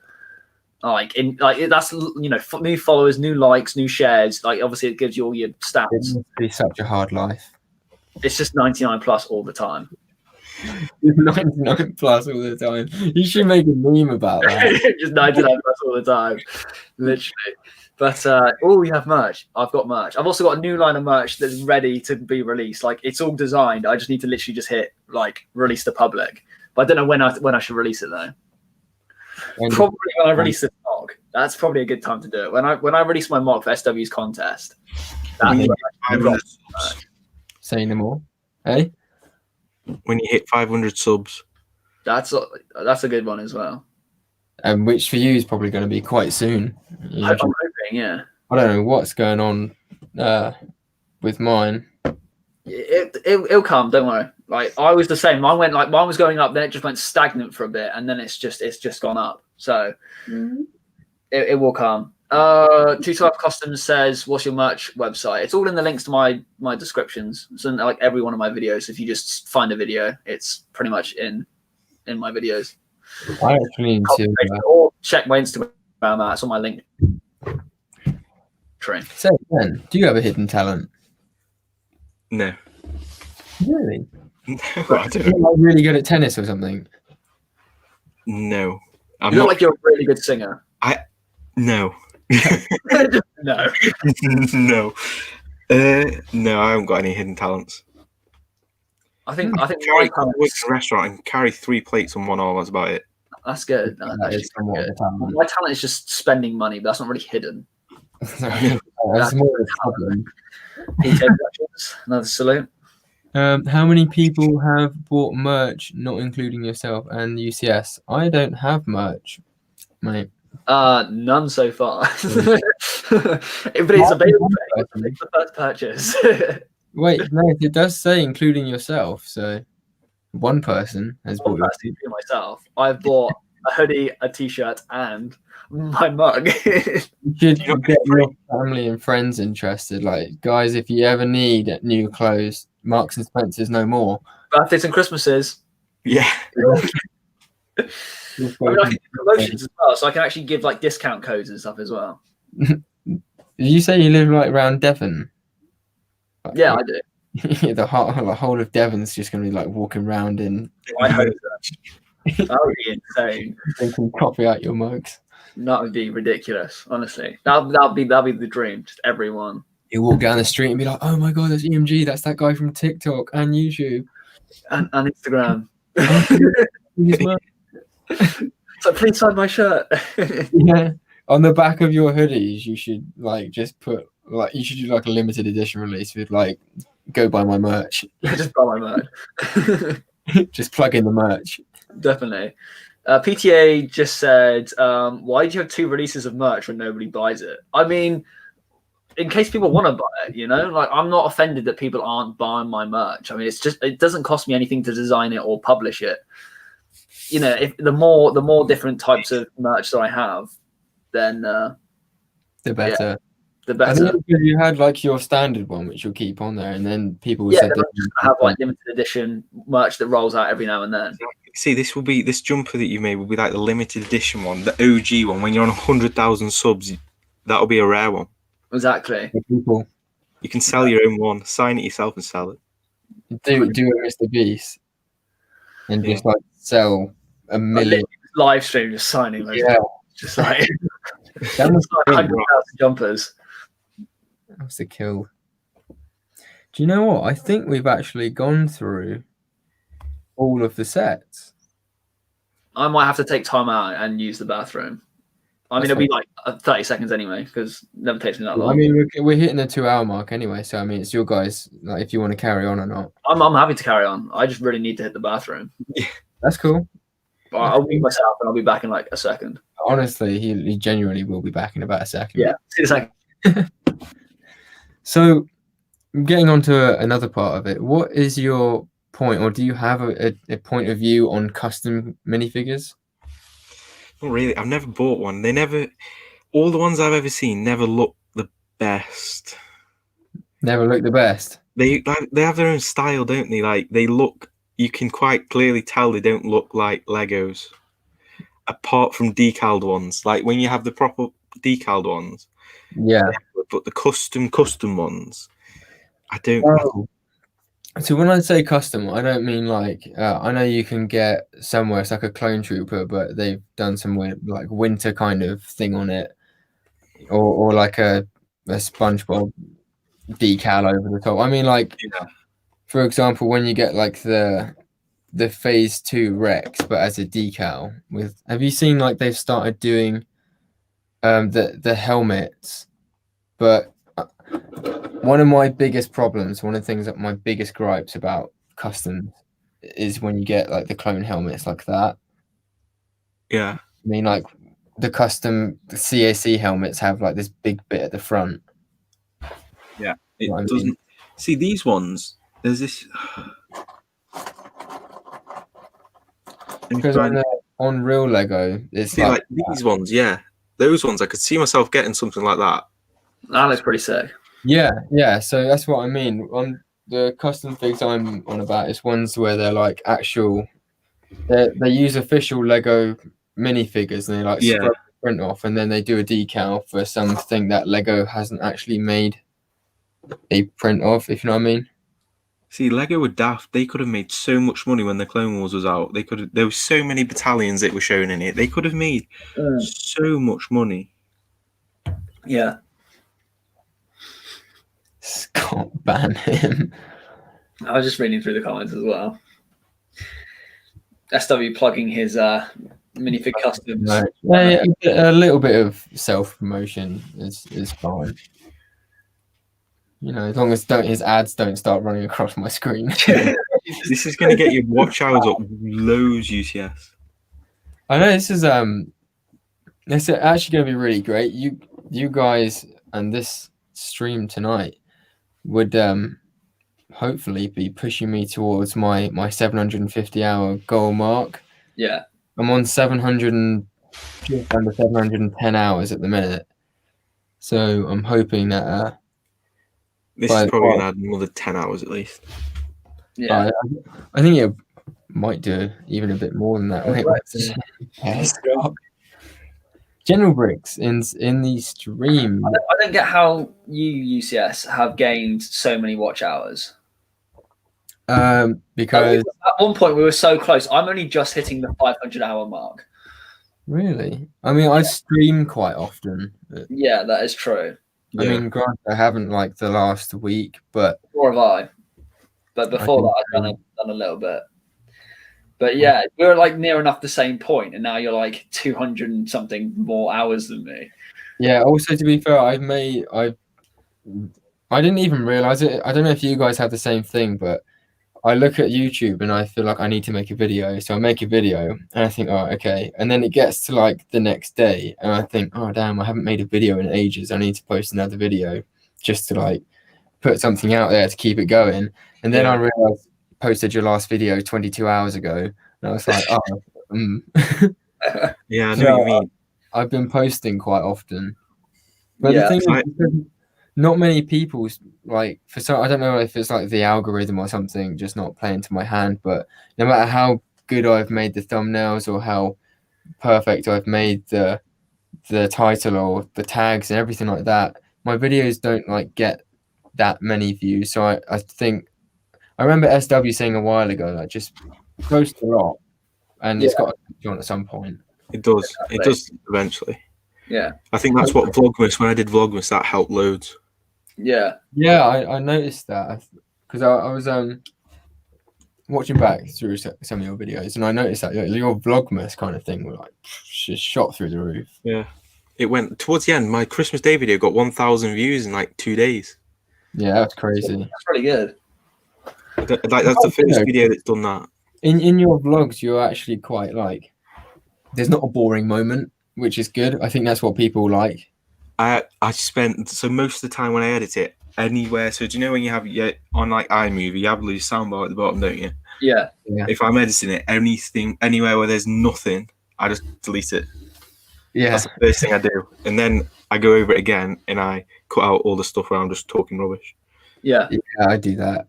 That's new followers, new likes, new shares. Like obviously, it gives you all your stats. It must be such a hard life. It's just 99 plus all the time. 99 plus all the time. You should make a meme about that. Just 99 plus all the time, literally. But we have merch. I've got merch. I've also got a new line of merch that's ready to be released. Like it's all designed. I just need to literally just hit like release to public. But I don't know when I should release it though. Probably when I release the mock. That's probably a good time to do it. When I release my mock for SW's contest. Say no more. Hey. When you hit 500 subs. That's a good one as well. And which for you is probably going to be quite soon. I'm hoping, yeah. I don't know what's going on with mine. It'll come, don't worry. Like I was the same. Mine was going up, then it just went stagnant for a bit, and then it's just gone up. So it will come. 212 Customs says, "What's your merch website?" It's all in the links to my descriptions. It's in like every one of my videos. If you just find a video, it's pretty much in my videos. I actually need to or check my Instagram out. It's on my link tree. So then, do you have a hidden talent? No. Really? No, I don't. You're like really good at tennis or something? No. You look like you're a really good singer. No. No. No. No, I haven't got any hidden talents. I think I my work in a restaurant and carry 3 plates on one arm. That's about it. That's good. That is somewhat good. a talent. My talent is just spending money, but that's not really hidden. That's more of a problem. Another salute. How many people have bought merch, not including yourself and UCS? I don't have merch, mate. None so far. But it's available for the first purchase. Wait, no, it does say including yourself, so one person has bought myself. I've bought a hoodie, a t-shirt, and my mug. You should get your family and friends interested. Like, guys, if you ever need new clothes, Marks and Spencer's no more. Birthdays and Christmases. Yeah. I can do promotions as well, so I can actually give like discount codes and stuff as well. Did you say you live like around Devon? Yeah, I do. The whole of Devon's just going to be like walking around in. I hope that. That would be insane. They can copy out your mugs. That would be ridiculous, honestly. That'd be the dream. Just everyone. You walk down the street and be like, "Oh my god, that's EMG. That's that guy from TikTok and YouTube and Instagram." So please sign my shirt. Yeah. On the back of your hoodies, you should like just put like you should do like a limited edition release with like go buy my merch. Just buy my merch. Just plug in the merch. Definitely. PTA just said, why do you have 2 releases of merch when nobody buys it? I mean, in case people want to buy it, you know, like I'm not offended that people aren't buying my merch. I mean, it doesn't cost me anything to design it or publish it. You know, if the more different types of merch that I have, then the better. Yeah, the better. I think you had like your standard one, which you'll keep on there, and then people will have like limited edition merch that rolls out every now and then. See, this jumper that you made will be like the limited edition one, the OG one. When you're on 100,000 subs, that'll be a rare one. Exactly. People, you can sell your own one, sign it yourself, and sell it. Do a Mr. Beast, and just like sell a million live stream, just signing those. Yeah, just like that was 100,000 jumpers. That was the kill. Do you know what? I think we've actually gone through all of the sets. I might have to take time out and use the bathroom. I mean, it'll be like 30 seconds anyway, because it never takes me that long. I mean, we're hitting the 2-hour mark anyway, so I mean, it's your guys. Like, if you want to carry on or not, I'm happy to carry on. I just really need to hit the bathroom. That's cool. But I'll mute myself and I'll be back in like a second. Honestly, he genuinely will be back in about a second. Yeah, see you in a second. So, getting on to another part of it, what is your point, or do you have a point of view on custom minifigures? Not really. I've never bought one. All the ones I've ever seen never look the best. Never look the best. They have their own style, don't they? Like they look. You can quite clearly tell they don't look like Legos, apart from decaled ones. Like when you have the proper decaled ones. Yeah. But the custom ones, I don't. Oh. So when I say custom, I don't mean like I know you can get somewhere it's like a clone trooper, but they've done some weird like winter kind of thing on it, or like a SpongeBob decal over the top. I mean, like for example, when you get like the Phase 2 Rex, but as a decal. Have you seen like they've started doing the helmets, but one of my biggest problems, one of the things that my biggest gripes about customs is when you get like the clone helmets like that. Yeah. I mean, like the CAC helmets have like this big bit at the front. Yeah. It doesn't. I mean? See, these ones, there's this. Because on real Lego, it's like these ones, yeah. Those ones, I could see myself getting something like that. That looks pretty sick. Yeah. So that's what I mean. On the custom figs I'm on about is ones where they're like actual. They use official Lego minifigures and they like scrub the print off, and then they do a decal for something that Lego hasn't actually made a print of. If you know what I mean. See, Lego were daft. They could have made so much money when the Clone Wars was out. There were so many battalions that were shown in it. They could have made so much money. Yeah. Scott ban him. I was just reading through the comments as well. SW plugging his minifig customs. No, a little bit of self-promotion is fine. You know, as long as his ads don't start running across my screen. This is going to get your watch hours up loads, UCS. I know this is actually going to be really great. You guys and this stream tonight would hopefully be pushing me towards my 750-hour goal mark. Yeah. I'm on just under 710 hours at the minute. So I'm hoping that this is probably going to add another 10 hours at least. Yeah. I think it might do even a bit more than that. General Bricks in the stream. I don't get how you UCS have gained so many watch hours. Because at one point we were so close. I'm only just hitting the 500-hour mark. Really? I mean, I stream quite often. Yeah, that is true. I mean, granted, I haven't like the last week, but nor have I. But before that, I've done a little bit. But yeah, we were like near enough the same point, and now you're like 200 and something more hours than me. Yeah. Also, to be fair, I didn't even realize it. I don't know if you guys have the same thing, but I look at YouTube and I feel like I need to make a video. So I make a video and I think, oh, okay. And then it gets to like the next day and I think, oh, damn, I haven't made a video in ages. I need to post another video just to like put something out there to keep it going. And then I realized you posted your last video 22 hours ago. And I was like, Yeah, I know what you mean. I've been posting quite often. But the thing is, not many people like for some. I don't know if it's like the algorithm or something just not playing to my hand. But no matter how good I've made the thumbnails or how perfect I've made the title or the tags and everything like that, my videos don't like get that many views. So I think I remember SW saying a while ago like just post a lot, and it's got to be on at some point. It does. It does eventually. Yeah. I think that's what Vlogmas. When I did Vlogmas, that helped loads. Yeah. Yeah, I noticed that because I was watching back through some of your videos and I noticed that your Vlogmas kind of thing were like just shot through the roof. Yeah, it went towards the end. My Christmas Day video got 1,000 views in like 2 days. Yeah, that's crazy. That's pretty good. Like that's the first video that's done that. In your vlogs, you're actually quite like there's not a boring moment, which is good. I think that's what people like. I spent most of the time when I edit it anywhere. So do you know when you have on like iMovie, you have a soundbar at the bottom, don't you? Yeah. If I'm editing it, anywhere where there's nothing, I just delete it. Yeah. That's the first thing I do, and then I go over it again and I cut out all the stuff where I'm just talking rubbish. Yeah. Yeah, I do that.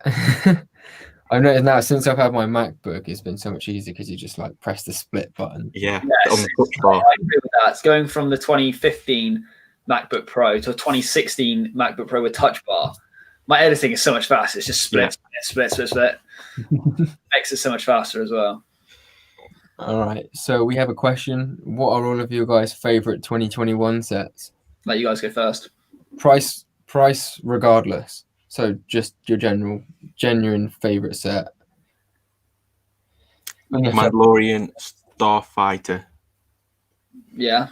I've noticed now since I've had my MacBook, it's been so much easier because you just like press the split button. Yeah. Yes. On the touch bar. I agree with that. It's going from the 2015 MacBook Pro to a 2016 MacBook Pro with touch bar. My editing is so much faster. It's just split. Makes it so much faster as well. All right. So we have a question. What are all of your guys' favorite 2021 sets? Let you guys go first. Price regardless. So just your genuine favorite set. Mandalorian Starfighter. Yeah.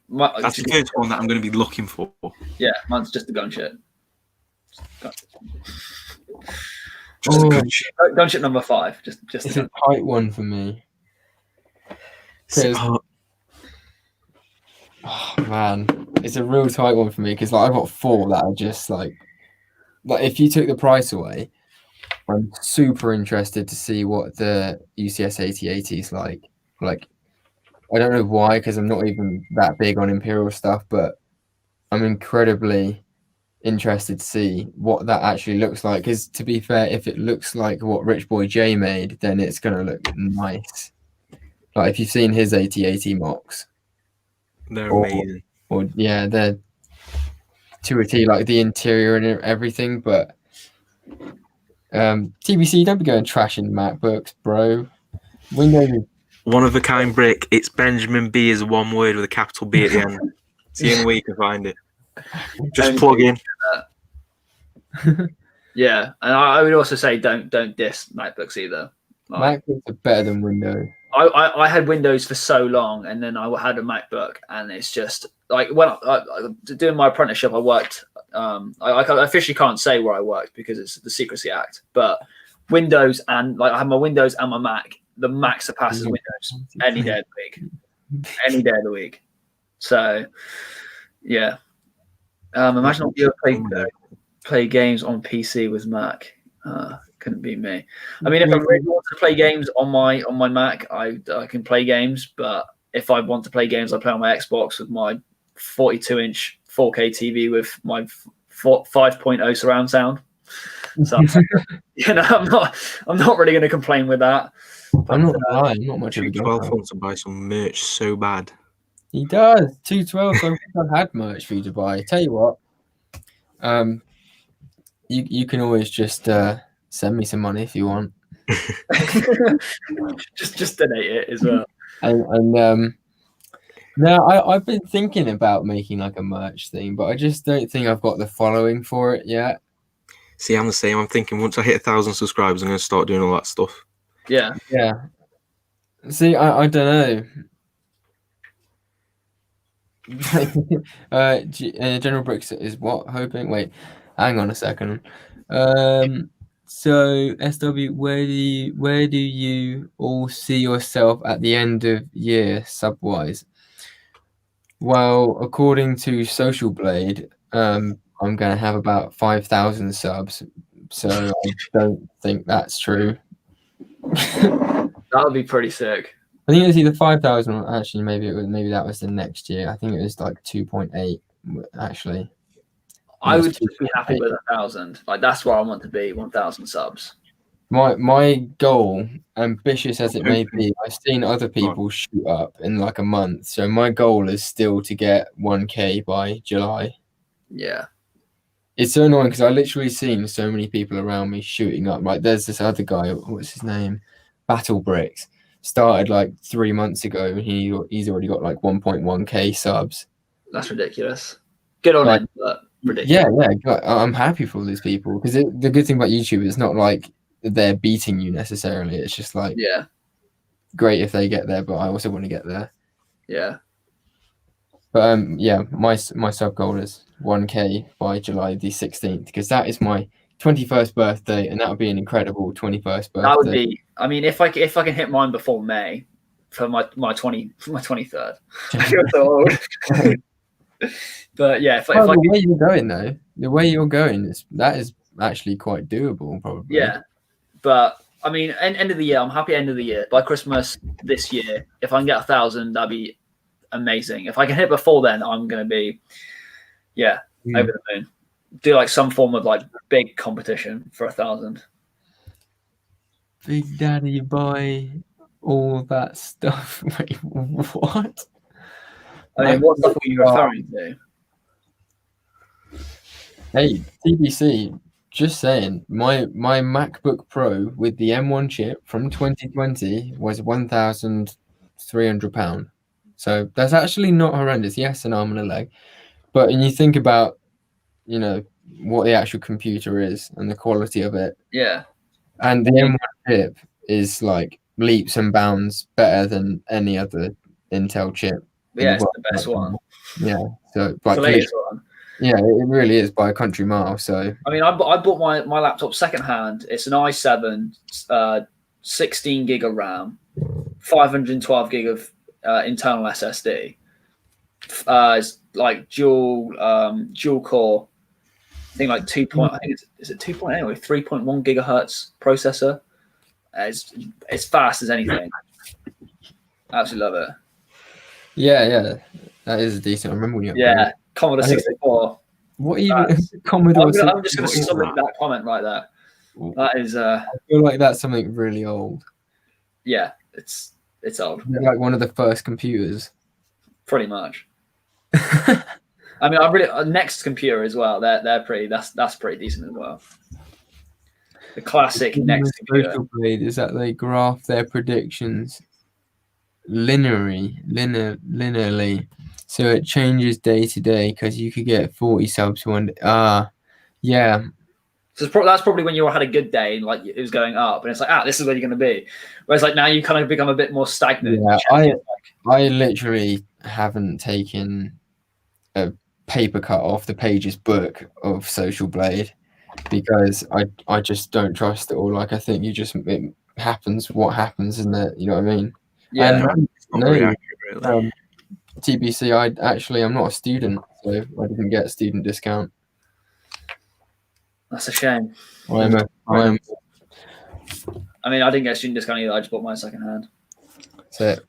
That's the first one that I'm going to be looking for. Yeah, mine's just the gunship. Gunship number 5. Just it's a tight one for me. Oh man, it's a real tight one for me because like I've got 4 that are just like if you took the price away, I'm super interested to see what the UCS 8080 is like. Like I don't know why because I'm not even that big on Imperial stuff, but I'm incredibly interested to see what that actually looks like. Because to be fair, if it looks like what Rich Boy J made, then it's gonna look nice. Like if you've seen his 8080 mocks, they're amazing. Or yeah, they're to a T, like the interior and everything. But TBC, don't be going trashing MacBooks, bro. Windows. One of a kind brick. It's Benjamin B is one word with a capital B at the end. It's the only way you can find it. Just plug in. Yeah, and I would also say don't diss MacBooks either. Like, MacBooks are better than Windows. I had Windows for so long, and then I had a MacBook, and it's just like when doing my apprenticeship, I worked. I officially can't say where I worked because it's the Secrecy Act, but Windows and like I have my Windows and my Mac. The Mac surpasses Windows any day of the week. Any day of the week. So, yeah. Imagine if you play games on PC with Mac. Couldn't be me. I mean, if I really want to play games on my Mac, I can play games. But if I want to play games, I play on my Xbox with my 42-inch 4K TV with my 5.0 surround sound. So I'm not really going to complain with that. But, I'm not lying. I'm not much of a 212 wants to buy some merch so bad. He does. 212. So I've had merch for you to buy. Tell you what. You can always just send me some money if you want. just donate it as well. And now I've been thinking about making like a merch thing, but I just don't think I've got the following for it yet. See, I'm the same. I'm thinking once I hit 1,000 subscribers, I'm going to start doing all that stuff. Yeah. See, I don't know. General Bricks is what hoping. Wait, hang on a second. So SW, where do you all see yourself at the end of year sub-wise? Well, according to Social Blade, I'm gonna have about 5,000 subs. So I don't think that's true. That would be pretty sick. I think it was either 5,000 or actually maybe that was the next year. I think it was like 2.8 actually. I would just be happy with 1,000. Like that's where I want to be, 1,000 subs. My goal, ambitious as it may be, I've seen other people shoot up in like a month. So my goal is still to get 1K by July. Yeah. It's so annoying because I literally seen so many people around me shooting up. Like there's this other guy, what's his name? Battle Bricks. Started like 3 months ago and he's already got like 1.1K subs. That's ridiculous. Good on him, but ridiculous. Yeah. I'm happy for all these people because the good thing about YouTube is not like they're beating you necessarily. It's just like great if they get there, but I also want to get there. Yeah. But my sub goal is 1K by July the 16th because that is my 21st birthday, and that would be an incredible 21st birthday. That would be. I mean, if I can hit mine before May for my 23rd, I feel so old. But yeah, the way you're going though, the way you're going that is actually quite doable, probably. Yeah, but I mean, end of the year, I'm happy. End of the year, by Christmas this year, if I can get 1,000, that'd be amazing. If I can hit before then, I'm gonna be, over the moon. Do like some form of like big competition for 1,000. Big Daddy buy all that stuff. Wait, what? I mean, what stuff are you referring to? Hey, TBC, just saying, my MacBook Pro with the M1 chip from 2020 was £1,300. So that's actually not horrendous. Yes, an arm and a leg. But when you think about, what the actual computer is and the quality of it. Yeah. And the M1 chip is like leaps and bounds better than any other Intel chip. Yeah, it's the best one. Yeah. So like, the latest one. Yeah, it really is by a country mile. So I mean, I bought my laptop secondhand. It's an i7, 16 gig of RAM, 512 gig of internal SSD. It's like dual core. I think like 2. I think is it 2.8 or 3.1 gigahertz processor. It's fast as anything. Absolutely love it. Yeah, that is decent. I remember when you. Yeah, Commodore 64. What even Commodore? I'm just going to submit that comment right there. That is. I feel like that's something really old. Yeah, it's old. Like one of the first computers. Pretty much. I mean, I really next computer as well. They're pretty. That's pretty decent as well. The classic next computer is that they graph their predictions linearly. So it changes day to day because you could get 40 subs one day. Yeah. So that's probably when you had a good day and like it was going up, and it's like, this is where you're going to be. Whereas like now you kind of become a bit more stagnant. Yeah, I literally haven't taken a paper cut off the Pages book of Social Blade because I just don't trust it all. Like I think it happens what happens, isn't it? You know what I mean? Yeah. And It's not very accurate, really. TBC, I'm not a student, so I didn't get a student discount. That's a shame. I mean, I didn't get a student discount either. I just bought mine secondhand. That's it.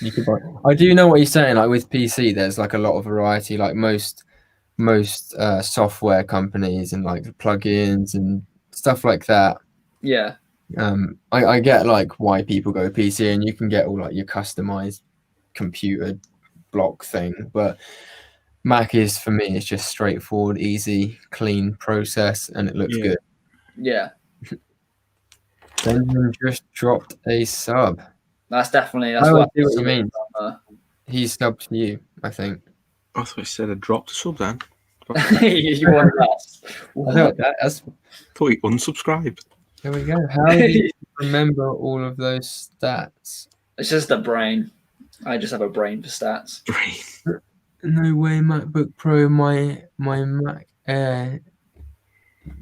You could buy. I do know what you're saying. Like with PC, there's like a lot of variety. Like most software companies and like plugins and stuff like that. Yeah. I get like why people go PC, and you can get all like your customized computer block thing, but Mac is for me, it's just straightforward, easy, clean process, and it looks good. Yeah. Benjamin just dropped a sub. That's what you mean. He's subbed to you, I think. I thought you said I dropped a sub then. You want less. I thought you unsubscribed. There we go. How do you remember all of those stats? It's just a brain. I just have a brain for stats. Brain. No way, MacBook Pro, my Mac Air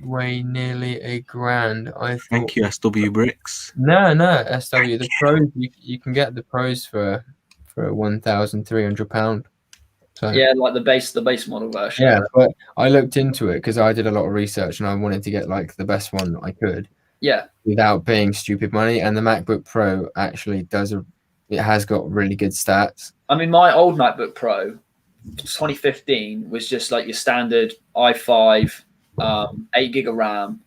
weigh nearly $1,000. Thank you, SW Bricks. No, SW. The Pros, you can get the Pros for £1,300. So, yeah, like the base model version. Yeah, but I looked into it because I did a lot of research and I wanted to get like the best one I could. Yeah. Without paying stupid money, and the MacBook Pro actually it has got really good stats. My old MacBook Pro, 2015, was just like your standard i5, 8 gig of RAM,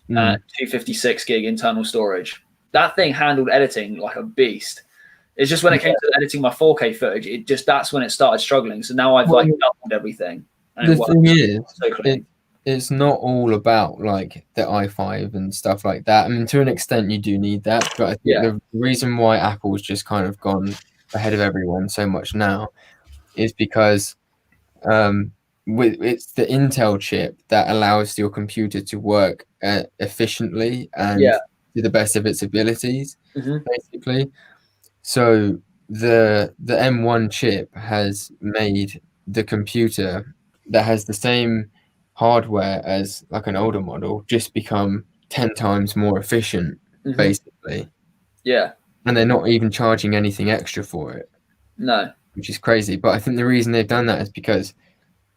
and 256 gig internal storage. That thing handled editing like a beast. It's just when it came to editing my 4K footage, that's when it started struggling. So now I've like doubled everything. And the thing is, it's not all about like the i5 and stuff like that. To an extent, you do need that, but I think the reason why Apple's just kind of gone ahead of everyone so much now is because it's the Intel chip that allows your computer to work efficiently and to the best of its abilities, basically. So the M1 chip has made the computer that has the same hardware as like an older model just become 10 times more efficient, basically. Yeah. And they're not even charging anything extra for it. No. Which is crazy. But I think the reason they've done that is because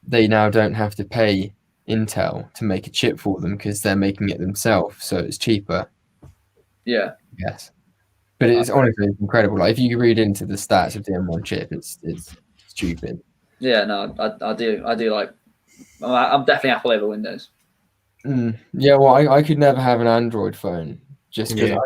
they now don't have to pay Intel to make a chip for them because they're making it themselves, so it's cheaper. Yeah. Yes. But it's honestly incredible. Like if you read into the stats of the M1 chip, it's stupid. Yeah, no, I do like. I'm definitely Apple over Windows. Yeah, well, I could never have an Android phone just because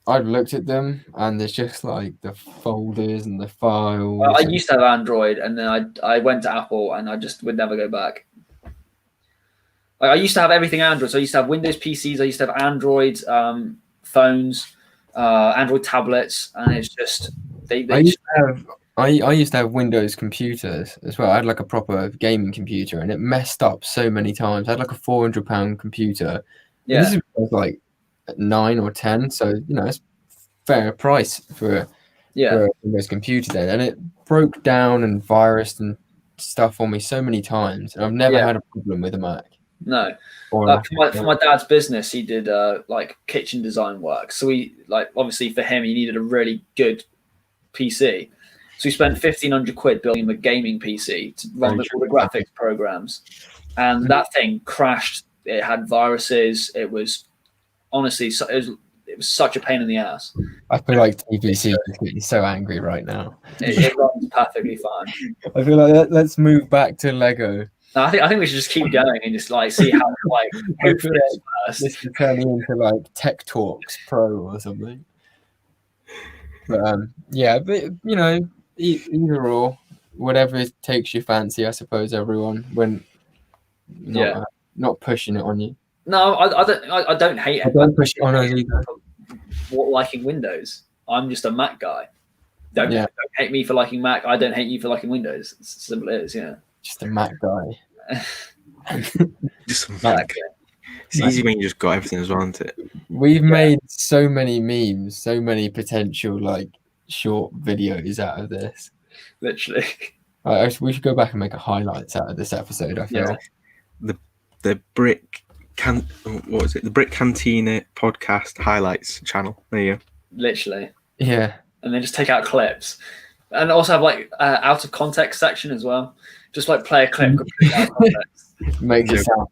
I've looked at them and there's just like the folders and the files. Well, I used to have Android and then I went to Apple and I just would never go back. Like I used to have everything Android. So I used to have Windows PCs. I used to have Android phones, Android tablets, and it's just I used to have Windows computers as well. I had like a proper gaming computer and it messed up so many times. I had like a £400 computer. Yeah. This was like 9 or 10, so it's fair price for a Windows computer then. And it broke down and virused and stuff on me so many times, and I've never had a problem with a Mac. No. For my dad's business, he did like kitchen design work. So he obviously for him, he needed a really good PC. So we spent £1,500 building him a gaming PC to run all the graphics programs, and that thing crashed. It had viruses. It was honestly, it was such a pain in the ass. I feel like TBC is getting so angry right now. It runs perfectly fine. I feel like let's move back to Lego. No, I think we should just keep going and just see how hopefully this is turning into like Tech Talks Pro or something. But but either or, whatever takes your fancy, I suppose. Everyone, when not pushing it on you. No, I don't hate it. I don't push it on us either. Liking Windows. I'm just a Mac guy. Don't hate me for liking Mac. I don't hate you for liking Windows. It's as simple as it is. Yeah. Just a Mac guy. Just a Mac. It's easy when you just got everything as well, isn't it? We've made so many memes, so many potential like short videos out of this. Literally. We should go back and make a highlights out of this episode. I feel the Brick the Brick Cantina Podcast highlights channel. There you go. Literally. Yeah. And then just take out clips, and also have like out of context section as well. Just like play a clip completely out of context. Makes it sound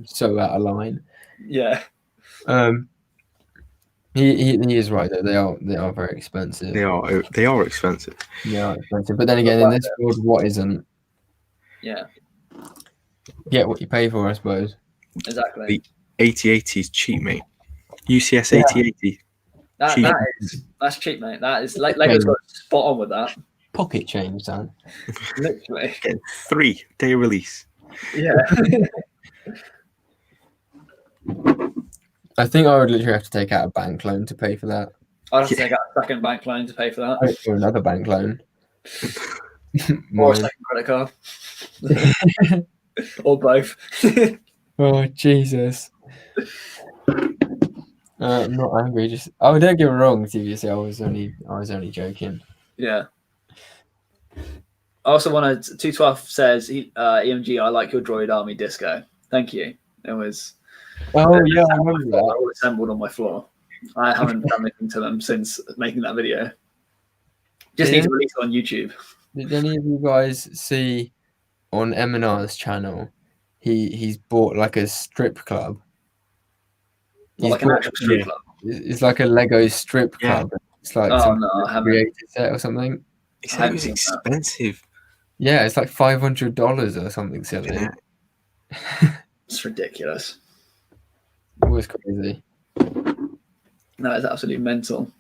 so out of line. Yeah. He is right though. They are very expensive. They are expensive. They are expensive. But then again, in this world, what isn't? Yeah. Get what you pay for, I suppose. Exactly. The 8080 is cheap, mate. UCS 8080. That's cheap, mate. That is like Lego's got spot on with that. Pocket change, Dan. Literally. Getting 3-day release. Yeah. I think I would literally have to take out a bank loan to pay for that. I'd have to take out a second bank loan to pay for that. Or another bank loan. Or a second credit card. Or both. Oh, Jesus. I'm not angry. Don't get me wrong, TVC. I was only joking. Yeah. I also wanted 212 says EMG. I like your droid army disco. Thank you. It was. Oh yeah, I remember that. All assembled on my floor. I haven't done anything to them since making that video. Just need to release it on YouTube. Did any of you guys see on M&R's channel? He's bought like a strip club. Like an actual strip club. It's like a Lego strip club. It's like some creator set or something. He said it was expensive. Yeah, it's like $500 or something silly. Yeah. It's ridiculous. It was crazy. No, it's absolutely mental.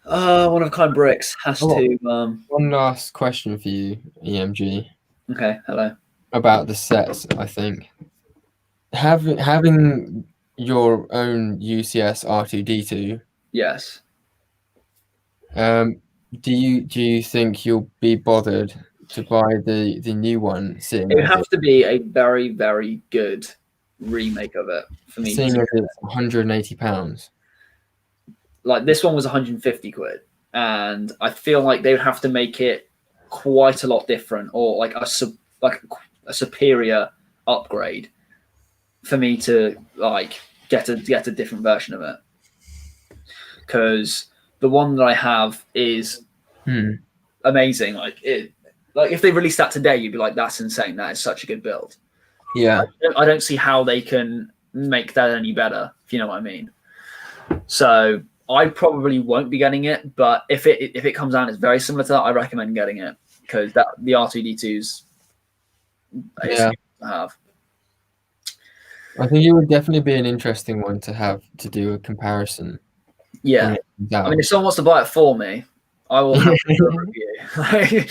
One of a kind bricks has to. One last question for you, EMG. Okay, hello. About the sets, I think. Having your own UCS R2D2. Yes. Do you think you'll be bothered to buy the new one? It would have to be a very, very good remake of it for me. Seeing as it's £180. Like this one was 150 quid, and I feel like they would have to make it quite a lot different, or like a superior upgrade for me to like get a different version of it. Because the one that I have is amazing. Like if they released that today, you'd be like, "That's insane! That is such a good build." Yeah, I don't see how they can make that any better. If you know what I mean. So I probably won't be getting it, but if it comes out and it's very similar to that, I recommend getting it because the R2D2's to have. I think it would definitely be an interesting one to have to do a comparison. Yeah, I mean, if someone wants to buy it for me, I will have to do a review.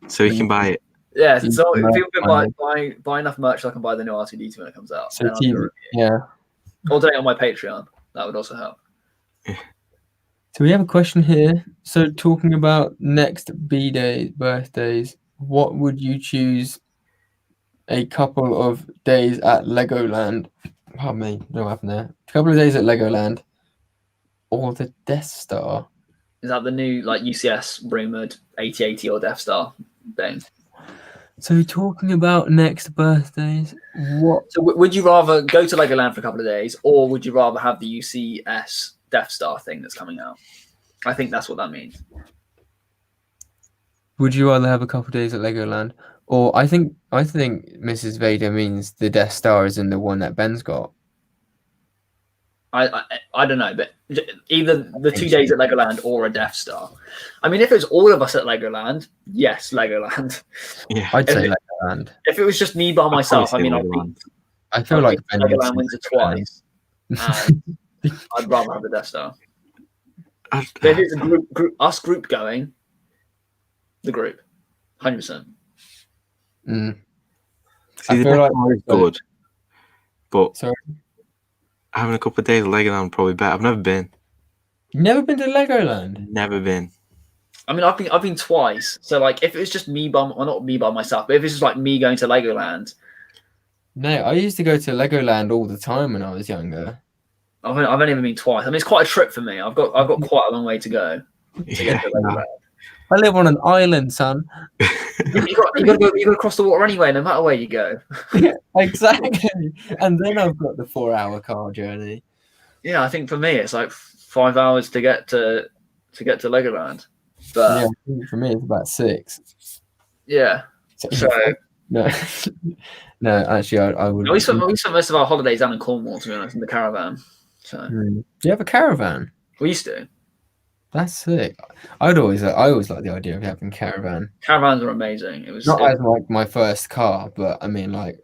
So you can buy it. Yeah, so if people can buy enough merch, I can buy the new R2D2 when it comes out. So or donate on my Patreon. That would also help. So we have a question here. So talking about next B-Day birthdays, what would you choose a couple of days at Legoland? Pardon me, what happened there? A couple of days at Legoland or the Death Star? Is that the new like UCS rumored 8080 or Death Star thing? So talking about next birthdays, what? So would you rather go to Legoland for a couple of days, or would you rather have the UCS Death Star thing that's coming out? I think that's what that means. Would you rather have a couple of days at Legoland, or I think Mrs. Vader means the Death Star is in the one that Ben's got. I don't know, but either the 2 days at Legoland or a Death Star. I mean, if it was all of us at Legoland, yes, Legoland. Yeah, I'd say Legoland. If it was just me by myself, I feel like Legoland wins it twice. I'd rather have the Death Star. But if it's a group going, the group, 100%. See, I feel like it's good, but having a couple of days at Legoland would probably better. I've never been. You never been to Legoland? Never been. I mean, I've been twice. So like, if it was just me by, well, not me by myself, but if it's just like me going to Legoland. No, I used to go to Legoland all the time when I was younger. I've only been twice. I mean, it's quite a trip for me. I've got quite a long way to go to get to Legoland. I live on an island, son. You got to cross the water anyway, no matter where you go. Yeah, exactly. And then I've got the 4-hour car journey. Yeah, I think for me it's like 5 hours to get to Legoland. But yeah, I think for me it's about 6. Yeah. So no, no, actually, I would. we spent most of our holidays down in Cornwall, to be honest, in the caravan. So Do you have a caravan? we used to. That's sick. I always like the idea of having caravan. Caravans are amazing. It was Not as like my first car, but I mean, like,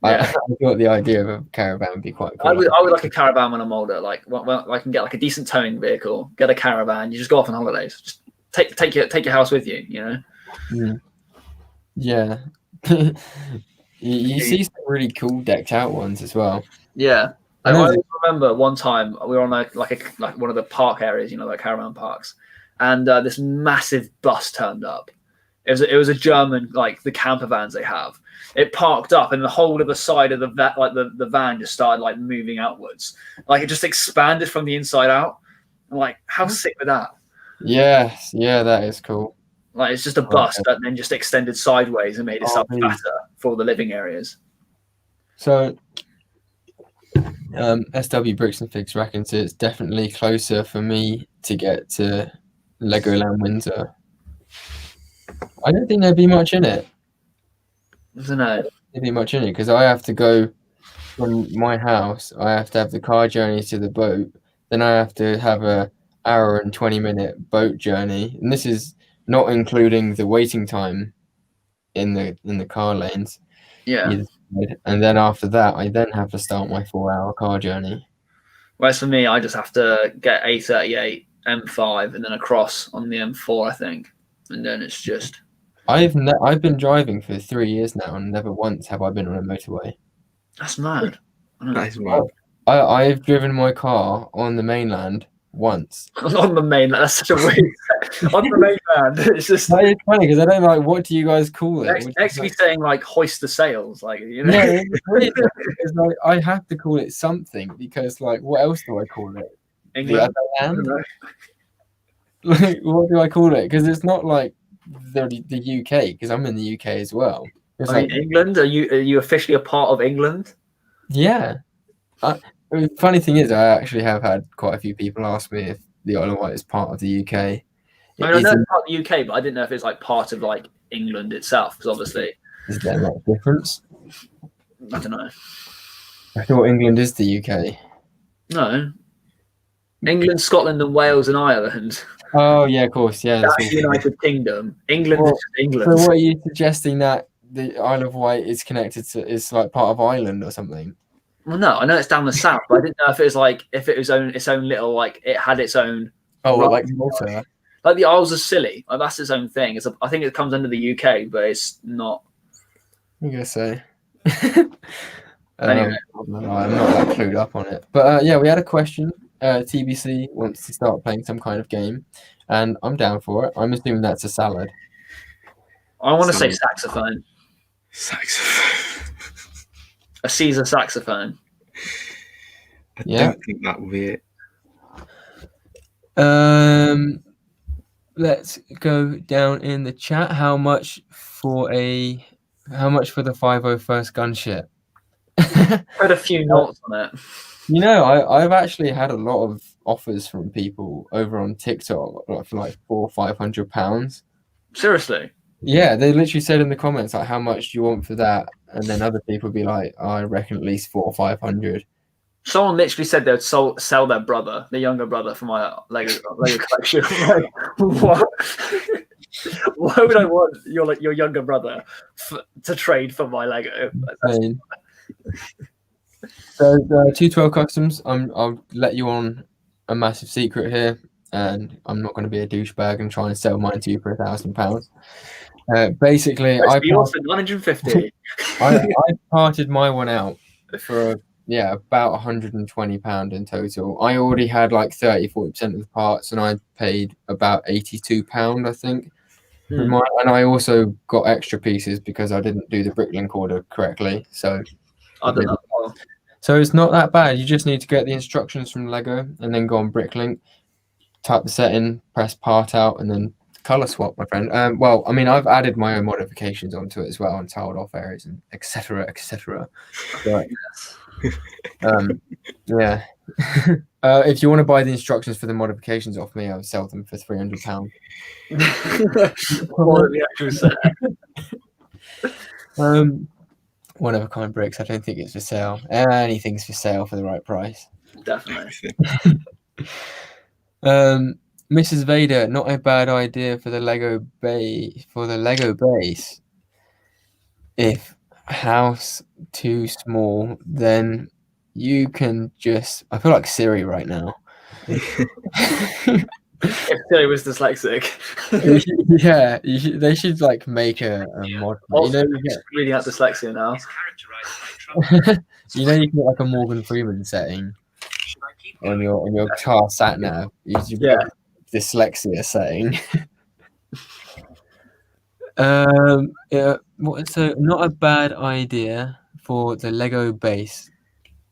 yeah. I thought the idea of a caravan would be quite cool. I would like a caravan when I'm older. Like when I can get like a decent towing vehicle, get a caravan. You just go off on holidays. Just take your house with you. You know. Yeah. you see some really cool decked out ones as well. Yeah. I remember one time we were on like one of the park areas, you know, like caravan parks, and this massive bus turned up. It was a German, like the camper vans they have. It parked up, and the whole of the side of the van just started like moving outwards, like it just expanded from the inside out. I'm like, how sick with that? Yeah, that is cool. Like it's just a bus that then just extended sideways and made itself fatter for the living areas. So. SW Bricks and Figs reckons it's definitely closer for me to get to Legoland Windsor. I don't think there'd be much in it. I don't know. There'd be much in it because I have to go from my house. I have to have the car journey to the boat. Then I have to have a hour and 20-minute boat journey, and this is not including the waiting time in the car lanes. Yeah. And then after that, I then have to start my 4-hour car journey. Whereas for me, I just have to get A38, M5, and then across on the M4, I think. And then it's just... I've been driving for 3 years now, and never once have I been on a motorway. That's mad. That is mad. I've driven my car on the mainland once. On the mainland, that's such a weird... on the mainland, it's just... That is funny, because I don't know, what do you guys call it? Next to me saying, like, hoist the sails, like, you know? Yeah, it's weird, because, like, I have to call it something, because, like, what else do I call it? England? The other hand? Like, what do I call it? Because it's not, like, the UK, because I'm in the UK as well. I mean, England? Are you officially a part of England? Yeah. The funny thing is, I actually have had quite a few people ask me if the Isle of Wight is part of the UK. I mean, I know it's part of the UK, but I didn't know if it's like part of like England itself, because obviously... Is there not a difference? I don't know. I thought England is the UK. No. England, Scotland and Wales and Ireland. Oh, yeah, of course, yeah. That's the United Kingdom. England is England. So what are you suggesting, that the Isle of Wight is connected to, is like part of Ireland or something? Well, no, I know it's down the south, but I didn't know if it was like, if it was its own little, like, it had its own... Oh, well, like Malta? Like the Isles of Scilly. Like, that's its own thing. I think it comes under the UK, but it's not... I guess so. Anyway. I'm not that clued up on it. But yeah, we had a question. TBC wants to start playing some kind of game, and I'm down for it. I'm assuming that's a salad. I want to say saxophone. Saxophone. A Caesar saxophone. I don't think that would be it. Let's go down in the chat. How much for the 501st gunship? Put a few notes on it. You know, I've actually had a lot of offers from people over on TikTok for like £400 or £500. Seriously? Yeah, they literally said in the comments like, "How much do you want for that?" And then other people would be like, "I reckon at least 400 or 500." Someone literally said they'd sell their brother, their younger brother, for my Lego collection. Like, what? Why would I want your younger brother to trade for my Lego? So 212 Customs, I'll let you on a massive secret here, and I'm not going to be a douchebag and try and sell mine to you for £1,000. Basically, I offered 950. I parted my one out for about £120 in total. I already had like 30-40% of the parts, and I paid about £82, I think. For mine. And I also got extra pieces because I didn't do the Bricklink order correctly. So I don't know. So it's not that bad. You just need to get the instructions from Lego and then go on Bricklink, type the set in, press part out, and then color swap, my friend. Well, I mean, I've added my own modifications onto it as well, and tiled off areas and etc. But yeah. If you want to buy the instructions for the modifications off me, I'll sell them for £300. Or the actual set. One of a kind bricks. I don't think it's for sale. Anything's for sale for the right price. Definitely. Mrs. Vader, not a bad idea for the Lego base. If house too small, then you can just. I feel like Siri right now. If Siri was dyslexic. Yeah, they should like make a mod. Also, you reading out dyslexia now. You can get like a Morgan Freeman setting on your car sat nav. Yeah, dyslexia setting. So not a bad idea for the Lego base.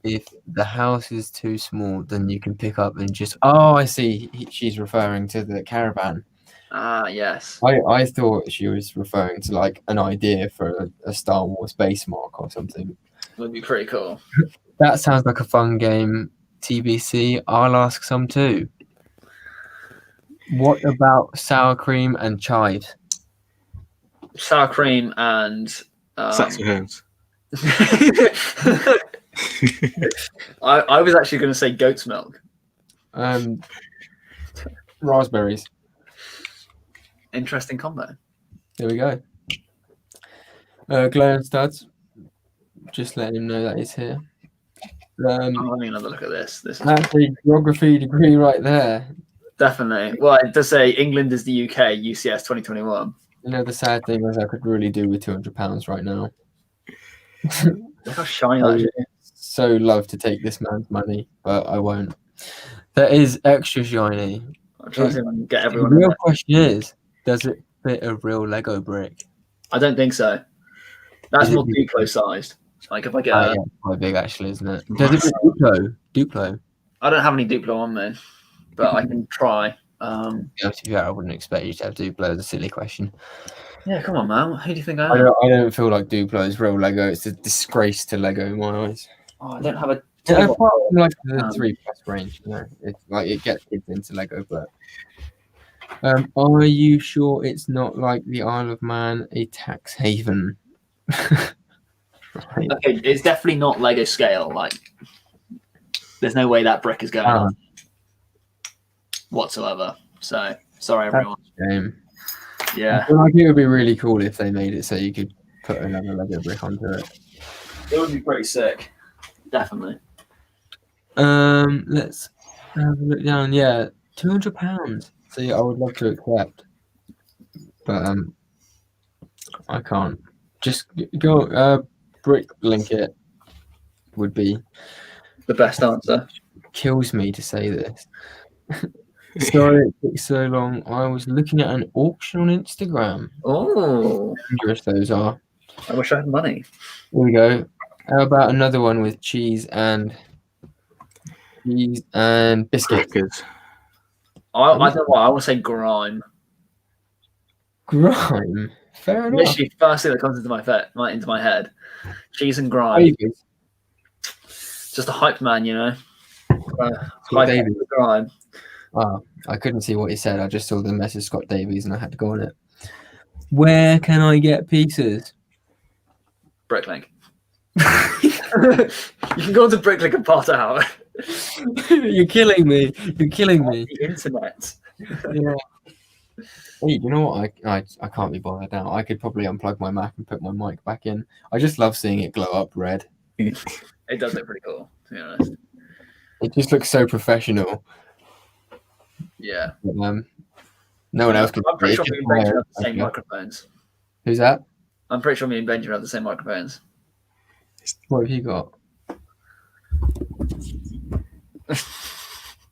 If the house is too small, then you can pick up and just. Oh, I see. She's referring to the caravan. Ah, yes. I thought she was referring to like an idea for a Star Wars base mark or something. Would be pretty cool. That sounds like a fun game. TBC. I'll ask some too. What about sour cream and chives? Sour cream and saxophones. I was actually going to say goat's milk. Raspberries. Interesting combo. There we go. Glow and Studs. Just letting him know that he's here. I'm having another look at this. This is that's a geography degree right there. Definitely. Well, it does say England is the UK, UCS 2021. The sad thing is I could really do with £200 right now. Look how shiny that is. So love to take this man's money, but I won't. That is extra shiny. I'm trying to get everyone. The real question is, does it fit a real Lego brick? I don't think so. That's more Duplo sized. Like if I get yeah, quite big actually, isn't it? Does it fit Duplo? I don't have any Duplo on me, but I can try. To be fair, I wouldn't expect you to have Duplo. It's a silly question. Yeah, come on, man. Who do you think I am? I don't feel like Duplo is real Lego. It's a disgrace to Lego in my eyes. Oh, I don't have a. Apart from like the 3+ range, it's like it gets kids into Lego. But are you sure it's not like the Isle of Man, a tax haven? Right. Okay, it's definitely not Lego scale. Like, there's no way that brick is going on whatsoever. So sorry, everyone. Shame. Yeah, I feel like it would be really cool if they made it so you could put another Lego brick onto it. It would be pretty sick. Definitely. Let's have a look down. Yeah, £200. So yeah, I would love to accept, but I can't. Just go. Brick link it would be The best answer. Kills me to say this. Sorry it took so long. I was looking at an auction on Instagram. Oh, Dangerous those are. I wish I had money. Here we go. How about another one with cheese and biscuits? Crackers. I don't know what I want to say. Grime. Grime. Fair enough. Literally, first thing that comes into my head. Cheese and grime. Just a hype man, Hype Davies. grime. Oh, I couldn't see what he said. I just saw the message Scott Davies and I had to go on it. Where can I get pizzas? Bricklink. You can go onto Bricklink and part out. You're killing me. You're killing me. The internet. Yeah. Hey, you know what? I can't be bothered now. I could probably unplug my Mac and put my mic back in. I just love seeing it glow up red. It does look pretty cool, to be honest. It just looks so professional. Yeah. But, no one else can. I'm pretty sure me and Benjamin have the same microphones. Who's that? I'm pretty sure me and Benjamin have the same microphones. What have you got?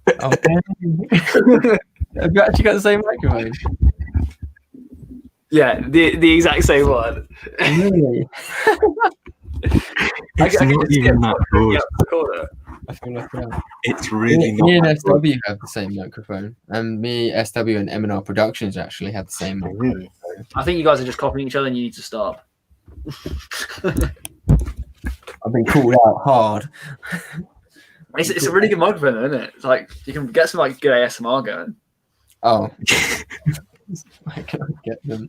Okay. Have you actually got the same microphone? Yeah, the exact same one. Really? It's not even that good. I feel like It's really not. me and that good. SW have the same microphone, and me, SW, and M&R Productions actually have the same microphone. Really? I think you guys are just copying each other, and you need to stop. I've been called out hard. It's a really good microphone, isn't it? It's like you can get some like good ASMR going. Oh, I can't get them.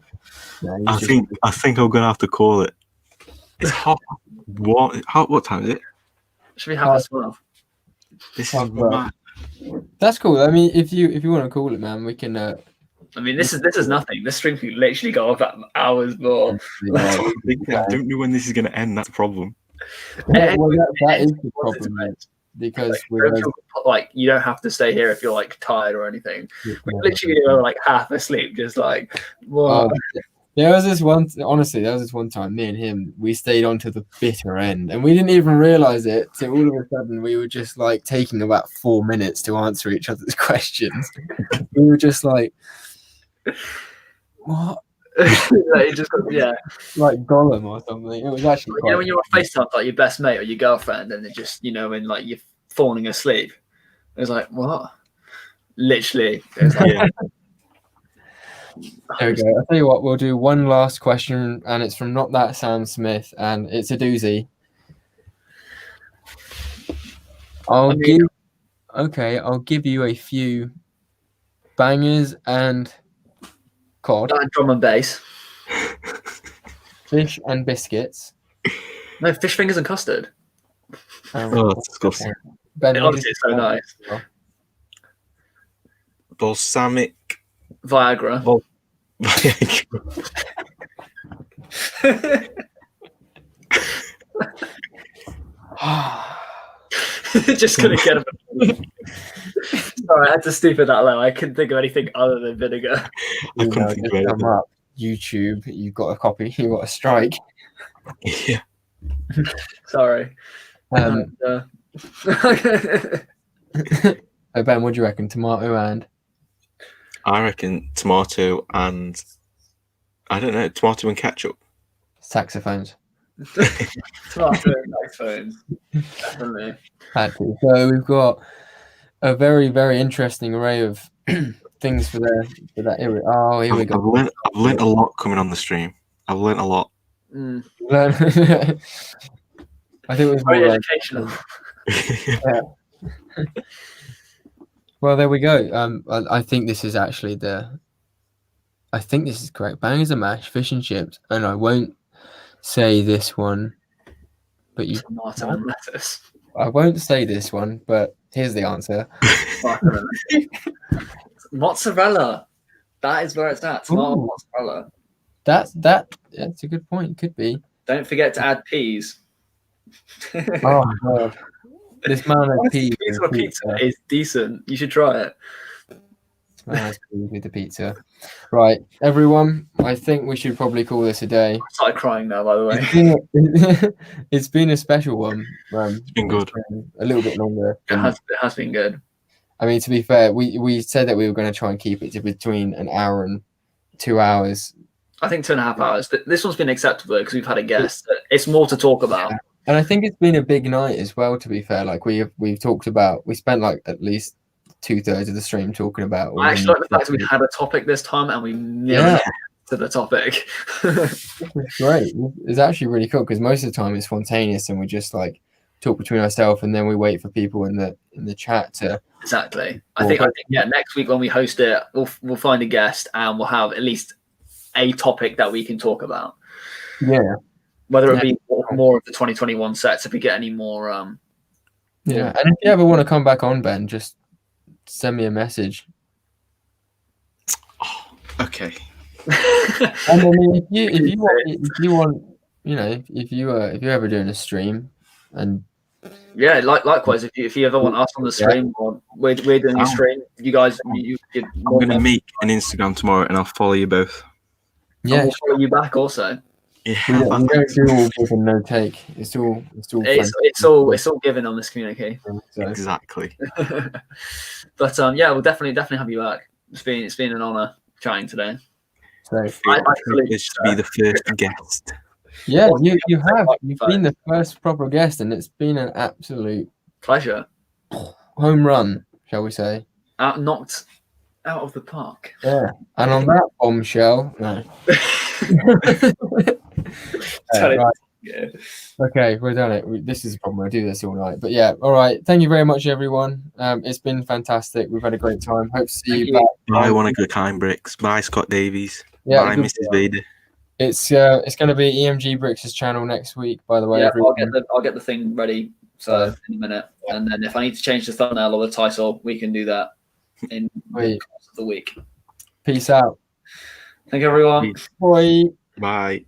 No, I think I'm gonna have to call it. It's hot. What time is it? Should we have this one off? This Oh, is bro. mad. That's cool. I mean, if you want to call it, man, we can. I mean, this is nothing. This stream can literally go off at hours more. I don't know when this is gonna end. That's a problem. Well, that is the problem, mate, because like you don't have to stay here if you're like tired or anything. We literally were like half asleep, just like what? There was this one time, me and him, we stayed on to the bitter end, and we didn't even realize it. So all of a sudden, we were just like taking about 4 minutes to answer each other's questions. We were just like, what? It just like Gollum or something. It was actually you know when you're on FaceTime with like your best mate or your girlfriend, and it just when like you're falling asleep. It was like what? Literally, it was like, There we go. I'll tell you what, we'll do one last question, and it's from Not That Sam Smith, and it's a doozy. I'll give you a few bangers and cod, drum and bass, fish and biscuits. No, fish fingers and custard. Oh, that's disgusting. Ben, Honestly, it's so nice. Balsamic Viagra. Just gonna get him. Sorry, I had to stoop it that low. I couldn't think of anything other than vinegar. I couldn't think of anything. Come up, YouTube, you got a copy, you got a strike. Yeah. Sorry. Ben, what do you reckon? Tomato and? I reckon tomato and tomato and ketchup. Saxophones. Tomato and saxophones. Definitely. So we've got a very, very interesting array of things for that area. Oh, here we go. I've learned a lot coming on the stream. I've learned a lot. I think it was very more educational. Yeah. Well, there we go. I think this is actually I think this is correct. Bangers and mash, fish and chips, and I won't say this one, but you. Tomato and lettuce. I won't say this one, but here's the answer. Mozzarella. That is where it's at. Tomato and mozzarella. That's a good point. Could be. Don't forget to add peas. Oh god. This man has peas on pizza is decent. You should try it. This man has peas with the pizza. Right, everyone. I think we should probably call this a day. I started crying now, by the way. It's been a special one. It's been good. A little bit longer. It has been good. I mean, to be fair, we said that we were going to try and keep it to between an hour and 2 hours. I think 2.5 hours. This one's been acceptable because we've had a guest. It's more to talk about. And I think it's been a big night as well, to be fair. Like we've talked about, we spent like at least 2/3 of the stream talking about. I actually like the fact that we had a topic this time and we never got to the topic. It's great. It's actually really cool because most of the time it's spontaneous and we just like talk between ourselves and then we wait for people in the chat to. Exactly. I think next week when we host it, we'll find a guest and we'll have at least a topic that we can talk about. Yeah. Whether it be more of the 2021 sets, if we get any more. And if you ever want to come back on, Ben, just send me a message. Oh, okay. And I mean, if you want, if you're ever doing a stream, and likewise, if you ever want us on the stream, or we're doing a stream, you guys, I'm gonna make an Instagram tomorrow, and I'll follow you both. Yeah, we'll follow you back also. We don't do all give and no take. It's all given on this community. So. Exactly. But yeah, we'll definitely have you back. It's been an honor chatting today. So it's to be the first guest. Yeah, you've been the first proper guest, and it's been an absolute pleasure. Home run, shall we say? Knocked out of the park. Yeah, and on that bombshell, no. Right. Yeah. Okay, we're done it. This is a problem. I do this all night, but yeah. All right. Thank you very much, everyone. It's been fantastic. We've had a great time. Hope to see you back. Bye, one of good kind bricks. Bye, Scott Davies. Yeah, bye, Mrs. Vader. It's going to be EMG Bricks' channel next week. By the way, yeah, I'll get the thing ready. So in a minute, and then if I need to change the thumbnail or the title, we can do that in the course of the week. Peace out. Thank you, everyone. Bye. Bye.